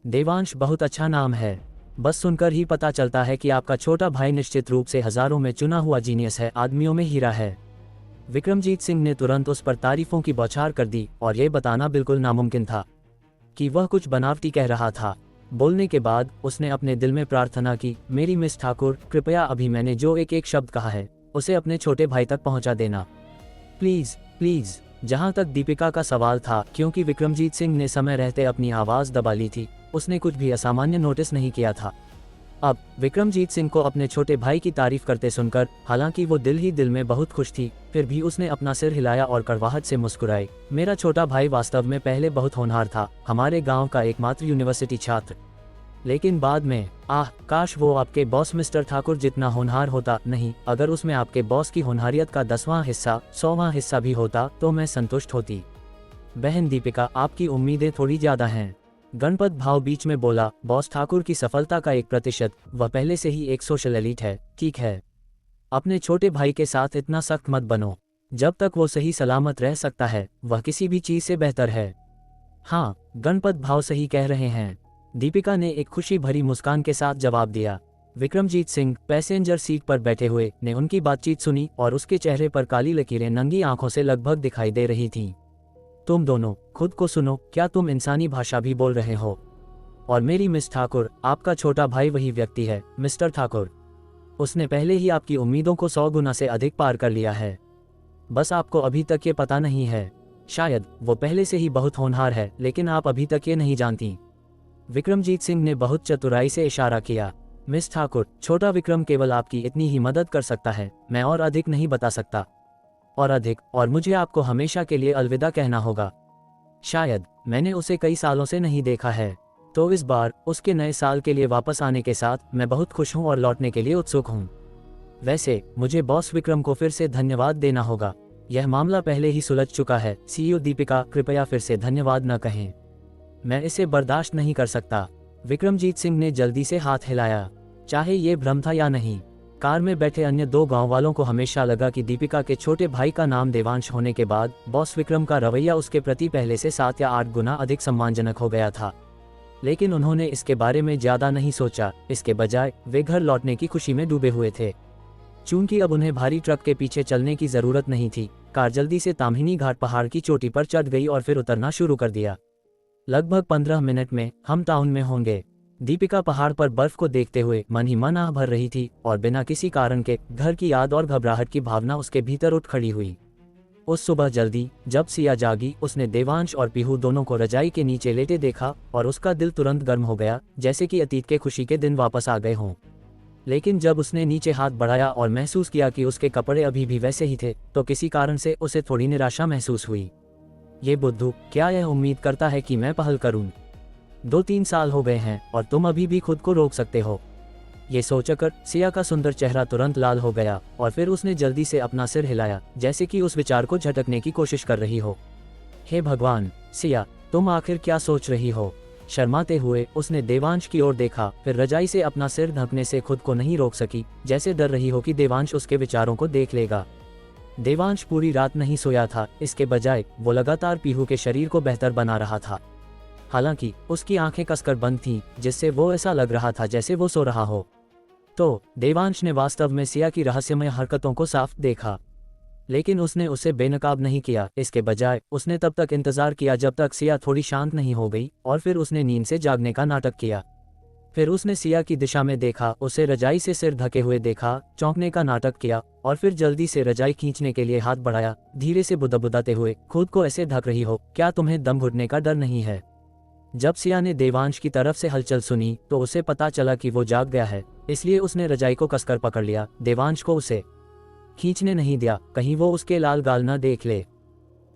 देवांश बहुत अच्छा नाम है। बस सुनकर ही पता चलता है कि आपका छोटा भाई निश्चित रूप से हजारों में चुना हुआ जीनियस है, आदमियों में हीरा है। विक्रमजीत सिंह ने तुरंत उस पर तारीफों की बौछार कर दी और यह बताना बिल्कुल नामुमकिन था कि वह कुछ बनावटी कह रहा था। बोलने के बाद उसने अपने दिल में प्रार्थना की, मेरी मिस ठाकुर, कृपया अभी मैंने जो एक एक शब्द कहा है उसे अपने छोटे भाई तक पहुंचा देना, प्लीज प्लीज। जहां तक दीपिका का सवाल था, क्योंकि विक्रमजीत सिंह ने समय रहते अपनी आवाज दबा ली थी, उसने कुछ भी असामान्य नोटिस नहीं किया था। अब विक्रमजीत सिंह को अपने छोटे भाई की तारीफ करते सुनकर, हालांकि वो दिल ही दिल में बहुत खुश थी, फिर भी उसने अपना सिर हिलाया और कड़वाहट से मुस्कुराई। मेरा छोटा भाई वास्तव में पहले बहुत होनहार था, हमारे गांव का एकमात्र यूनिवर्सिटी छात्र। लेकिन बाद में, काश वो आपके बॉस मिस्टर ठाकुर जितना होनहार होता। नहीं, अगर उसमें आपके बॉस की होनहारियत का 10वां हिस्सा, 100वां हिस्सा भी होता तो मैं संतुष्ट होती। बहन दीपिका, आपकी उम्मीदें थोड़ी ज्यादा हैं। गणपत भाव बीच में बोला, बॉस ठाकुर की सफलता का 1%, वह पहले से ही एक सोशल एलीट है। ठीक है, अपने छोटे भाई के साथ इतना सख्त मत बनो। जब तक वो सही सलामत रह सकता है, वह किसी भी चीज से बेहतर है। हाँ, गणपत भाव सही कह रहे हैं, दीपिका ने एक खुशी भरी मुस्कान के साथ जवाब दिया। विक्रमजीत सिंह पैसेंजर सीट पर बैठे हुए ने उनकी बातचीत सुनी और उसके चेहरे पर काली लकीरें नंगी आंखों से लगभग दिखाई दे रही थीं। तुम दोनों खुद को सुनो, क्या तुम इंसानी भाषा भी बोल रहे हो? और मेरी मिस ठाकुर, आपका छोटा भाई वही व्यक्ति है, मिस्टर ठाकुर। उसने पहले ही आपकी उम्मीदों को 100 गुना से अधिक पार कर लिया है। बस आपको अभी तक ये पता नहीं है। शायद वो पहले से ही बहुत होनहार है, लेकिन आप अभी तक ये नहीं जानती। विक्रमजीत सिंह ने बहुत चतुराई से इशारा किया। मिस ठाकुर, छोटा विक्रम केवल आपकी इतनी ही मदद कर सकता है, मैं और अधिक नहीं बता सकता। और मुझे आपको हमेशा के लिए अलविदा कहना होगा। शायद मैंने उसे कई सालों से नहीं देखा है, तो इस बार उसके नए साल के लिए वापस आने के साथ मैं बहुत खुश हूँ और लौटने के लिए उत्सुक हूँ। वैसे मुझे बॉस विक्रम को फिर से धन्यवाद देना होगा। यह मामला पहले ही सुलझ चुका है। सीईओ दीपिका, कृपया फिर से धन्यवाद न कहें, मैं इसे बर्दाश्त नहीं कर सकता। विक्रमजीत सिंह ने जल्दी से हाथ हिलाया। चाहे ये भ्रम था या नहीं, कार में बैठे अन्य 2 गांव वालों को हमेशा लगा कि दीपिका के छोटे भाई का नाम देवांश होने के बाद बॉस विक्रम का रवैया उसके प्रति पहले से 7 या 8 गुना अधिक सम्मानजनक हो गया था। लेकिन उन्होंने इसके बारे में ज्यादा नहीं सोचा। इसके बजाय वे घर लौटने की खुशी में डूबे हुए थे। चूंकि अब उन्हें भारी ट्रक के पीछे चलने की जरूरत नहीं थी, कार जल्दी से ताम्हिनी घाट पहाड़ की चोटी पर चढ़ गई और फिर उतरना शुरू कर दिया। लगभग 15 मिनट में हम टाउन में होंगे। दीपिका पहाड़ पर बर्फ को देखते हुए मन ही मन आह भर रही थी और बिना किसी कारण के घर की याद और घबराहट की भावना उसके भीतर उठ खड़ी हुई। उस सुबह जल्दी जब सिया जागी, उसने देवांश और पीहू दोनों को रजाई के नीचे लेटे देखा और उसका दिल तुरंत गर्म हो गया, जैसे कि अतीत के खुशी के दिन वापस आ गए हों। लेकिन जब उसने नीचे हाथ बढ़ाया और महसूस किया कि उसके कपड़े अभी भी वैसे ही थे, तो किसी कारण से उसे थोड़ी निराशा महसूस हुई। ये बुद्धू, क्या यह उम्मीद करता है कि मैं पहल करूं? 2-3 साल हो गए हैं और तुम अभी भी खुद को रोक सकते हो। ये सोचकर सिया का सुंदर चेहरा तुरंत लाल हो गया और फिर उसने जल्दी से अपना सिर हिलाया, जैसे कि उस विचार को झटकने की कोशिश कर रही हो। हे भगवान, सिया, तुम आखिर क्या सोच रही हो? शर्माते हुए उसने देवांश की ओर देखा, फिर रजाई से अपना सिर ढकने से खुद को नहीं रोक सकी, जैसे डर रही हो कि देवांश उसके विचारों को देख लेगा। देवांश पूरी रात नहीं सोया था, इसके बजाय वो लगातार पीहू के शरीर को बेहतर बना रहा था। हालांकि उसकी आंखें कसकर बंद थीं, जिससे वो ऐसा लग रहा था जैसे वो सो रहा हो। तो देवांश ने वास्तव में सिया की रहस्यमय हरकतों को साफ देखा, लेकिन उसने उसे बेनकाब नहीं किया। इसके बजाय उसने तब तक इंतजार किया जब तक सिया थोड़ी शांत नहीं हो गई, और फिर उसने नींद से जागने का नाटक किया। फिर उसने सिया की दिशा में देखा, उसे रजाई से सिर ढके हुए देखा, चौंकने का नाटक किया और फिर जल्दी से रजाई खींचने के लिए हाथ बढ़ाया, धीरे से बुदबुदाते हुए, खुद को ऐसे ढक रही हो, क्या तुम्हें दम घुटने का डर नहीं है? जब सिया ने देवांश की तरफ से हलचल सुनी तो उसे पता चला कि वो जाग गया है, इसलिए उसने रजाई को कसकर पकड़ लिया। देवांश को उसे खींचने नहीं दिया, कहीं वो उसके लाल गाल न देख ले।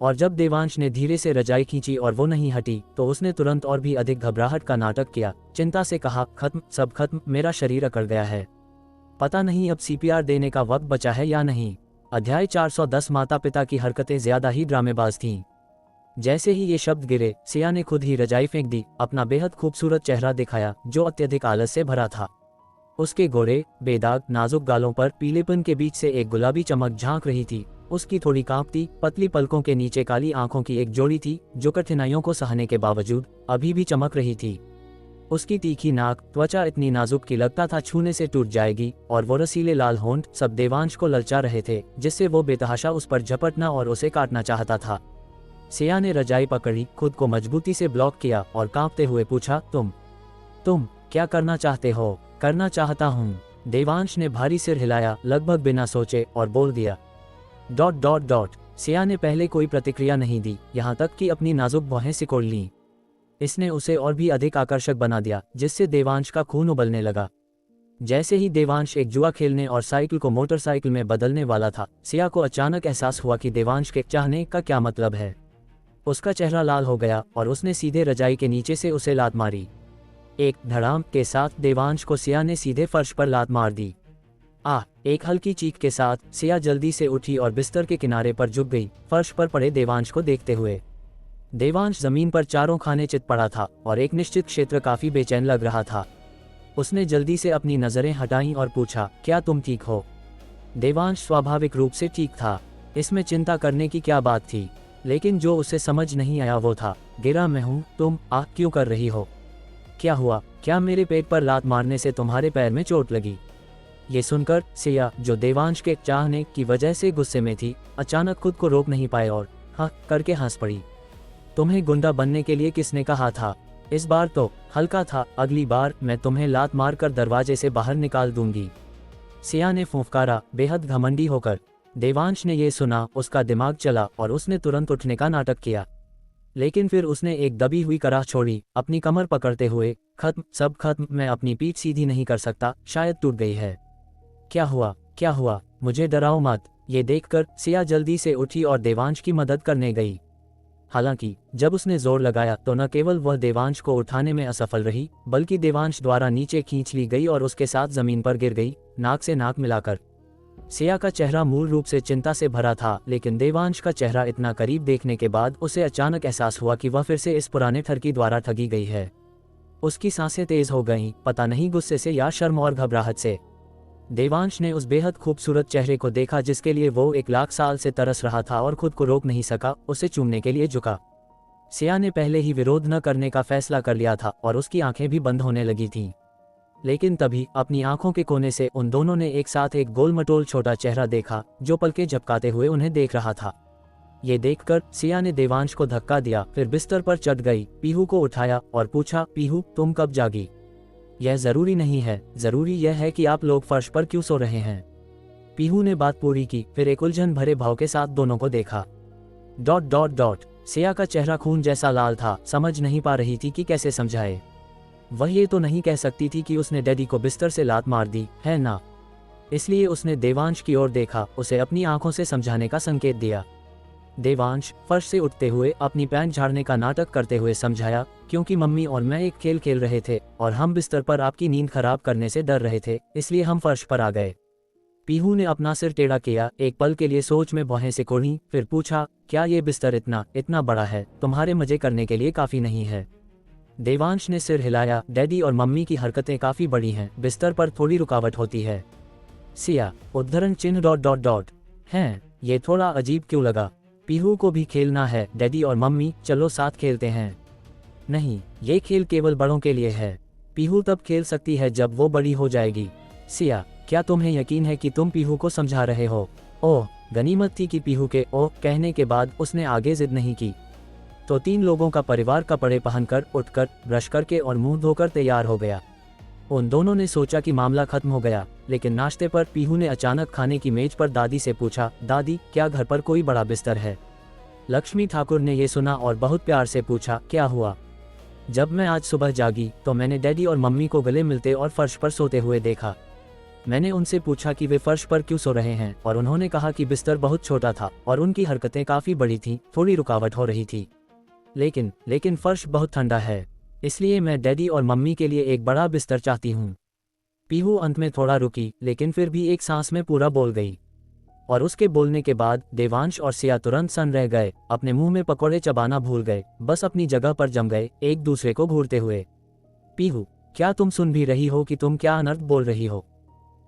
और जब देवांश ने धीरे से रजाई खींची और वो नहीं हटी, तो उसने तुरंत और भी अधिक घबराहट का नाटक किया, चिंता से कहा, खत्म, सब खत्म, मेरा शरीर अकड़ गया है। पता नहीं अब सीपीआर देने का वक्त बचा है या नहीं। अध्याय 410। माता पिता की हरकतें ज्यादा ही ड्रामेबाज थीं। जैसे ही ये शब्द गिरे, सिया ने खुद ही रजाई फेंक दी, अपना बेहद खूबसूरत चेहरा दिखाया जो अत्यधिक आलस से भरा था। उसके गोरे, बेदाग, नाजुक गालों पर पीलेपन के बीच से एक गुलाबी चमक झांक रही थी। उसकी थोड़ी कांपती, पतली पलकों के नीचे काली आंखों की एक जोड़ी थी जो कठिनाइयों को सहने के बावजूद अभी भी चमक रही थी। उसकी तीखी नाक, त्वचा इतनी नाजुक कि लगता था छूने से टूट जाएगी, और वो रसीले लाल होंठ सब देवांश को ललचा रहे थे, जिससे वो बेतहाशा उस पर झपटना और उसे काटना चाहता था। सिया ने रजाई पकड़ी, खुद को मजबूती से ब्लॉक किया और कांपते हुए पूछा, तुम क्या करना चाहते हो? करना चाहता हूँ, देवांश ने भारी सिर हिलाया, लगभग बिना सोचे, और बोल दिया। ... सिया ने पहले कोई प्रतिक्रिया नहीं दी, यहाँ तक कि अपनी नाजुक भौहें सिकोड़ लीं। इसने उसे और भी अधिक आकर्षक बना दिया, जिससे देवांश का खून उबलने लगा। जैसे ही देवांश एक जुआ खेलने और साइकिल को मोटरसाइकिल में बदलने वाला था, सिया को अचानक एहसास हुआ कि देवांश के चाहने का क्या मतलब है। उसका चेहरा लाल हो गया और उसने सीधे रजाई के नीचे से उसे लात मारी। एक धड़ाम के साथ देवांश को सिया ने सीधे फर्श पर लात मार दी। एक हल्की चीख के साथ सिया जल्दी से उठी और बिस्तर के किनारे पर झुक गई, फर्श पर पड़े देवांश को देखते हुए। देवांश जमीन पर चारों खाने चित पड़ा था और एक निश्चित क्षेत्र काफी बेचैन लग रहा था। उसने जल्दी से अपनी नजरें हटाईं और पूछा, क्या तुम ठीक हो? देवांश स्वाभाविक रूप से ठीक था, इसमें चिंता करने की क्या बात थी, लेकिन जो उसे समझ नहीं आया वो था, गिरा मैं हूँ, तुम क्यों कर रही हो? क्या हुआ? क्या मेरे पेट पर लात मारने से तुम्हारे पैर में चोट लगी? ये सुनकर सिया, जो देवांश के चाहने की वजह से गुस्से में थी, अचानक खुद को रोक नहीं पाए और करके हंस पड़ी। तुम्हें गुंडा बनने के लिए किसने कहा था? इस बार तो हल्का था, अगली बार मैं तुम्हें लात मारकर दरवाजे से बाहर निकाल दूंगी, सिया ने फुफकारा, बेहद घमंडी होकर। देवांश ने यह सुना, उसका दिमाग चला और उसने तुरंत उठने का नाटक किया, लेकिन फिर उसने एक दबी हुई कराह छोड़ी, अपनी कमर पकड़ते हुए, खत्म, सब खत्म, मैं अपनी पीठ सीधी नहीं कर सकता, शायद टूट गई है। क्या हुआ? मुझे डराओ मत। ये देखकर सिया जल्दी से उठी और देवांश की मदद करने गई। हालांकि जब उसने जोर लगाया तो न केवल वह देवांश को उठाने में असफल रही, बल्कि देवांश द्वारा नीचे खींच ली गई और उसके साथ जमीन पर गिर गई, नाक से नाक मिलाकर। सिया का चेहरा मूल रूप से चिंता से भरा था, लेकिन देवांश का चेहरा इतना करीब देखने के बाद उसे अचानक एहसास हुआ कि वह फिर से इस पुराने ठरकी द्वारा ठगी गई है। उसकी सांसें तेज हो गईं, पता नहीं गुस्से से या शर्म और घबराहट से। देवांश ने उस बेहद खूबसूरत चेहरे को देखा जिसके लिए वो 1,00,000 साल से तरस रहा था और खुद को रोक नहीं सका, उसे चूमने के लिए झुका। सिया ने पहले ही विरोध न करने का फैसला कर लिया था और उसकी आंखें भी बंद होने लगी थीं। लेकिन तभी अपनी आंखों के कोने से उन दोनों ने एक साथ एक गोल-मटोल छोटा चेहरा देखा जो पलकें झपकाते हुए उन्हें देख रहा था। ये देखकर सिया ने देवांश को धक्का दिया, फिर बिस्तर पर चढ़ गई, पीहू को उठाया और पूछा, पीहू तुम कब जागी? यह जरूरी नहीं है, जरूरी यह है कि आप लोग फर्श पर क्यों सो रहे हैं? पीहू ने बात पूरी की, फिर एक उलझन भरे भाव के साथ दोनों को देखा। ... सिया का चेहरा खून जैसा लाल था, समझ नहीं पा रही थी कि कैसे समझाए। वह ये तो नहीं कह सकती थी कि उसने डैडी को बिस्तर से लात मार दी है ना, इसलिए उसने देवांश की ओर देखा, उसे अपनी आंखों से समझाने का संकेत दिया। देवांश फर्श से उठते हुए अपनी पैंट झाड़ने का नाटक करते हुए समझाया, क्योंकि मम्मी और मैं एक खेल खेल रहे थे और हम बिस्तर पर आपकी नींद खराब करने से डर रहे थे, इसलिए हम फर्श पर आ गए। पीहू ने अपना सिर टेढ़ा किया, एक पल के लिए सोच में भौहें सिकोड़ी, फिर पूछा, क्या ये बिस्तर इतना बड़ा है, तुम्हारे मजे करने के लिए काफी नहीं है? देवांश ने सिर हिलाया, डैडी और मम्मी की हरकतें काफी बड़ी हैं, बिस्तर पर थोड़ी रुकावट होती है। सिया, उद्धरण चिन्ह ... हैं, ये थोड़ा अजीब क्यों लगा? पीहू को भी खेलना है, डैडी और मम्मी चलो साथ खेलते हैं। नहीं, ये खेल केवल बड़ों के लिए है, पीहू तब खेल सकती है जब वो बड़ी हो जाएगी। सिया, क्या तुम्हें यकीन है कि तुम पीहू को समझा रहे हो? ओह, गनीमत थी कि पीहू के ओह कहने के बाद उसने आगे जिद नहीं की। तो 3 लोगों का परिवार कपड़े पहनकर, उठकर, ब्रश करके और मुंह धोकर तैयार हो गया। उन दोनों ने सोचा कि मामला खत्म हो गया, लेकिन नाश्ते पर पीहू ने अचानक खाने की मेज पर दादी से पूछा, दादी क्या घर पर कोई बड़ा बिस्तर है? लक्ष्मी ठाकुर ने यह सुना और बहुत प्यार से पूछा, क्या हुआ? जब मैं आज सुबह जागी तो मैंने डैडी और मम्मी को गले मिलते और फर्श पर सोते हुए देखा। मैंने उनसे पूछा कि वे फर्श पर क्यों सो रहे हैं और उन्होंने कहा कि बिस्तर बहुत छोटा था और उनकी हरकतें काफी बड़ी थीं, थोड़ी रुकावट हो रही थी। लेकिन फर्श बहुत ठंडा है, इसलिए मैं डैडी और मम्मी के लिए एक बड़ा बिस्तर चाहती हूँ। पीहू अंत में थोड़ा रुकी, लेकिन फिर भी एक सांस में पूरा बोल गई। और उसके बोलने के बाद देवांश और सिया तुरंत सन रह गए, अपने मुंह में पकौड़े चबाना भूल गए, बस अपनी जगह पर जम गए, एक दूसरे को घूरते हुए। पीहू, क्या तुम सुन भी रही हो कि तुम क्या अनर्थ बोल रही हो?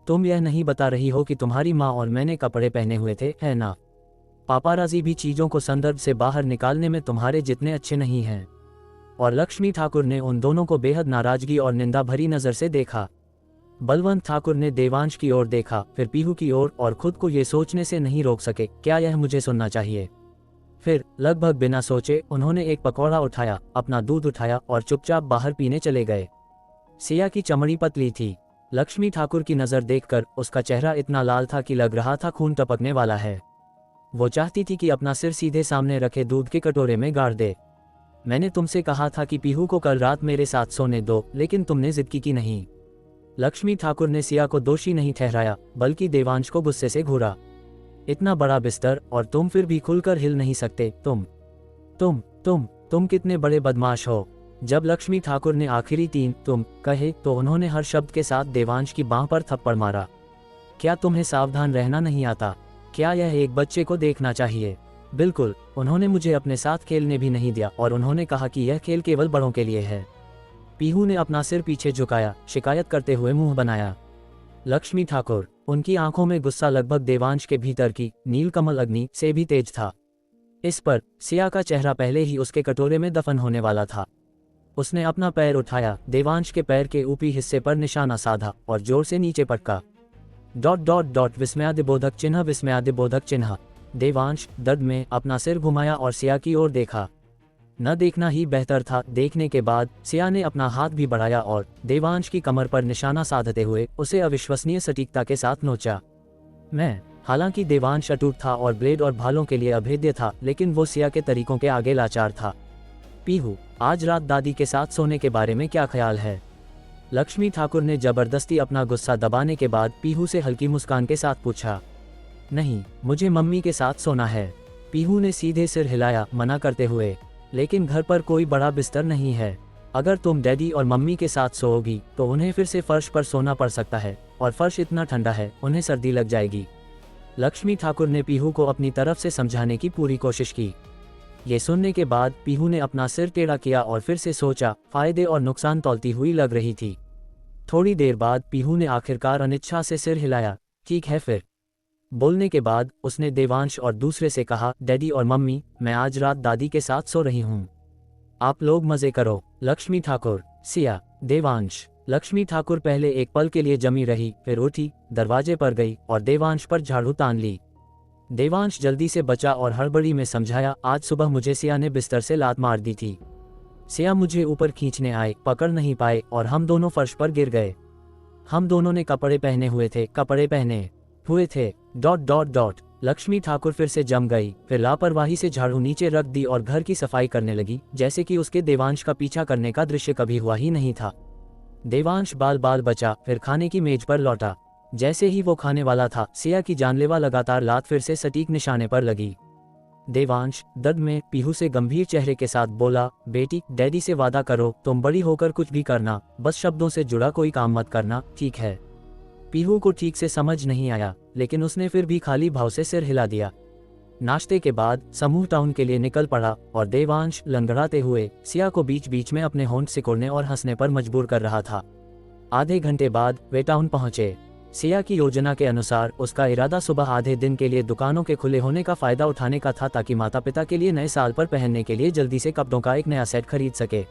तुम यह नहीं बता रही हो कि तुम्हारी माँ और मैंने कपड़े पहने हुए थे, है ना? पापाराजी भी चीजों को संदर्भ से बाहर निकालने में तुम्हारे जितने अच्छे नहीं हैं। और लक्ष्मी ठाकुर ने उन दोनों को बेहद नाराजगी और निंदा भरी नजर से देखा। बलवंत ठाकुर ने देवांश की ओर देखा, फिर पीहू की ओर, और खुद को ये सोचने से नहीं रोक सके, क्या यह मुझे सुनना चाहिए? फिर लगभग बिना सोचे उन्होंने एक पकौड़ा उठाया, अपना दूध उठाया और चुपचाप बाहर पीने चले गए। सिया की चमड़ी पतली थी। लक्ष्मी ठाकुर की नजर देखकर उसका चेहरा इतना लाल था कि लग रहा था खून टपकने वाला है। वो चाहती थी कि अपना सिर सीधे सामने रखे दूध के कटोरे में गाड़ दे। मैंने तुमसे कहा था कि पीहू को कल रात मेरे साथ सोने दो, लेकिन तुमने जिद की नहीं। लक्ष्मी ठाकुर ने सिया को दोषी नहीं ठहराया, बल्कि देवांश को गुस्से से घूरा। इतना बड़ा बिस्तर और तुम फिर भी खुलकर हिल नहीं सकते। तुम कितने बड़े बदमाश हो। जब लक्ष्मी ठाकुर ने आखिरी 3 तुम कहे तो उन्होंने हर शब्द के साथ देवांश की बांह पर थप्पड़ मारा। क्या तुम्हें सावधान रहना नहीं आता? क्या यह एक बच्चे को देखना चाहिए? बिल्कुल, उन्होंने मुझे अपने साथ खेलने भी नहीं दिया और उन्होंने कहा कि यह खेल केवल बड़ों के लिए है। पीहू ने अपना सिर पीछे झुकाया, शिकायत करते हुए मुंह बनाया। लक्ष्मी ठाकुर, उनकी आंखों में गुस्सा लगभग देवांश के भीतर की नीलकमल अग्नि से भी तेज था। इस पर सिया का चेहरा पहले ही उसके कटोरे में दफन होने वाला था। उसने अपना पैर उठाया, देवांश के पैर के ऊपरी हिस्से पर निशाना साधा और जोर से नीचे पटका। ... विस्मयादिबोधक चिन्ह, विस्मयादिबोधक चिन्ह। देवांश दर्द में अपना सिर घुमाया और सिया की ओर देखा। न देखना ही बेहतर था। देखने के बाद सिया ने अपना हाथ भी बढ़ाया और देवांश की कमर पर निशाना साधते हुए उसे अविश्वसनीय सटीकता के साथ नोचा। हालांकि देवांश अटूट था और ब्लेड और भालों के लिए अभेद्य था, लेकिन वो सिया के तरीकों के आगे लाचार था। पीहू, आज रात दादी के साथ सोने के बारे में क्या ख्याल है? लक्ष्मी ठाकुर ने जबरदस्ती अपना गुस्सा दबाने के बाद पीहू से हल्की मुस्कान के साथ पूछा। नहीं, मुझे मम्मी के साथ सोना है। पीहू ने सीधे सिर हिलाया, मना करते हुए। लेकिन घर पर कोई बड़ा बिस्तर नहीं है। अगर तुम डैडी और मम्मी के साथ सोओगी तो उन्हें फिर से फर्श पर सोना पड़ सकता है, और फर्श इतना ठंडा है, उन्हें सर्दी लग जाएगी। लक्ष्मी ठाकुर ने पीहू को अपनी तरफ से समझाने की पूरी कोशिश की। ये सुनने के बाद पीहू ने अपना सिर टेढ़ा किया और फिर से सोचा। फायदे और नुकसान तौलती हुई लग रही थी। थोड़ी देर बाद पीहू ने आखिरकार अनिच्छा से सिर हिलाया। ठीक है फिर। बोलने के बाद उसने देवांश और दूसरे से कहा, डैडी और मम्मी, मैं आज रात दादी के साथ सो रही हूँ। आप लोग मजे करो। लक्ष्मी ठाकुर, सिया, देवांश। लक्ष्मी ठाकुर पहले एक पल के लिए जमी रही, फिर उठी, दरवाजे पर गई और देवांश पर झाड़ू तान ली। देवांश जल्दी से बचा और हड़बड़ी में समझाया, आज सुबह मुझे सिया ने बिस्तर से लात मार दी थी। सिया मुझे ऊपर खींचने आए, पकड़ नहीं पाए और हम दोनों फर्श पर गिर गए। हम दोनों ने कपड़े पहने हुए थे। ... लक्ष्मी ठाकुर फिर से जम गई, फिर लापरवाही से झाड़ू नीचे रख दी और घर की सफाई करने लगी, जैसे कि उसके देवांश का पीछा करने का दृश्य कभी हुआ ही नहीं था। देवांश बाल बाल बचा, फिर खाने की मेज पर लौटा। जैसे ही वो खाने वाला था, सिया की जानलेवा लगातार लात फिर से सटीक निशाने पर लगी। देवांश दर्द में पीहू से गंभीर चेहरे के साथ बोला, बेटी, डैडी से वादा करो, तुम बड़ी होकर कुछ भी करना, बस शब्दों से जुड़ा कोई काम मत करना, ठीक है? पीहू को ठीक से समझ नहीं आया, लेकिन उसने फिर भी खाली भाव से सिर हिला दिया। नाश्ते के बाद समूह टाउन के लिए निकल पड़ा और देवांश लंगड़ाते हुए सिया को बीच बीच में अपने होंठ सिकोड़ने और हंसने पर मजबूर कर रहा था। आधे घंटे बाद वे टाउन पहुंचे। सिया की योजना के अनुसार उसका इरादा सुबह आधे दिन के लिए दुकानों के खुले होने का फायदा उठाने का था, ताकि माता पिता के लिए नए साल पर पहनने के लिए जल्दी से कपड़ों का एक नया सेट खरीद सके।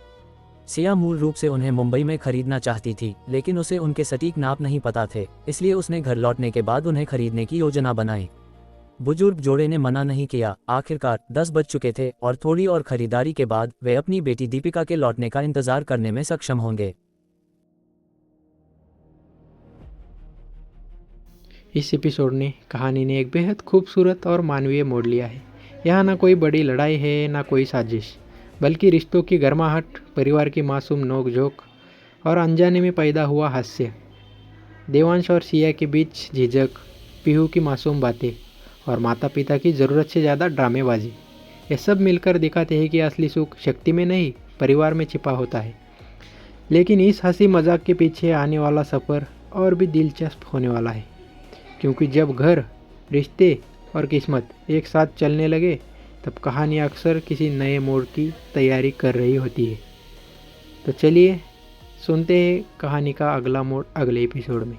सिया मूल रूप से उन्हें मुंबई में खरीदना चाहती थी, लेकिन उसे उनके सटीक नाप नहीं पता थे, इसलिए उसने घर लौटने के बाद उन्हें खरीदने की योजना बनाई। बुजुर्ग जोड़े ने मना नहीं किया। आखिरकार 10 बज चुके थे और थोड़ी और खरीदारी के बाद वे अपनी बेटी दीपिका के लौटने का इंतजार करने में सक्षम होंगे। इस एपिसोड ने कहानी ने एक बेहद खूबसूरत और मानवीय मोड़ लिया है। यहाँ ना कोई बड़ी लड़ाई है, ना कोई साजिश, बल्कि रिश्तों की गर्माहट, परिवार की मासूम नोक-झोंक और अनजाने में पैदा हुआ हास्य। देवांश और सिया के बीच झिझक, पीहू की मासूम बातें और माता पिता की ज़रूरत से ज़्यादा ड्रामेबाजी, ये सब मिलकर दिखाते हैं कि असली सुख शक्ति में नहीं, परिवार में छिपा होता है। लेकिन इस हंसी मजाक के पीछे आने वाला सफ़र और भी दिलचस्प होने वाला है, क्योंकि जब घर रिश्ते और किस्मत एक साथ चलने लगे तब कहानी अक्सर किसी नए मोड़ की तैयारी कर रही होती है। तो चलिए सुनते हैं कहानी का अगला मोड़ अगले एपिसोड में।